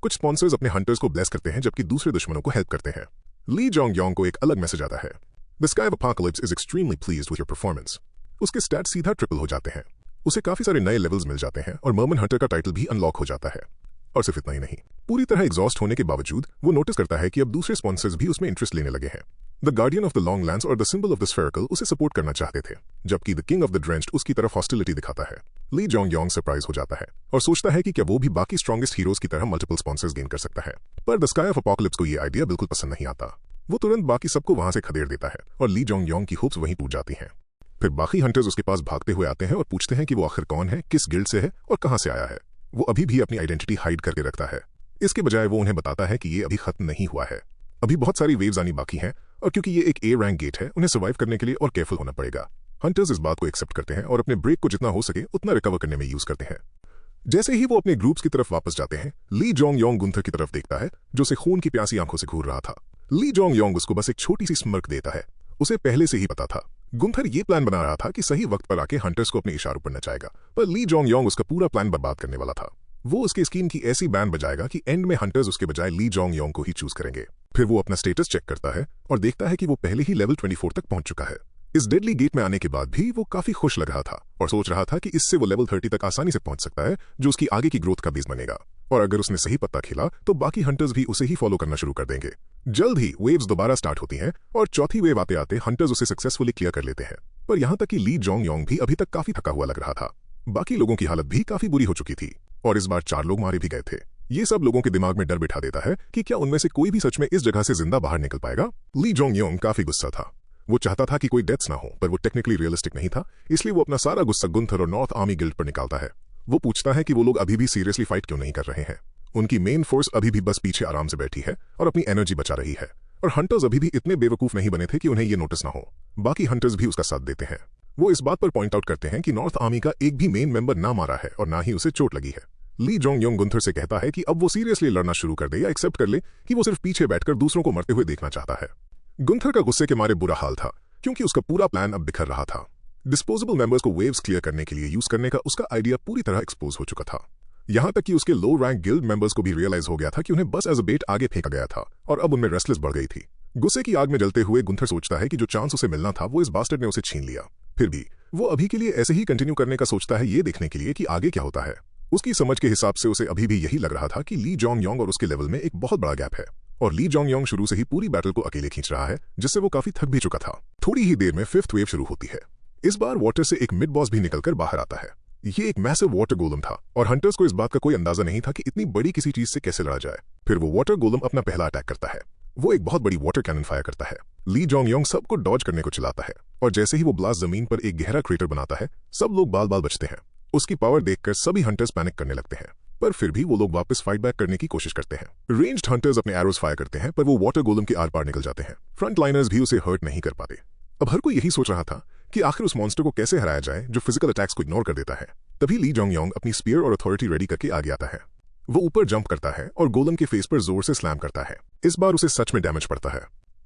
कुछ स्पॉन्सर्स अपने हंटर्स को ब्लेस करते हैं जबकि दूसरे दुश्मनों को हेल्प करते हैं। ली जोंग योंग को एक अलग मैसेज आता है। The sky of apocalypse is extremely pleased with your performance. उसके स्टैट्स सीधा ट्रिपल हो जाते हैं। उसे काफी सारे नए लेवल्स मिल जाते हैं और मर्मन हंटर का टाइटल भी अनलॉक हो जाता है। और सिर्फ इतना ही नहीं, पूरी तरह एग्जॉस्ट होने के बावजूद वो नोटिस करता है कि अब दूसरे स्पॉन्सर्स भी उसमें इंटरेस्ट लेने लगे हैं। The guardian of the long lands और the symbol of the spherical उसे सपोर्ट करना चाहते थे, जबकि the king of the drenched उसकी तरफ हॉस्टिलिटी दिखाता है। ली जोंग योंग सरप्राइज हो जाता है और सोचता है कि क्या वो भी बाकी स्ट्रॉन्गेस्ट हीरोज की तरह मल्टीपल स्पॉन्सर्स गेन कर सकता है। पर द स्काई ऑफ अपोकलिप्स को ये आइडिया बिल्कुल पसंद नहीं आता। वो तुरंत बाकी सबको वहां से खदेड़ देता है और ली जोंग योंग की होप्स वहीं टूट जाती हैं। फिर बाकी हंटर्स उसके पास भागते हुए आते हैं और पूछते हैं कि वो आखिर कौन है, किस गिल्ड से है और कहां से आया है। वो अभी भी अपनी आइडेंटिटी हाइड करके रखता है। इसके बजाय वो उन्हें बताता है कि ये अभी खत्म नहीं हुआ है, अभी बहुत सारी वेव्स आनी बाकी हैं और क्योंकि ये एक ए रैंक गेट है, उन्हें सर्वाइव करने के लिए और केयरफुल होना पड़ेगा। हंटर्स इस बात को एक्सेप्ट करते हैं और अपने ब्रेक को जितना हो सके उतना रिकवर करने में यूज करते हैं। जैसे ही वो अपने ग्रुप्स की तरफ वापस जाते हैं, ली जोंग योंग गुंथर की तरफ देखता है जो उसे खून की प्यासी आंखों से घूर रहा था। ली जोंग योंग उसको बस एक छोटी सी स्मर्क देता है। उसे पहले से ही पता था गुंथर ये प्लान बना रहा था कि सही वक्त पर आके हंटर्स को अपने इशारों पर नचाएगा, पर ली जोंग योंग उसका पूरा प्लान बर्बाद करने वाला था। वो उसके स्कीम की ऐसी बैंड बजाएगा कि एंड में हंटर्स उसके बजाय ली जोंग योंग को ही चूज करेंगे। फिर वो अपना स्टेटस चेक करता है और देखता है कि वो पहले ही लेवल 24 तक पहुंच चुका है। इस डेडली गेट में आने के बाद भी वो काफी खुश लग रहा था और सोच रहा था कि इससे वो लेवल 30 तक आसानी से पहुंच सकता है, जो उसकी आगे की ग्रोथ का बेस बनेगा। और अगर उसने सही पत्ता खेला तो बाकी हंटर्स भी उसे ही फॉलो करना शुरू कर देंगे। जल्द ही वेव्स दोबारा स्टार्ट होती हैं और चौथी वेव आते आते हंटर्स उसे सक्सेसफुली क्लियर कर लेते हैं। पर यहाँ तक कि ली जोंग योंग भी अभी तक काफी थका हुआ लग रहा था। बाकी लोगों की हालत भी काफी बुरी हो चुकी थी और इस बार 4 लोग मारे भी गए थे। ये सब लोगों के दिमाग में डर बिठा देता है कि क्या उनमें से कोई भी सच में इस जगह से जिंदा बाहर निकल पाएगा। ली जोंग योंग काफी गुस्सा था। वो चाहता था कि कोई डेथ्स ना हो, पर वो टेक्निकली रियलिस्टिक नहीं था, इसलिए वो अपना सारा गुस्सा गुंथर और नॉर्थ आर्मी गिल्ड पर निकालता है। वो पूछता है कि वो लोग अभी भी सीरियसली फाइट क्यों नहीं कर रहे हैं। उनकी मेन फोर्स अभी भी बस पीछे आराम से बैठी है और अपनी एनर्जी बचा रही है, और हंटर्स अभी भी इतने बेवकूफ नहीं बने थे कि उन्हें ये नोटिस ना हो। बाकी हंटर्स भी उसका साथ देते हैं। वो इस बात पर पॉइंट आउट करते हैं कि नॉर्थ आर्मी का एक भी मेन मेंबर ना मारा है और ना ही उसे चोट लगी है। ली जोंग योंग गुंथर से कहता है कि अब वो सीरियसली लड़ना शुरू कर दे या एक्सेप्ट कर ले कि वो सिर्फ पीछे बैठकर दूसरों को मरते हुए देखना चाहता है। गुंथर का गुस्से के मारे बुरा हाल था, क्योंकि उसका पूरा प्लान अब बिखर रहा था। डिस्पोजेबल मेंबर्स को वेव्स क्लियर करने के लिए यूज करने का उसका आइडिया पूरी तरह एक्सपोज हो चुका था। यहां तक कि उसके लो रैंक गिल्ड मेंबर्स को भी रियलाइज हो गया था कि उन्हें बस एज अ बेट आगे फेंका गया था और अब उनमें रेस्टलेस बढ़ गई थी। गुस्से की आग में जलते हुए गुंथर सोचता है कि जो चांस उसे मिलना था वो इस बास्टर्ड ने उसे छीन लिया। फिर भी वो अभी के लिए ऐसे ही कंटिन्यू करने का सोचता है, ये देखने के लिए कि आगे क्या होता है। उसकी समझ के हिसाब से उसे अभी भी यही लग रहा था कि ली जोंग योंग और उसके लेवल में एक बहुत बड़ा गैप है और ली जोंग योंग शुरू से ही पूरी बैटल को अकेले खींच रहा है, जिससे वो काफी थक भी चुका था। थोड़ी ही देर में 5th वेव शुरू होती है। इस बार वाटर से एक मिड बॉस भी निकलकर बाहर आता है। ये एक मैसिव वाटर गोलम था और हंटर्स को इस बात का कोई अंदाजा नहीं था कि इतनी बड़ी किसी चीज से कैसे लड़ा जाए। फिर वो वाटर गोलम अपना पहला अटैक करता है। वो एक बहुत बड़ी वाटर कैनन फायर करता है। ली जोंग योंग सबको डॉज करने को चिल्लाता है और जैसे ही वो ब्लास्ट जमीन पर एक गहरा क्रेटर बनाता है, सब लोग बाल बाल बचते हैं। उसकी पावर देखकर सभी हंटर्स पैनिक करने लगते हैं, पर फिर भी वो लोग वापस फाइट बैक करने की कोशिश करते हैं। रेंज्ड हंटर्स अपने एरोस फायर करते हैं, पर वो वाटर गोलम के आर पार निकल जाते हैं। फ्रंट लाइनर्स भी उसे हर्ट नहीं कर पाते। अब हर कोई यही सोच रहा था कि आखिर उस मॉन्स्टर को कैसे हराया जाए जो फिजिकल अटैक्स को इग्नोर कर देता है। तभी ली जोंग योंग अपनी स्पीयर और अथॉरिटी रेडी करके आगे आता है। वो ऊपर जंप करता है और गोलम के फेस पर जोर से स्लैम करता है। इस बार उसे सच में डैमेज पड़ता है।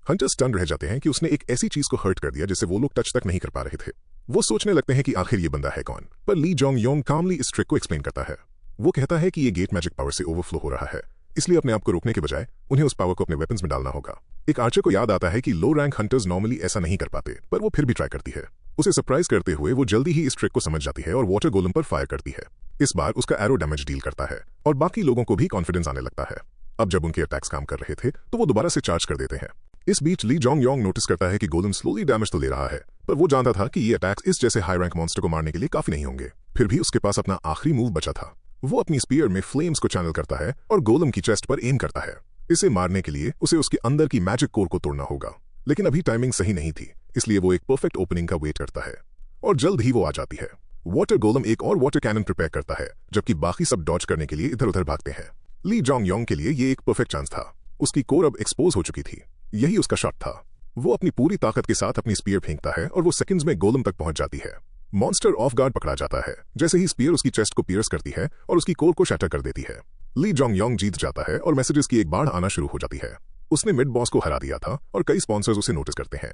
हंटर्स स्टन रह जाते हैं कि उसने एक ऐसी चीज को हर्ट कर दिया जिसे वो लोग टच तक नहीं कर पा रहे थे। वो सोचने लगते हैं कि आखिर ये बंदा है कौन, पर ली जोंग योंग कामली इस ट्रिक को एक्सप्लेन करता है। वो कहता है कि ये गेट मैजिक पावर से ओवरफ्लो हो रहा है, इसलिए अपने आप को रोकने के बजाय उन्हें उस पावर को अपने वेपन्स में डालना होगा। एक आर्चर को याद आता है कि लो रैंक हंटर्स नॉर्मली ऐसा नहीं कर पाते, पर वो फिर भी ट्राई करती है। उसे सरप्राइज करते हुए वो जल्दी ही इस ट्रिक को समझ जाती है और वाटर गोलम पर फायर करती है। इस बार उसका एरो डैमेज डील करता है और बाकी लोगों को भी कॉन्फिडेंस आने लगता है। अब जब उनके अटैक्स काम कर रहे थे तो वो दोबारा से चार्ज कर देते हैं। इस बीच ली जोंग योंग नोटिस करता है कि गोलम स्लोली डैमेज तो ले रहा है, पर वो जानता था कि ये अटैक्स इस जैसे हाई रैंक मॉन्स्टर को मारने के लिए काफी नहीं होंगे। फिर भी उसके पास अपना आखिरी मूव बचा था। वो अपनी स्पीयर में फ्लेम्स को चैनल करता है और गोलम की चेस्ट पर एम करता है। इसे मारने के लिए उसे उसके अंदर की मैजिक कोर को तोड़ना होगा, लेकिन अभी टाइमिंग सही नहीं थी, इसलिए वो एक परफेक्ट ओपनिंग का वेट करता है और जल्द ही वो आ जाती है। वाटर गोलम एक और वाटर कैनन प्रिपेयर करता है, जबकि बाकी सब डॉज करने के लिए इधर उधर भागते हैं। ली जोंग योंग के लिए ये एक परफेक्ट चांस था। उसकी कोर अब एक्सपोज हो चुकी थी। यही उसका शॉट था। वो अपनी पूरी ताकत के साथ अपनी स्पीयर फेंकता है और वो सेकंड्स में गोलम तक पहुंच जाती है। मॉन्स्टर ऑफ गार्ड पकड़ा जाता है जैसे ही स्पीयर उसकी चेस्ट को पियर्स करती है और उसकी कोर को शैटर कर देती है। ली जोंग योंग जीत जाता है और मैसेजेस की एक बाढ़ आना शुरू हो जाती है। उसने मिड बॉस को हरा दिया था और कई स्पॉन्सर्स उसे नोटिस करते हैं।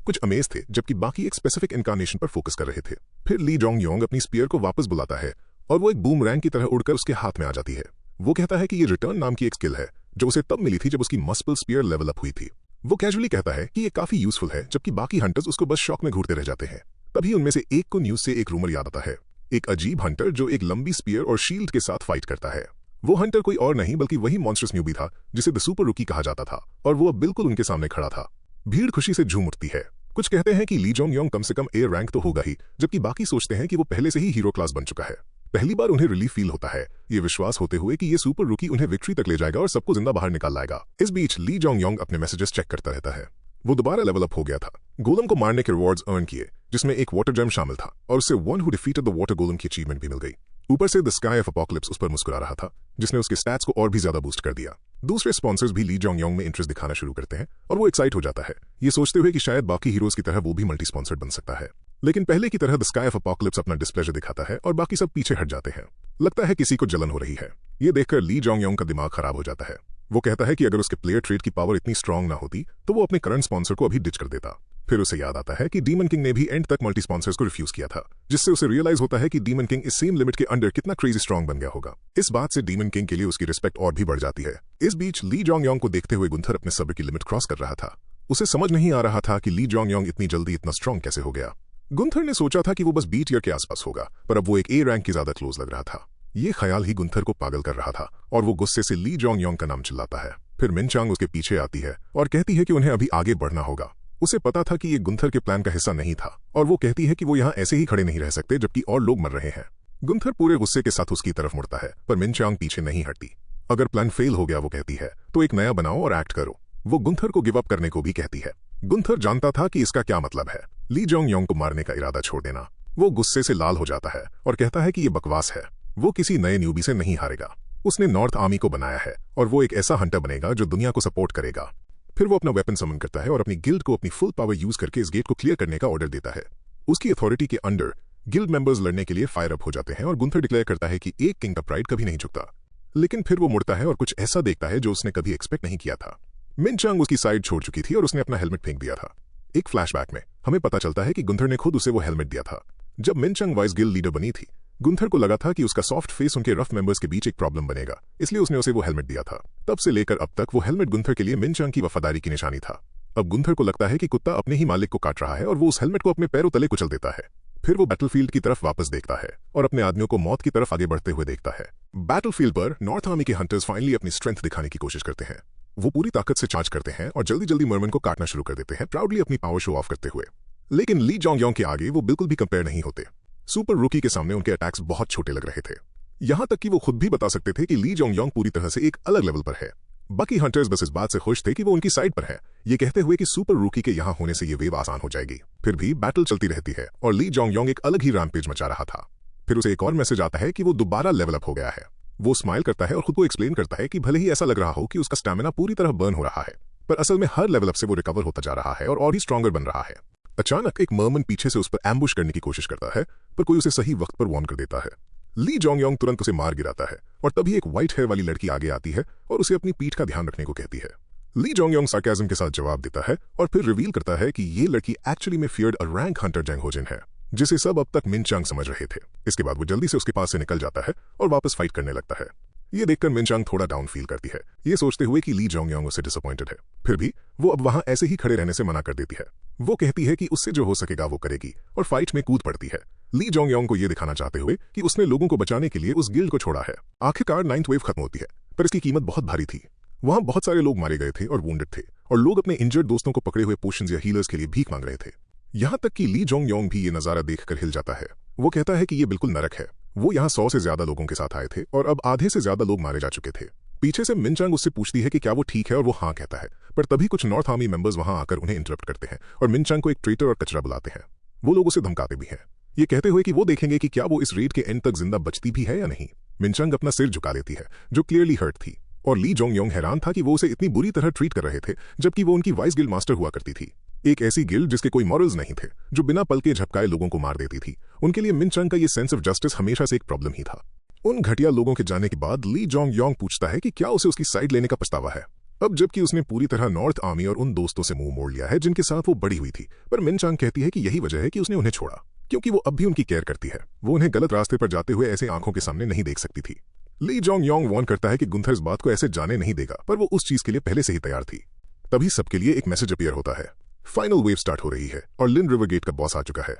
कुछ अमेज थे, जबकि बाकी एक स्पेसिफिक इनकारनेशन पर फोकस कर रहे थे। फिर ली जोंग योंग अपनी स्पीयर को वापस बुलाता है और वो एक बूमरैंग की तरह उड़कर उसके हाथ में आ जाती है। वो कहता है कि ये रिटर्न नाम की एक स्किल है जो उसे तब मिली थी जब उसकी मस्पल स्पीयर लेवल अप हुई थी। वो कैजुअली कहता है कि ये काफी यूजफुल है, जबकि बाकी हंटर्स उसको बस शॉक में घूरते रह जाते हैं। तभी उनमें से एक को न्यूज से एक रूमर याद आता है, एक अजीब हंटर जो एक लंबी स्पीयर और शील्ड के साथ फाइट करता है। वो हंटर कोई और नहीं बल्कि वही मॉन्स्टर्स न्यूबी था जिसे द सुपर रुकी कहा जाता था, और वो अब बिल्कुल उनके सामने खड़ा था। भीड़ खुशी से झूम उठती है। कुछ कहते हैं कि ली जोंग योंग कम से कम एयर रैंक तो होगा ही, जबकि बाकी सोचते हैं कि वो पहले से ही हीरो क्लास बन चुका है। पहली बार उन्हें रिलीफ फील होता है, ये विश्वास होते हुए कि ये सुपर रुकी उन्हें विक्ट्री तक ले जाएगा और सबको जिंदा बाहर निकाल लाएगा। इस बीच ली जोंग योंग अपने मैसेजेस चेक करता रहता है। वो दोबारा लेवल अप हो गया था। गोलम को मारने के रिवॉर्ड्स अर्न किए, जिसमें एक वाटर जेम शामिल था, और उससे one who defeated the water golem की अचीवमेंट भी मिल गई। ऊपर से द स्काई ऑफ अपोकलिप्स उस पर मुस्कुरा रहा था, जिसने उसके स्टैट्स को और भी ज्यादा बूस्ट कर दिया। दूसरे स्पॉन्सर्स भी ली जोंग योंग में इंटरेस्ट दिखाना शुरू करते हैं और वो एक्साइट हो जाता है, ये सोचते हुए कि शायद बाकी हीरोज की तरह वो भी मल्टी स्पॉन्सर्ड बन सकता है। लेकिन पहले की तरह द स्काई ऑफ अपोकलिप्स अपना डिस्प्लेजर दिखाता है और बाकी सब पीछे हट जाते हैं। लगता है किसी को जलन हो रही है। ये देखकर ली जोंग योंग का दिमाग खराब हो जाता है। वो कहता है कि अगर उसके प्लेयर ट्रेड की पावर इतनी स्ट्रांग ना होती तो वो अपने करंट स्पॉन्सर को अभी डिच कर देता। फिर उसे याद आता है कि डीमन किंग ने भी एंड तक मल्टी स्पॉन्सर्स को रिफ्यूज किया था, जिससे उसे रियलाइज होता है कि डीमन किंग इस सेम लिमिट के अंडर कितना क्रेजी स्ट्रांग बन गया होगा। इस बात से डीमन किंग के लिए उसकी रिस्पेक्ट और भी बढ़ जाती है। इस बीच ली जोंग योंग को देखते हुए गुंथर अपने सब्र की लिमिट क्रॉस कर रहा था। उसे समझ नहीं आ रहा था कि ली जोंग योंग इतनी जल्दी इतना स्ट्रांग कैसे हो गया। गुंथर ने सोचा था कि वो बस बी टियर के आसपास होगा, पर अब वो एक ए रैंक की ज्यादा क्लोज लग रहा था। ये ख्याल ही गुंथर को पागल कर रहा था और वो गुस्से से ली जोंग योंग का नाम चिल्लाता है। फिर मिनचांग उसके पीछे आती है और कहती है कि उन्हें अभी आगे बढ़ना होगा। उसे पता था कि ये गुंथर के प्लान का हिस्सा नहीं था और वो कहती है कि वो यहाँ ऐसे ही खड़े नहीं रह सकते जबकि और लोग मर रहे हैं। गुंथर पूरे गुस्से के साथ उसकी तरफ मुड़ता है, पर मिनचांग पीछे नहीं हटती। अगर प्लान फेल हो गया, वो कहती है, तो एक नया बनाओ और एक्ट करो। वो गुंथर को गिव अप करने को भी कहती है। गुंथर जानता था कि इसका क्या मतलब है, ली जोंग योंग को मारने का इरादा छोड़ देना। वो गुस्से से लाल हो जाता है और कहता है कि ये बकवास है। वो किसी नए न्यूबी से नहीं हारेगा। उसने नॉर्थ आर्मी को बनाया है और वो एक ऐसा हंटर बनेगा जो दुनिया को सपोर्ट करेगा। फिर वो अपना वेपन समन करता है और अपनी गिल्ड को अपनी फुल पावर यूज करके इस गेट को क्लियर करने का ऑर्डर देता है। उसकी अथॉरिटी के अंडर गिल्ड मेंबर्स लड़ने के लिए फायर अप हो जाते हैं और गुंथर डिक्लेयर करता है कि एक किंग का प्राइड कभी नहीं झुकता। लेकिन फिर वो मुड़ता है और कुछ ऐसा देखता है जो उसने कभी एक्सपेक्ट नहीं किया था। मिनचांग उसकी साइड छोड़ चुकी थी और उसने अपना हेलमेट फेंक दिया था। एक फ्लैशबैक में हमें पता चलता है कि गुंथर ने खुद उसे वो हेलमेट दिया था। जब मिनचांग वाइस गिल्ड लीडर बनी थी, गुंथर को लगा था कि उसका सॉफ्ट फेस उनके रफ मेंबर्स के बीच एक प्रॉब्लम बनेगा, इसलिए उसने उसे वो हेलमेट दिया था। तब से लेकर अब तक वो हेलमेट गुंथर के लिए मिनचांग की वफादारी की निशानी था। अब गुंथर को लगता है कि कुत्ता अपने ही मालिक को काट रहा है और वो उस हेलमेट को अपने पैरों तले कुचल देता है। फिर वो बैटलफील्ड की तरफ वापस देखता है और अपने आदमियों को मौत की तरफ आगे बढ़ते हुए देखता है। बैटलफील्ड पर नॉर्थ आर्मी के हंटर्स फाइनली अपनी स्ट्रेंथ दिखाने की कोशिश करते हैं। वो पूरी ताकत से चार्ज करते हैं और जल्दी जल्दी मर्मन को काटना शुरू कर देते हैं, प्राउडली अपनी पावर शो ऑफ करते हुए। लेकिन ली जोंग योंग के आगे वो बिल्कुल भी कंपेयर नहीं होते। सुपर रूकी के सामने उनके अटैक्स बहुत छोटे लग रहे थे, यहां तक कि वो खुद भी बता सकते थे कि ली जोंग योंग पूरी तरह से एक अलग लेवल पर है। बाकी हंटर्स बस इस बात से खुश थे कि वो उनकी साइड पर है, ये कहते हुए कि सुपर रूकी के यहां होने से ये वेव आसान हो जाएगी। फिर भी बैटल चलती रहती है और ली जोंग योंग एक अलग ही रैम्पेज मचा रहा था। फिर उसे एक और मैसेज आता है कि वो दोबारा लेवल अप हो गया है। वो स्माइल करता है और खुद को एक्सप्लेन करता है कि भले ही ऐसा लग रहा हो कि उसका स्टैमिना पूरी तरह बर्न हो रहा है, पर असल में हर लेवल अप से वो रिकवर होता जा रहा है और भी स्ट्रॉन्गर बन रहा है। अचानक एक मर्मन पीछे से उस पर एम्बुश करने की कोशिश करता है, पर कोई उसे सही वक्त पर वार्न कर देता है। ली जोंग योंग तुरंत उसे मार गिराता है और तभी एक व्हाइट हेयर वाली लड़की आगे आती है और उसे अपनी पीठ का ध्यान रखने को कहती है। ली जोंग योंग सार्केज्म के साथ जवाब देता है और फिर रिवील करता है कि ये लड़की एक्चुअली में फियर्ड अ रैंक हंटर जंग होजिन है, जिसे सब अब तक मिनचांग समझ रहे थे। इसके बाद वो जल्दी से उसके पास से निकल जाता है और वापस फाइट करने लगता है। ये देखकर मिनचांग थोड़ा डाउन फील करती है, ये सोचते हुए कि ली जोंग योंग उससे डिसअपॉइंटेड है। फिर भी वो अब वहां ऐसे ही खड़े रहने से मना कर देती है। वो कहती है कि उससे जो हो सकेगा वो करेगी और फाइट में कूद पड़ती है, ली जोंग योंग को ये दिखाना चाहते हुए कि उसने लोगों को बचाने के लिए उस गिल्ड को छोड़ा है। आखिरकार 9th वेव खत्म होती है, पर इसकी कीमत बहुत भारी थी। वहां बहुत सारे लोग मारे गए थे और वुंडेड थे, और लोग अपने इंजर्ड दोस्तों को पकड़े हुए पोशंस या हीलर्स के लिए भीख मांग रहे थे। यहां तक कि ली जोंग योंग भी ये नजारा देखकर हिल जाता है। वो कहता है कि ये बिल्कुल नरक है। वो यहाँ 100 से ज्यादा लोगों के साथ आए थे और अब आधे से ज्यादा लोग मारे जा चुके थे। पीछे से मिनचांग उससे पूछती है कि क्या वो ठीक है और वो हाँ कहता है, पर तभी कुछ नॉर्थ आर्मी मेंबर्स वहां आकर उन्हें इंटरप्ट करते हैं और मिनचांग को एक ट्रेटर और कचरा बुलाते हैं। वो लोग उसे धमकाते भी हैं, ये कहते हुए कि वो देखेंगे कि क्या वो इस रेड के एंड तक जिंदा बचती भी है या नहीं। मिनचांग अपना सिर झुका लेती है, जो क्लियरली हर्ट थी, और ली जोंग योंग हैरान था कि वो उसे इतनी बुरी तरह ट्रीट कर रहे थे, जबकि वो उनकी वाइस गिल्ड मास्टर हुआ करती थी। एक ऐसी गिल्ड जिसके कोई मॉरल्स नहीं थे, जो बिना पल के झपकाए लोगों को मार देती थी। उनके लिए मिनचांग का ये सेंस ऑफ जस्टिस हमेशा से एक प्रॉब्लम ही था। उन घटिया लोगों के जाने के बाद ली जोंग योंग पूछता है कि क्या उसे उसकी साइड लेने का पछतावा है, अब जबकि उसने पूरी तरह नॉर्थ आर्मी और उन दोस्तों से मुंह मोड़ लिया है जिनके साथ वो बड़ी हुई थी। पर मिनचांग कहती है कि यही वजह है कि उसने उन्हें छोड़ा, क्योंकि वो अब भी उनकी केयर करती है। वो उन्हें गलत रास्ते पर जाते हुए ऐसे आंखों के सामने नहीं देख सकती थी। ली जोंग योंग वार्न करता है कि गुंथर इस बात को ऐसे जाने नहीं देगा, पर वो उस चीज के लिए पहले से ही तैयार थी। तभी सबके लिए एक मैसेज अपीयर होता है। फाइनल वेव स्टार्ट हो रही है और लिन रिवर गेट का बॉस आ चुका है।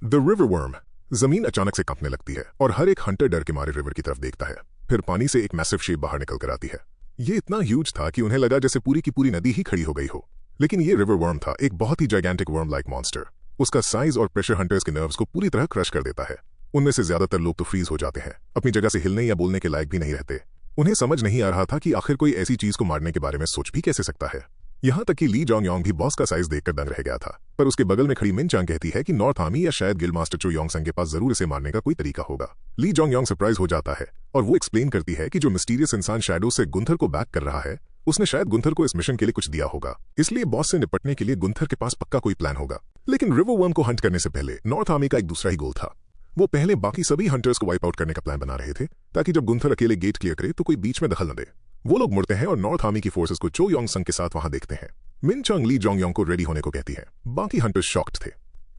The river worm. जमीन अचानक से कांपने लगती है और हर एक हंटर डर के मारे रिवर की तरफ देखता है। फिर पानी से एक मैसिव शेप बाहर निकल कर आती है। ये इतना ह्यूज था कि उन्हें लगा जैसे पूरी की पूरी नदी ही खड़ी हो गई हो। लेकिन ये रिवर वर्म था, एक बहुत ही जाइगेंटिक वर्म लाइक मॉन्स्टर। उसका साइज और प्रेशर हंटर्स के नर्व्स को पूरी तरह क्रश कर देता है। उनमें से ज्यादातर लोग तो फ्रीज हो जाते हैं, अपनी जगह से हिलने या बोलने के लायक भी नहीं रहते। उन्हें समझ नहीं आ रहा था कि आखिर कोई ऐसी चीज को मारने के बारे में सोच भी कैसे सकता है। यहां तक कि ली जोंग योंग भी बॉस का साइज देखकर दंग रह गया था। पर उसके बगल में खड़ी मिनचांग कहती है कि नॉर्थ आर्मी या शायद गिल्ड मास्टर चो योंग संग के पास जरूर इसे मारने का कोई तरीका होगा। ली जोंग योंग सरप्राइज हो जाता है और वो एक्सप्लेन करती है कि जो मिस्टीरियस इंसान शैडो से गुंथर को बैक कर रहा है, उसने शायद गुंथर को इस मिशन के लिए कुछ दिया होगा, इसलिए बॉस से निपटने के लिए गुंथर के पास पक्का कोई प्लान होगा। लेकिन रिवर वर्म को हंट करने से पहले नॉर्थ आर्मी का एक दूसरा ही गोल था। वो पहले बाकी सभी हंटर्स को वाइप आउट करने का प्लान बना रहे थे, ताकि जब गुंथर अकेले गेट क्लियर करे तो कोई बीच में दखल न दे। वो लोग मुड़ते हैं और नॉर्थ आर्मी की फोर्सेस को चो योंग संग के साथ वहां देखते हैं। मिनचांग ली जोंग योंग को रेडी होने को कहती है। बाकी हंटर्स शॉक्ड थे।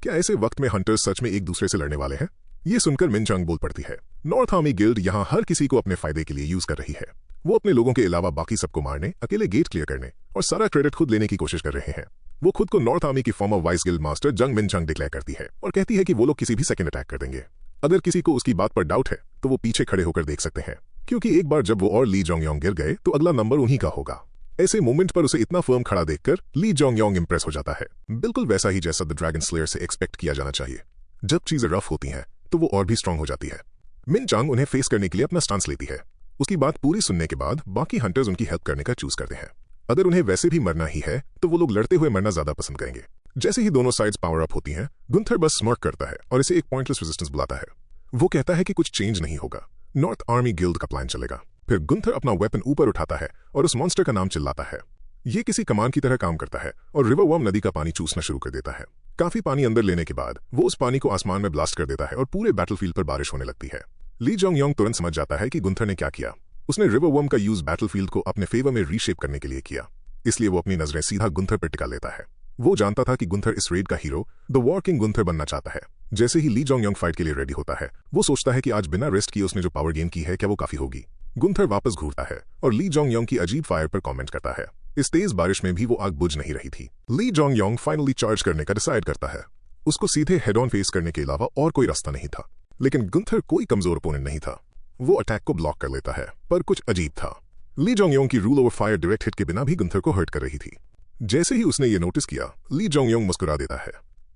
क्या ऐसे वक्त में हंटर्स सच में एक दूसरे से लड़ने वाले हैं? ये सुनकर मिनचांग बोल पड़ती है। नॉर्थ आर्मी गिल्ड यहाँ हर किसी को अपने फायदे के लिए यूज कर रही है। वो अपने लोगों के अलावा बाकी सबको मारने, अकेले गेट क्लियर करने और सारा क्रेडिट खुद लेने की कोशिश कर रहे हैं। वो खुद को नॉर्थ आर्मी की फॉर्मर वाइस गिल्ड मास्टर जंग मिनचांग डिक्लेयर करती है और कहती है कि वो लोग किसी भी सेकंड अटैक कर देंगे। अगर किसी को उसकी बात पर डाउट है तो वो पीछे खड़े होकर देख सकते हैं, क्योंकि एक बार जब वो और ली जोंग योंग गिर गए तो अगला नंबर उन्हीं का होगा। ऐसे मोमेंट पर उसे इतना फर्म खड़ा देखकर ली जोंग योंग इंप्रेस हो जाता है, बिल्कुल वैसा ही जैसा द ड्रैगन स्लेयर से एक्सपेक्ट किया जाना चाहिए। जब चीजें रफ होती हैं तो वो और भी स्ट्रांग हो जाती है। मिनचांग उन्हें फेस करने के लिए अपना स्टांस लेती है। उसकी बात पूरी सुनने के बाद बाकी हंटर्स उनकी हेल्प करने का चूज करते हैं। अगर उन्हें वैसे भी मरना ही है तो वो लोग लड़ते हुए मरना ज्यादा पसंद करेंगे। जैसे ही दोनों साइड्स पावर अप होती हैं, गुंथर बस स्मर्क करता है और इसे एक पॉइंटलेस रेजिस्टेंस बुलाता है। वो कहता है कि कुछ चेंज नहीं होगा, नॉर्थ आर्मी गिल्ड का प्लान चलेगा। फिर गुंथर अपना वेपन ऊपर उठाता है और उस मॉन्स्टर का नाम चिल्लाता है। ये किसी कमान की तरह काम करता है और रिवर वर्म नदी का पानी चूसना शुरू कर देता है। काफी पानी अंदर लेने के बाद वो उस पानी को आसमान में ब्लास्ट कर देता है और पूरे बैटलफील्ड पर बारिश होने लगती है। ली जोंग योंग तुरंत समझ जाता है कि गुंथर ने क्या किया। उसने रिवर वर्म का यूज बैटलफील्ड को अपने फेवर में रीशेप करने के लिए किया, इसलिए वो अपनी नजरें सीधा गुंथर पर टिका लेता है। वो जानता था कि गुंथर इस रेड का hero the war king Gunther बनना चाहता है। जैसे ही ली जोंग योंग फाइट के लिए रेडी होता है, वो सोचता है कि आज बिना रेस्ट किए उसने जो पावर गेन की है क्या वो काफी होगी। गुंथर वापस घूरता है और ली जोंग योंग की अजीब फायर पर कमेंट करता है। इस तेज बारिश में भी वो आग बुझ नहीं रही थी। Lee Jong Yong finally charge करने का डिसाइड करता है। उसको सीधे हेड ऑन फेस करने के अलावा और कोई रास्ता नहीं था, लेकिन गुंथर कोई कमजोर ओपोनेंट नहीं था। वो अटैक को ब्लॉक कर लेता है, पर कुछ अजीब था। ली जोंग योंग की rule over fire direct hit के बिना भी गुंथर को हर्ट कर रही थी। जैसे ही उसने ये नोटिस किया, ली जोंग योंग मुस्कुरा देता है।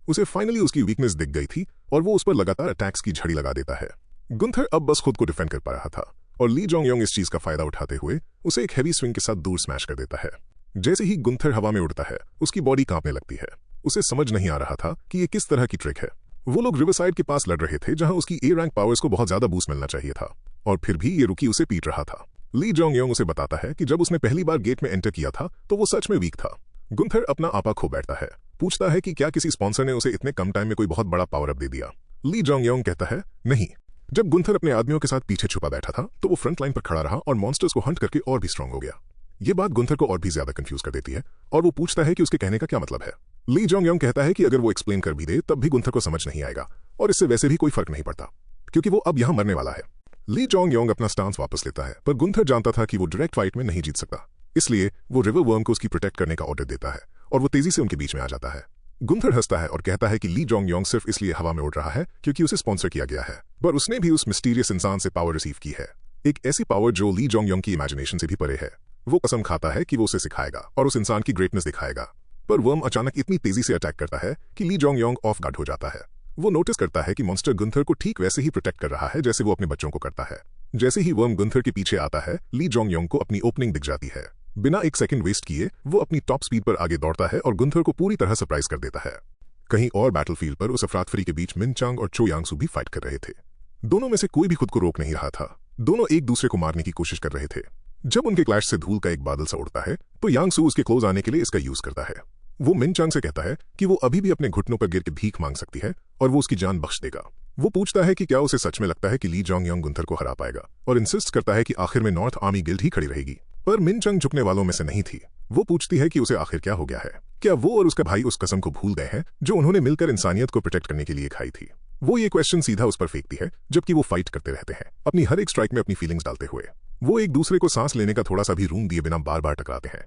उसे फाइनली उसकी वीकनेस दिख गई थी और वो उस पर लगातार अटैक्स की झड़ी लगा देता है। गुंथर अब बस खुद को डिफेंड कर पा रहा था और ली जोंग योंग इस चीज का फायदा उठाते हुए उसे एक हैवी स्विंग के साथ दूर स्मैश कर देता है। जैसे ही गुंथर हवा में उड़ता है उसकी बॉडी कांपने लगती है। उसे समझ नहीं आ रहा था कि ये किस तरह की ट्रिक है। वो लोग रिवरसाइड के पास लड़ रहे थे जहां उसकी ए रैंक पावर्स को बहुत ज्यादा बूस्ट मिलना चाहिए था और फिर भी ये रुकी उसे पीट रहा था। ली जोंग योंग उसे बताता है कि जब उसने पहली बार गेट में एंटर किया था तो वो सच में वीक था। गुंथर अपना आपा खो बैठता है, पूछता है कि क्या किसी स्पॉन्सर ने उसे इतने कम टाइम में कोई बहुत बड़ा पावर अप दे दिया। ली जोंग योंग कहता है नहीं। जब गुंथर अपने आदमियों के साथ पीछे छुपा बैठा था तो वो फ्रंट लाइन पर खड़ा रहा और मॉन्स्टर्स को हंट करके और भी स्ट्रांग हो गया। ये बात गुंथर को और भी ज्यादा कंफ्यूज कर देती है और वो पूछता है कि उसके कहने का क्या मतलब है। ली जोंग योंग कहता है कि अगर वो एक्सप्लेन कर भी दे तब भी गुंथर को समझ नहीं आएगा और इससे वैसे भी कोई फर्क नहीं पड़ता क्योंकि वो अब यहां मरने वाला है। ली जोंग योंग अपना स्टांस वापस लेता है पर गुंथर जानता था कि वो डायरेक्ट फाइट में नहीं जीत सकता, इसलिए वो रिवर वर्म को उसकी प्रोटेक्ट करने का ऑर्डर देता है और वो तेजी से उनके बीच में आ जाता है। गुंथर हंसता है और कहता है कि ली जोंग योंग सिर्फ इसलिए हवा में उड़ रहा है क्योंकि उसे स्पॉन्सर किया गया है, पर उसने भी उस मिस्टीरियस इंसान से पावर रिसीव की है, एक ऐसी पावर जो ली जोंग योंग की इमेजिनेशन से भी परे है। वो कसम खाता है कि वो उसे सिखाएगा और उस इंसान की ग्रेटनेस दिखाएगा, पर वर्म अचानक इतनी तेजी से अटैक करता है कि Lee Jong Yong off guard हो जाता है। वो नोटिस करता है कि मॉन्स्टर गुंथर को ठीक वैसे ही प्रोटेक्ट कर रहा है जैसे वो अपने बच्चों को करता है। जैसे ही वर्म गुंथर के पीछे आता है ली जोंग योंग को अपनी ओपनिंग दिख जाती है। बिना एक सेकंड वेस्ट किए वो अपनी टॉप स्पीड पर आगे दौड़ता है और गुंथर को पूरी तरह सरप्राइज कर देता है। कहीं और बैटलफील्ड पर उस अफरातफरी के बीच मिन चांग और चो यांगसू भी फाइट कर रहे थे। दोनों में से कोई भी खुद को रोक नहीं रहा था, दोनों एक दूसरे को मारने की कोशिश कर रहे थे। जब उनके क्लैश से धूल का एक बादल सा उड़ता है तो यांगसू उसके क्लोज आने के लिए इसका यूज करता है। वो मिन चांग से कहता है कि वो अभी भी अपने घुटनों पर गिर के भीख मांग सकती है और वो उसकी जान बख्श देगा। वो पूछता है कि क्या उसे सच में लगता है कि ली जोंग योंग गुंथर को हरा पाएगा और इंसिस्ट करता है कि आखिर में नॉर्थ आर्मी गिल्ड ही खड़ी रहेगी, पर मिन चांग झुकने वालों में से नहीं थी। वो पूछती है कि उसे आखिर क्या हो गया है, क्या वो और उसका भाई उस कसम को भूल गए हैं जो उन्होंने मिलकर इंसानियत को प्रोटेक्ट करने के लिए खाई थी। वो ये क्वेश्चन सीधा उस पर फेंकती है जबकि वो फाइट करते रहते हैं, अपनी हर एक स्ट्राइक में अपनी फीलिंग्स डालते हुए। वो एक दूसरे को सांस लेने का थोड़ा सा भी रूम दिए बिना बार बार टकराते हैं।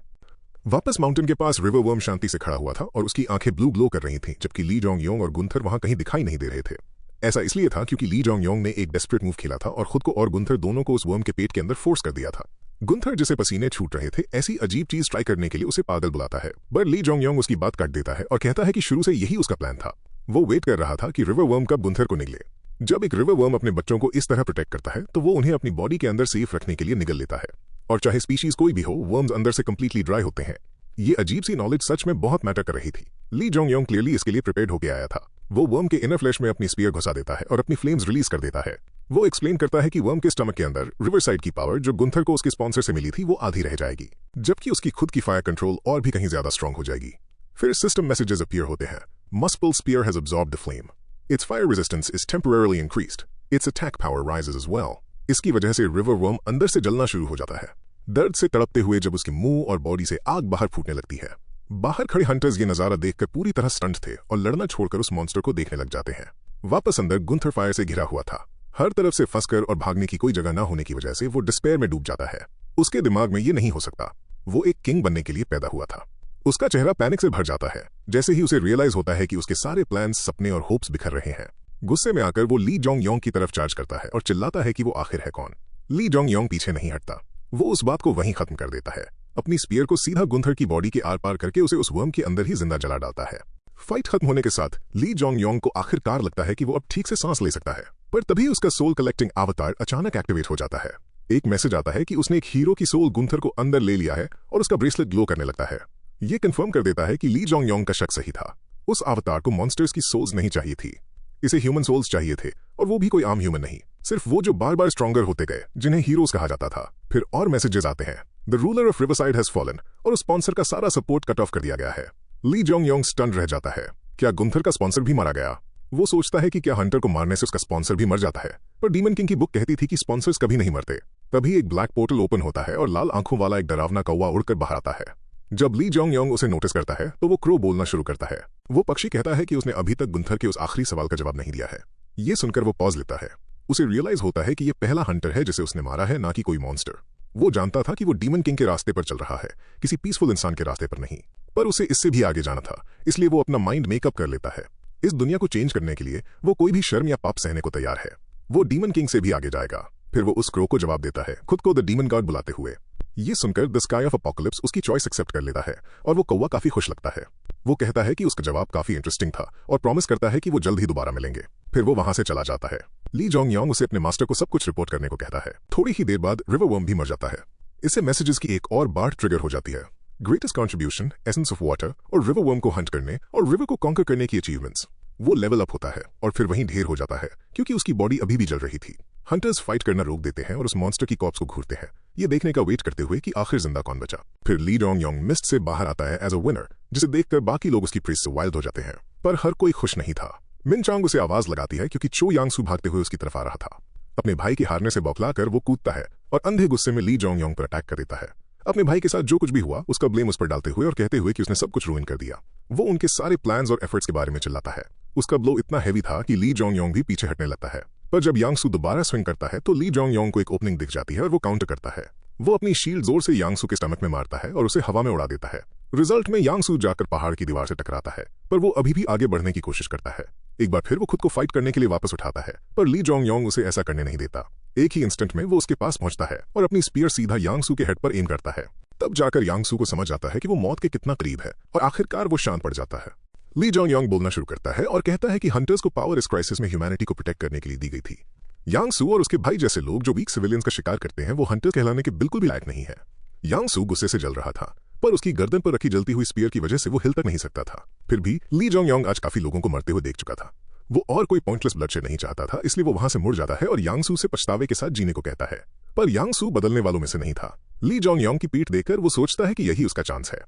वापस माउंटेन के पास रिवर वर्म शांति से खड़ा हुआ था और उसकी आंखें ब्लू ग्लो कर रही थीं, जबकि ली जोंग योंग और गुंथर वहां कहीं दिखाई नहीं दे रहे थे। ऐसा इसलिए था क्योंकि ली जोंग योंग ने एक डेस्परेट मूव खेला था और खुद को और गुंथर दोनों को उस वर्म के पेट के अंदर फोर्स कर दिया था। गुंथर जिसे पसीने छूट रहे थे ऐसी अजीब चीज ट्राई करने के लिए उसे पागल बुलाता है, पर ली जोंग योंग उसकी बात काट देता है और कहता है कि शुरू से यही उसका प्लान था। वो वेट कर रहा था कि रिवर वर्म कब गुंथर को निगले। जब एक रिवर वर्म अपने बच्चों को इस तरह प्रोटेक्ट करता है तो वो उन्हें अपनी बॉडी के अंदर सेफ रखने के लिए निगल लेता है, और चाहे स्पीशीज कोई भी हो वर्म्स अंदर से कंप्लीटली ड्राई होते हैं। ये अजीब सी नॉलेज सच में बहुत मैटर कर रही थी। ली जोंग योंग क्लियरली इसके लिए प्रिपेयर्ड होकर आया था। वो वर्म के इनर फ्लैश में अपनी स्पीयर घुसा देता है और अपनी फ्लेम्स रिलीज कर देता है। वो एक्सप्लेन करता है कि वर्म के स्टमक के अंदर रिवरसाइड की पावर जो गुंथर को उसके स्पॉन्सर से मिली थी वो आधी रह जाएगी, जबकि उसकी खुद की फायर कंट्रोल और भी कहीं ज्यादा स्ट्रांग हो जाएगी। फिर सिस्टम मैसेजेस अपीयर होते हैं। Muspel spear has absorbed the flame, its fire resistance is temporarily increased, its attack power rises as well. इसकी वजह से रिवर वर्म अंदर से जलना शुरू हो जाता है, दर्द से तड़पते हुए जब उसके मुंह और बॉडी से आग बाहर फूटने लगती है। बाहर खड़े हंटर्स ये नजारा देखकर पूरी तरह स्टंट थे और लड़ना छोड़कर उस मॉन्स्टर को देखने लग जाते हैं। वापस अंदर गुंथर फायर से घिरा हुआ था। हर तरफ से फंसकर और भागने की कोई जगह ना होने की वजह से वो डिस्पेयर में डूब जाता है। उसके दिमाग में ये नहीं हो सकता, वो एक किंग बनने के लिए पैदा हुआ था। उसका चेहरा पैनिक से भर जाता है जैसे ही उसे रियलाइज होता है कि उसके सारे प्लान्स, सपने और होप्स बिखर रहे हैं। गुस्से में आकर वो ली जोंग योंग की तरफ चार्ज करता है और चिल्लाता है कि वो आखिर है कौन। ली जोंग योंग पीछे नहीं हटता, वो उस बात को वहीं खत्म कर देता है। अपनी स्पीयर को सीधा गुंथर की बॉडी के आर पार करके उसे उस वर्म के अंदर ही जिंदा जला डालता है। फाइट खत्म होने के साथ ली जोंग योंग को आखिरकार लगता है कि वो अब ठीक से सांस ले सकता है, पर तभी उसका सोल कलेक्टिंग अवतार अचानक एक्टिवेट हो जाता है। एक मैसेज आता है कि उसने एक हीरो की सोल गुंथर को अंदर ले लिया है और उसका ब्रेसलेट ग्लो करने लगता है। ये कंफर्म कर देता है कि ली जोंग योंग का शक सही था। उस अवतार को मॉन्स्टर्स की सोल्स नहीं चाहिए थी, इसे ह्यूमन सोल्स चाहिए थे, और वो भी कोई आम ह्यूमन नहीं, सिर्फ वो जो बार बार स्ट्रॉन्गर होते गए जिन्हें हीरोज कहा जाता था। फिर और मैसेजेस आते हैं, the ruler of riverside has fallen, और उस स्पॉन्सर का सारा सपोर्ट कट ऑफ कर दिया गया है। ली जोंग योंग स्टन रह जाता है। क्या गुंथर का स्पॉन्सर भी मारा गया? वो सोचता है कि क्या हंटर को मारने से उसका स्पॉन्सर भी मर जाता है, पर डीमन किंग की बुक कहती थी कि स्पॉन्सर्स कभी नहीं मरते। तभी एक ब्लैक पोर्टल ओपन होता है और लाल आंखों वाला एक डरावना कौवा उड़कर बाहर आता है। जब ली जोंग योंग उसे नोटिस करता है तो वो क्रो बोलना शुरू करता है। वो पक्षी कहता है कि उसने अभी तक गुंथर के उस आखिरी सवाल का जवाब नहीं दिया है। ये सुनकर वो पॉज लेता है। उसे रियलाइज होता है कि ये पहला हंटर है जिसे उसने मारा है, ना कि कोई मॉन्स्टर। वो जानता था कि वो डीमन किंग के रास्ते पर चल रहा है, किसी पीसफुल इंसान के रास्ते पर नहीं, पर उसे इससे भी आगे जाना था, इसलिए वो अपना माइंड मेकअप कर लेता है। इस दुनिया को चेंज करने के लिए वो कोई भी शर्म या पाप सहने को तैयार है। वो डीमन किंग से भी आगे जाएगा। फिर वो उस क्रो को जवाब देता है, खुद को द डीमन गॉड बुलाते हुए। ये सुनकर द स्काई ऑफ अपोकलिप्स उसकी चॉइस एक्सेप्ट कर लेता है और वो कौवा काफी खुश लगता है। वो कहता है कि उसका जवाब काफी इंटरेस्टिंग था और प्रॉमिस करता है कि वो जल्द ही दोबारा मिलेंगे। फिर वो वहां से चला जाता है। ली जोंग योंग उसे अपने मास्टर को सब कुछ रिपोर्ट करने को कहता है। थोड़ी ही देर बाद रिवर वर्म भी मर जाता है। इससे मैसेजेस की एक और बार ट्रिगर हो जाती है। Greatest contribution, essence of water और रिवर वर्म को हंट करने और रिवर को कॉन्कर करने की अचीवमेंट्स। वो लेवल अप होता है और फिर वहीं ढेर हो जाता है क्योंकि उसकी बॉडी अभी भी जल रही थी। हंटर्स फाइट करना रोक देते हैं और उस मॉन्स्टर की कॉप्स को घूरते हैं, ये देखने का वेट करते हुए कि आखिर जिंदा कौन बचा। फिर ली जोंग योंग मिस्ट से बाहर आता है एज अ विनर, जिसे देखकर बाकी लोग उसकी प्रेज से वाइल्ड हो जाते हैं। पर हर कोई खुश नहीं था। मिन चांग उसे आवाज लगाती है क्योंकि चो यांगसू भागते हुए उसकी तरफ आ रहा था। अपने भाई के हारने से बौखलाकर वो कूदता है और अंधे गुस्से में ली जोंग योंग पर अटैक कर देता है, अपने भाई के साथ जो कुछ भी हुआ उसका ब्लेम उस पर डालते हुए और कहते हुए कि उसने सब कुछ रूइन कर दिया। वो उनके सारे प्लान्स और एफर्ट्स के बारे में चिल्लाता है। उसका ब्लो इतना हैवी था कि ली जोंग योंग भी पीछे हटने लगता है। पर जब यांगसू दोबारा स्विंग करता है तो ली जोंग योंग को एक ओपनिंग दिख जाती है और वो काउंटर करता है। वो अपनी शील्ड जोर से यांगसू के स्टमक में मारता है और उसे हवा में उड़ा देता है। रिजल्ट में यांगसू जाकर पहाड़ की दीवार से टकराता है, पर वो अभी भी आगे बढ़ने की कोशिश करता है। एक बार फिर वो खुद को फाइट करने के लिए वापस उठाता है, पर ली जोंग योंग उसे ऐसा करने नहीं देता। एक ही इंस्टेंट में वो उसके पास पहुंचता है और अपनी स्पीयर सीधा यांगसू के हेड पर एम करता है। तब जाकर यांगसू को समझ आता है कि वो मौत के कितना करीब है और आखिरकार वो शांत पड़ जाता है। ली जोंग योंग बोलना शुरू करता है और कहता है कि हंटर्स को पावर इस क्राइसिस में ह्यूमैनिटी को प्रोटेक्ट करने के लिए दी गई थी। यांगसू और उसके भाई जैसे लोग जो वीक सिविलियंस का शिकार करते हैं वो हंटर्स कहलाने के बिल्कुल भी लायक नहीं है। यांगसू गुस्से से जल रहा था, पर उसकी गर्दन पर रखी जलती हुई स्पीयर की वजह से वो हिल तक नहीं सकता था। फिर भी ली जोंग योंग आज काफी लोगों को मरते हुए देख चुका था। वो और कोई पॉइंटलेस ब्लडशेड नहीं चाहता था, इसलिए वो वहां से मुड़ जाता है और यांगसू से पछतावे के साथ जीने को कहता है। पर यांगसू बदलने वालों में से नहीं था। ली जोंग योंग की पीठ देखकर वो सोचता है कि यही उसका चांस है।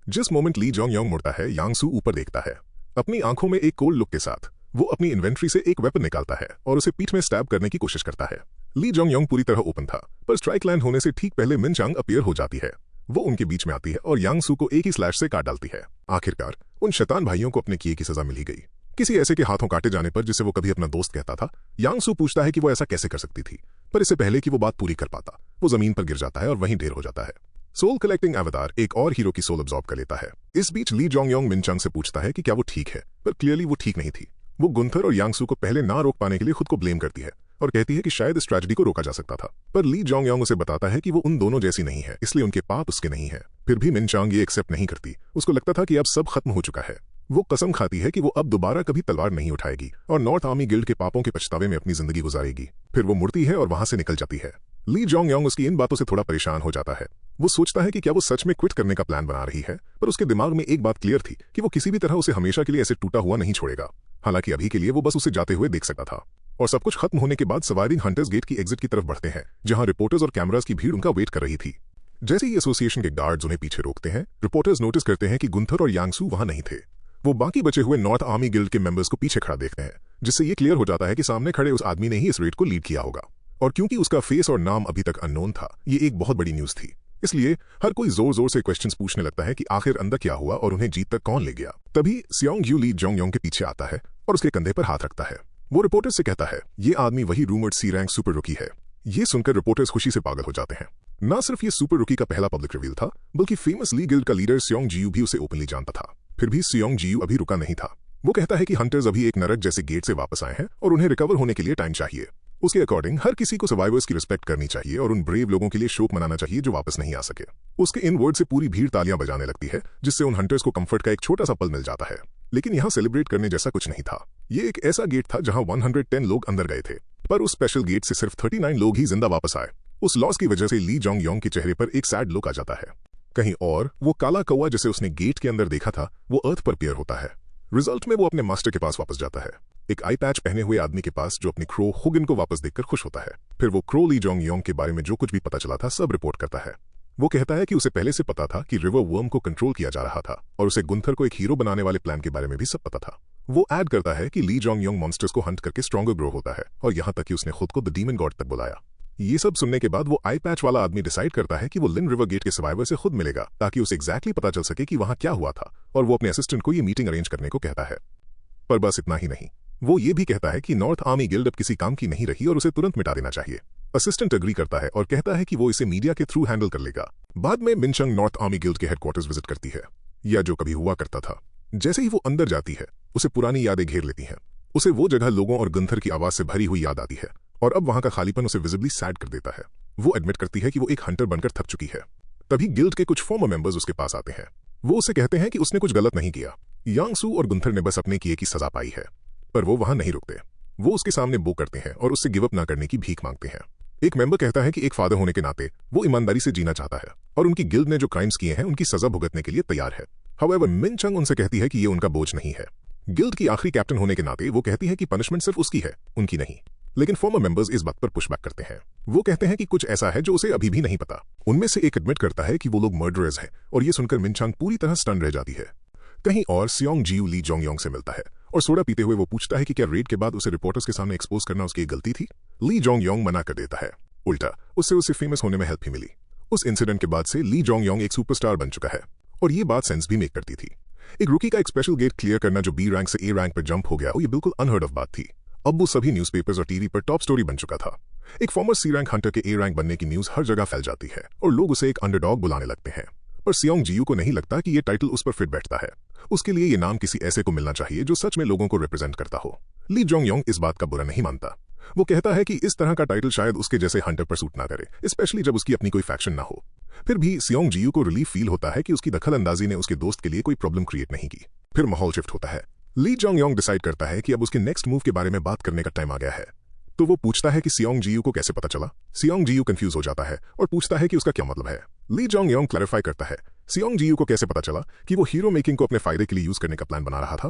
जिस मोमेंट ली जोंग योंग मुड़ता है, यांगसू ऊपर देखता है। अपनी आंखों में एक कोल्ड लुक के साथ वो अपनी इन्वेंट्री से एक वेपन निकालता है और उसे पीठ में स्टैब करने की कोशिश करता है। ली जोंग योंग पूरी तरह ओपन था, पर स्ट्राइक लैंड होने से ठीक पहले मिन चांग अपीयर हो जाती है। वो उनके बीच में आती है और यांगसू को एक ही स्लैश से काट डालती है। आखिरकार उन शैतान भाइयों को अपने किए की सजा मिल ही गई। किसी ऐसे के हाथों काटे जाने पर जिसे वो कभी अपना दोस्त कहता था। यांगसू पूछता है कि वो ऐसा कैसे कर सकती थी, पर इससे पहले कि वो बात पूरी कर पाता वो जमीन पर गिर जाता है और वहीं ढेर हो जाता है। सोल कलेक्टिंग अवतार एक और हीरो की सोल अब्सॉर्ब कर लेता है। इस बीच ली जोंग योंग मिन चांग से पूछता है कि क्या वो ठीक है, पर क्लियरली वो ठीक नहीं थी। वो गुंथर और यांगसू को पहले ना रोक पाने के लिए खुद को ब्लेम करती है और कहती है कि शायद इस ट्रेजेडी को रोका जा सकता था। पर ली जोंग योंग उसे बताता है कि वो उन दोनों जैसी नहीं है, इसलिए उनके पाप उसके नहीं है। फिर भी मिन चांग ये एक्सेप्ट नहीं करती। उसको लगता था कि अब सब खत्म हो चुका है। वो कसम खाती है कि वो अब दोबारा कभी तलवार नहीं उठाएगी और नॉर्थ आर्मी गिल्ड के पापों के पछतावे में अपनी जिंदगी गुजारेगी। फिर वो मुड़ती है और वहां से निकल जाती है। ली जोंग योंग उसकी इन बातों से थोड़ा परेशान हो जाता है। वो सोचता है कि क्या वो सच में क्विट करने का प्लान बना रही है, पर उसके दिमाग में एक बात क्लियर थी कि वो किसी भी तरह उसे हमेशा के लिए ऐसे टूटा हुआ नहीं छोड़ेगा। हालांकि अभी के लिए वो बस उसे जाते हुए देख सकता था। और सब कुछ खत्म होने के बाद सर्वाइविंग हंटर्स गेट की एग्जिट की तरफ बढ़ते हैं, जहां रिपोर्टर्स और कैमरास की भीड़ उनका वेट कर रही थी। जैसे ही एसोसिएशन के गार्ड्स उन्हें पीछे रोकते हैं, रिपोर्टर्स नोटिस करते हैं कि गुंथर और यांगसू वहां नहीं थे। वो बाकी बचे हुए नॉर्थ आर्मी गिल्ड के मेंबर्स को पीछे खड़ा देखते हैं, जिससे ये क्लियर हो जाता है कि सामने खड़े उस आदमी ने ही इस रेड को लीड किया होगा। और क्योंकि उसका फेस और नाम अभी तक अननोन था, ये एक बहुत बड़ी न्यूज थी। इसलिए हर कोई जोर जोर से क्वेश्चंस पूछने लगता है कि आखिर अंदर क्या हुआ और उन्हें जीत तक कौन ले गया। तभी सियोंग यू ली जोंग योंग के पीछे आता है और उसके कंधे पर हाथ रखता है। वो रिपोर्टर से कहता है, ये आदमी वही रूमर्ड सी रैंक सुपर रुकी है। ये सुनकर रिपोर्टर्स खुशी से पागल हो जाते हैं। न सिर्फ ये सुपर रुकी का पहला पब्लिक रिवील था, बल्कि फेमस ली गिल्ड का लीडर सियोंग जियू भी उसे ओपनली जानता था। फिर भी सियोंग जियू अभी रुका नहीं था। वो कहता है कि हंटर्स अभी एक नरक जैसे गेट से वापस आए हैं और उन्हें रिकवर होने के लिए टाइम चाहिए। उसके अकॉर्डिंग हर किसी को सर्वाइवर्स की रिस्पेक्ट करनी चाहिए और उन ब्रेव लोगों के लिए शोक मनाना चाहिए जो वापस नहीं आ सके। उसके इन वर्ड से पूरी भीड़ तालियां बजाने लगती है, जिससे उन हंटर्स को कंफर्ट का एक छोटा सा पल मिल जाता है। लेकिन यहाँ सेलिब्रेट करने जैसा कुछ नहीं था। ये एक ऐसा गेट था जहां 110 लोग अंदर गए थे, पर उस स्पेशल गेट से सिर्फ 39 लोग ही जिंदा वापस आए। उस लॉस की वजह से ली जोंग योंग के चेहरे पर एक सैड लुक आ जाता है। कहीं और वो काला कौवा जिसे उसने गेट के अंदर देखा था, वो अर्थ पर अपीयर होता है। रिजल्ट में वो अपने मास्टर के पास वापस जाता है, एक आई पैच पहने हुए आदमी के पास, जो अपनी क्रो हुगिन को वापस देखकर खुश होता है। फिर वो क्रो ली जोंग योंग के बारे में जो कुछ भी पता चला था सब रिपोर्ट करता है। वो कहता है कि उसे पहले से पता था कि रिवर वर्म को कंट्रोल किया जा रहा था और उसे गुंथर को एक हीरो बनाने वाले प्लान के बारे में भी सब पता था। वो ऐड करता है कि ली जोंग योंग मॉन्स्टर्स को हंट करके स्ट्रॉन्गर ग्रो होता है और यहाँ तक कि उसने खुद को द डीमन गॉड तक बुलाया। ये सब सुनने के बाद वो आई पैच वाला आदमी डिसाइड करता है कि वो लिन रिवर गेट के सर्वाइवर से खुद मिलेगा, ताकि उसे एग्जैक्टली पता चल सके कि वहां क्या हुआ था। और वो अपने असिस्टेंट को ये मीटिंग अरेंज करने को कहता है। पर बस इतना ही नहीं, वो ये भी कहता है कि नॉर्थ आर्मी गिल्ड अब किसी काम की नहीं रही और उसे तुरंत मिटा देना चाहिए। असिस्टेंट अग्री करता है और कहता है कि वो इसे मीडिया के थ्रू हैंडल कर लेगा। बाद में मिन चांग नॉर्थ आर्मी गिल्ड के हेडक्वार्टर्स विजिट करती है, या जो कभी हुआ करता था। जैसे ही वो अंदर जाती है, उसे पुरानी यादें घेर लेती हैं। उसे वो जगह लोगों और गुंथर की आवाज से भरी हुई याद आती है और अब वहां का खालीपन उसे विजिबली सैड कर देता है। वो एडमिट करती है कि वो एक हंटर बनकर थक चुकी है। तभी गिल्ड के कुछ फॉर्मर मेंबर्स उसके पास आते हैं। वो उसे कहते हैं कि उसने कुछ गलत नहीं किया, यांगसू और गुंथर ने बस अपने किए की सजा पाई है, पर वो वहां नहीं रुकते। वो उसके सामने बो करते हैं और उससे गिव अप ना करने की भीख मांगते हैं। एक मेंबर कहता है कि एक फादर होने के नाते वो ईमानदारी से जीना चाहता है और उनकी गिल्ड ने जो क्राइम्स किए हैं उनकी सजा भुगतने के लिए तैयार है। हाउएवर मिन चंग उनसे कहती है कि ये उनका बोझ नहीं है। गिल्ड की आखिरी कैप्टन होने के नाते वो कहती है कि पनिशमेंट सिर्फ उसकी है, उनकी नहीं। लेकिन फॉर्मर मेंबर्स इस बात पर पुशबैक करते हैं। वो कहते हैं कि कुछ ऐसा है जो उसे अभी भी नहीं पता। उनमें से एक एडमिट करता है कि वो लोग मर्डरर्स हैं और ये सुनकर मिन चंग पूरी तरह स्टन रह जाती है। कहीं और सियोंग जियू ली जोंगयोंग से मिलता है और सोडा पीते हुए वो पूछता है कि क्या रेड के बाद उसे रिपोर्टर्स के सामने एक्सपोज करना उसकी एक गलती थी। ली जोंगयोंग मना कर देता है। उल्टा उससे उसे फेमस होने में हेल्प ही मिली। उस इंसिडेंट के बाद से ली जोंगयोंग एक सुपरस्टार बन चुका है और ये बात सेंस भी मेक करती थी। एक रूकी का एक स्पेशल गेट क्लियर करना जो बी रैंक से ए रैंक पर जंप हो गया ये बिल्कुल अनहर्ड ऑफ बात थी। अब वो सभी न्यूज़पेपर्स और टीवी पर टॉप स्टोरी बन चुका था। एक फॉर्मर सी रैंक हंटर के ए रैंक बनने की न्यूज हर जगह फैल जाती है और लोग उसे एक अंडरडॉग बुलाने लगते हैं। पर सियोंग जियू को नहीं लगता कि ये टाइटल उस पर फिट बैठता है। उसके लिए ये नाम किसी ऐसे को मिलना चाहिए जो सच में लोगों को रिप्रेजेंट करता हो। ली जोंगयोंग इस बात का बुरा नहीं मानता। वो कहता है कि इस तरह का टाइटल शायद उसके जैसे हंटर पर सूट ना करे, स्पेशली जब उसकी अपनी कोई फैक्शन ना हो। फिर भी सियोंग जियू को रिलीफ फील होता है कि उसकी दखल अंदाजी ने उसके दोस्त के लिए कोई प्रॉब्लम क्रिएट नहीं की। फिर माहौल शिफ्ट होता है। ली जोंगयोंग डिसाइड करता है कि अब उसके नेक्स्ट मूव के बारे में बात करने का टाइम आ गया है। तो वो पूछता है कि सियोंग जियू को कैसे पता चला। सियोंग जियू कंफ्यूज हो जाता है और पूछता है कि उसका क्या मतलब है। ली जोंगयोंग क्लैरिफाई करता है सियोंग जियू को कैसे पता चला कि वो हीरो मेकिंग को अपने फायदे के लिए यूज करने का प्लान बना रहा था।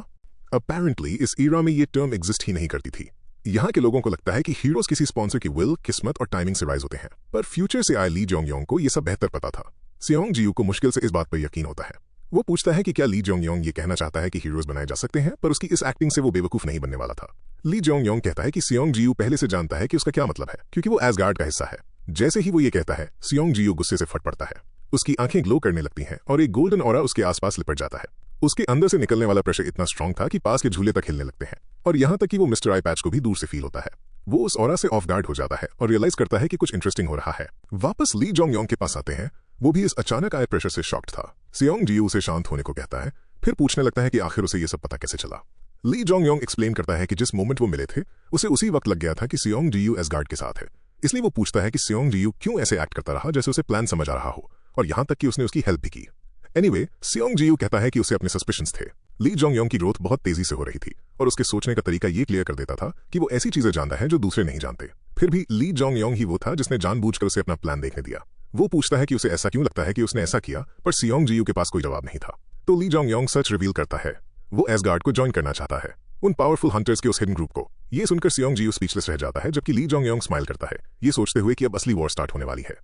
अपेरेंटली इस ईरा में ये टर्म एग्जिस्ट ही नहीं करती थी। यहाँ के लोगों को लगता है कि हीरोज किसी स्पॉन्सर की विल, किस्मत और टाइमिंग से राइज होते हैं, पर फ्यूचर से आए ली जोंगयोंग को ये सब बेहतर पता था। सियोंग जियू को मुश्किल से इस बात पर यकीन होता है। वो पूछता है कि क्या ली जोंगयोंग ये कहना चाहता है कि हीरोज बनाए जा सकते हैं, पर उसकी इस एक्टिंग से वो बेवकूफ नहीं बनने वाला था। ली जोंगयोंग कहता है कि सियोंग जियू पहले से जानता है कि उसका क्या मतलब है, क्योंकि वो एसगार्ड का हिस्सा है। जैसे ही वो ये कहता है, सियोंग जियू गुस्से से फट पड़ता है। उसकी आंखें ग्लो करने लगती हैं और एक गोल्डन ऑरा उसके आसपास लिपट जाता है। उसके अंदर से निकलने वाला प्रेशर इतना स्ट्रांग था कि पास के झूले तक हिलने लगते हैं और यहाँ तक कि वो मिस्टर आई पैच को भी दूर से फील होता है। वो उस ऑरा से ऑफ गार्ड हो जाता है और रियलाइज करता है कि कुछ इंटरेस्टिंग हो रहा है। वापस ली जोंगयोंग के पास आते हैं। वो भी इस अचानक आए प्रेशर से शॉक्ड था। सियोंग जियू उसे शांत होने को कहता है, फिर पूछने लगता है कि आखिर उसे ये सब पता कैसे चला। ली जोंगयोंग एक्सप्लेन करता है कि जिस मोमेंट वो मिले थे उसे उसी वक्त लग गया था कि सियोंग जियू एसगार्ड के साथ है। इसलिए वो पूछता है कि सियोंग जियू क्यों ऐसे एक्ट करता रहा जैसे उसे प्लान समझ आ रहा हो, और यहां तक कि उसने उसकी हेल्प भी की। एनीवे, सियोंग जियू कहता है कि उसे अपने सस्पिशंस थे। ली जोंगयोंग की ग्रोथ बहुत तेजी से हो रही थी और उसके सोचने का तरीका ये क्लियर कर देता था कि वो ऐसी चीजें जानता है जो दूसरे नहीं जानते। फिर भी ली जोंगयोंग ही वो था जिसने जानबूझकर उसे अपना प्लान देखने दिया। वो पूछता है कि उसे ऐसा क्यों लगता है कि उसने ऐसा किया, पर सियोंग जियू के पास कोई जवाब नहीं था। तो ली जोंगयोंग सच रिवील करता है। वो एसगार्ड को ज्वाइन करना चाहता है, उन पावरफुल हंटर्स के उस हिडन ग्रुप को। ये सुनकर सियोंग जियू स्पीचलेस रह जाता है, जबकि ली जोंगयोंग स्माइल करता है, ये सोचते हुए कि अब असली वॉर स्टार्ट होने वाली है।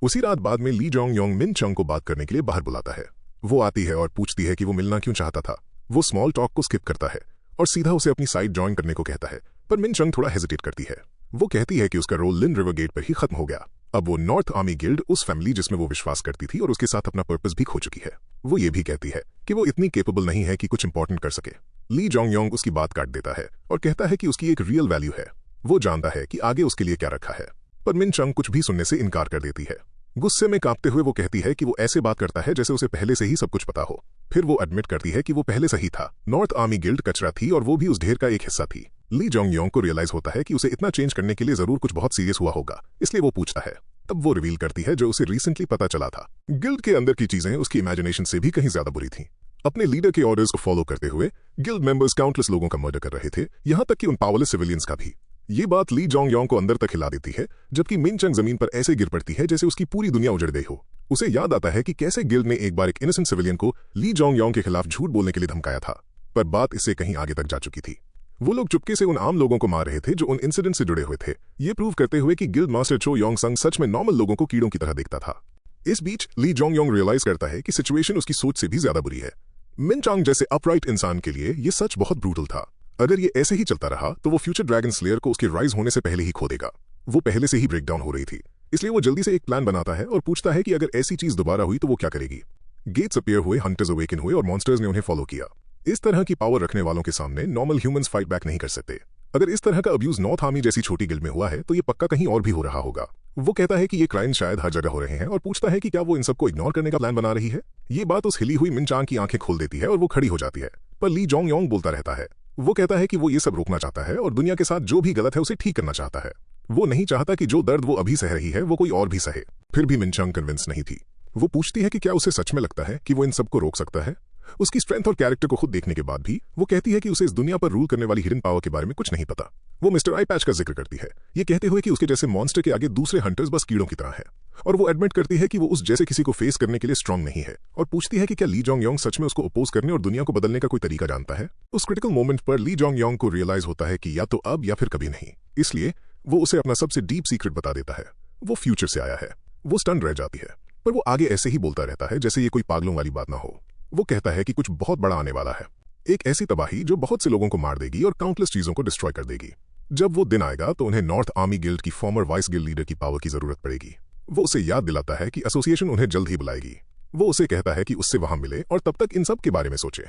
उसी रात बाद में ली जोंगयोंग मिन चंग को बात करने के लिए बाहर बुलाता है। वो आती है और पूछती है कि वो मिलना क्यों चाहता था। वो स्मॉल टॉक को स्किप करता है और सीधा उसे अपनी साइड ज्वाइन करने को कहता है, पर मिन चंग थोड़ा हेजिटेट करती है। वो कहती है कि उसका रोल लिन रिवर गेट पर ही खत्म हो गया। अब वो नॉर्थ आर्मी गिल्ड, उस फैमिली जिसमें वो विश्वास करती थी और उसके साथ अपना पर्पस भी खो चुकी है। वो ये भी कहती है कि वो इतनी केपेबल नहीं है कि कुछ इंपॉर्टेंट कर सके। ली जोंगयोंग उसकी बात काट देता है और कहता है कि उसकी एक रियल वैल्यू है। वो जानता है कि आगे उसके लिए क्या रखा है, पर मिन चंग कुछ भी सुनने से इनकार कर देती है। गुस्से में कांपते हुए वो कहती है कि वो ऐसे बात करता है जैसे उसे पहले से ही सब कुछ पता हो। फिर वो एडमिट करती है कि वो पहले सही था। नॉर्थ आर्मी गिल्ड कचरा थी और वो भी उस ढेर का एक हिस्सा थी। ली जोंगयोंग को रियलाइज होता है कि उसे इतना चेंज करने के लिए जरूर कुछ बहुत सीरियस हुआ होगा, इसलिए वो पूछता है। तब वो रिवील करती है जो उसे रिसेंटली पता चला था। गिल्ड के अंदर की चीजें उसकी इमेजिनेशन से भी कहीं ज्यादा बुरी थीं। अपने लीडर के ऑर्डर्स को फॉलो करते हुए गिल्ड मेंबर्स काउंटलेस लोगों का मर्डर कर रहे थे, यहां तक कि उन पावरलेस सिविलियंस का भी। ये बात ली जोंगयोंग को अंदर तक हिला देती है, जबकि मिन चंग जमीन पर ऐसे गिर पड़ती है जैसे उसकी पूरी दुनिया उजड़ गई हो। उसे याद आता है कि कैसे गिल्ड ने एक बार एक इनोसेंट सिविलियन को ली जोंगयोंग के खिलाफ झूठ बोलने के लिए धमकाया था, पर बात इससे कहीं आगे तक जा चुकी थी। वो लोग चुपके से उन आम लोगों को मार रहे थे जो उन इंसिडेंट से जुड़े हुए थे, ये प्रूव करते हुए कि गिल्ड मास्टर चो योंग संग सच में नॉर्मल लोगों को कीड़ों की तरह देखता था। इस बीच ली जोंगयोंग रियलाइज करता है कि सिचुएशन उसकी सोच से भी ज्यादा बुरी है। मिन चंग जैसे अपराइट इंसान के लिए ये सच बहुत ब्रूटल था। अगर ये ऐसे ही चलता रहा तो वो फ्यूचर ड्रैगन स्लेयर को उसके राइज होने से पहले ही खो देगा। वो पहले से ही ब्रेकडाउन हो रही थी, इसलिए वो जल्दी से एक प्लान बनाता है और पूछता है कि अगर ऐसी चीज दोबारा हुई तो वो क्या करेगी। गेट्स अपीयर हुए, हंटर्स अवेकन हुए और मॉन्स्टर्स ने उन्हें फॉलो किया। इस तरह की पावर रखने वालों के सामने नॉर्मल ह्यूमंस फाइट बैक नहीं कर सकते। अगर इस तरह का अब्यूज नॉर्थ आर्मी जैसी छोटी गिल्ड में हुआ है तो ये पक्का कहीं और भी हो रहा होगा। वो कहता है कि ये क्राइम शायद हर जगह हो रहे हैं और पूछता है कि क्या वो इन सबको इग्नोर करने का प्लान बना रही है। ये बात उस हिली हुई मिन चंग की आंखें खोल देती है और वो खड़ी हो जाती है, पर ली जोंगयोंग बोलता रहता है। वो कहता है कि वो ये सब रोकना चाहता है और दुनिया के साथ जो भी गलत है उसे ठीक करना चाहता है। वो नहीं चाहता कि जो दर्द वो अभी सह रही है वो कोई और भी सहे। फिर भी मिन चंग कन्विंस नहीं थी। वो पूछती है कि क्या उसे सच में लगता है कि वो इन सबको रोक सकता है। उसकी स्ट्रेंथ और कैरेक्टर को खुद देखने के बाद भी वो कहती है कि उसे इस दुनिया पर रूल करने वाली हिडन पावर के बारे में कुछ नहीं पता। वो मिस्टर आई पैच का जिक्र करती है, ये कहते हुए कि उसके जैसे मॉन्स्टर के आगे दूसरे हंटर्स बस कीड़ों की तरह हैं। और वो एडमिट करती है कि वो उस जैसे किसी को फेस करने के लिए स्ट्रांग नहीं है, और पूछती है कि क्या ली जोंग योंग सच में उसको अपोज करने और दुनिया को बदलने का कोई तरीका जानता है। उस क्रिटिकल मोमेंट पर ली जोंग योंग को रियलाइज होता है कि या तो अब या फिर कभी नहीं, इसलिए वो उसे अपना सबसे डीप सीक्रेट बता देता है। वो फ्यूचर से आया है। वो स्टन रह जाती है, पर वो आगे ऐसे ही बोलता रहता है जैसे ये कोई पागलों वाली बात ना हो। वो कहता है कि कुछ बहुत बड़ा आने वाला है, एक ऐसी तबाही जो बहुत से लोगों को मार देगी और काउंटलेस चीजों को डिस्ट्रॉय कर देगी। जब वो दिन आएगा तो उन्हें नॉर्थ आर्मी गिल्ड की फॉर्मर वाइस गिल्ड लीडर की पावर की जरूरत पड़ेगी। वो उसे याद दिलाता है कि एसोसिएशन उन्हें जल्द ही बुलाएगी। वो उसे कहता है कि उससे वहां मिले और तब तक इन सब के बारे में सोचे।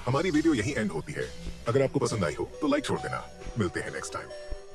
हमारी वीडियो यहीं एंड होती है। अगर आपको पसंद आई हो तो लाइक छोड़ देना। मिलते हैं नेक्स्ट टाइम।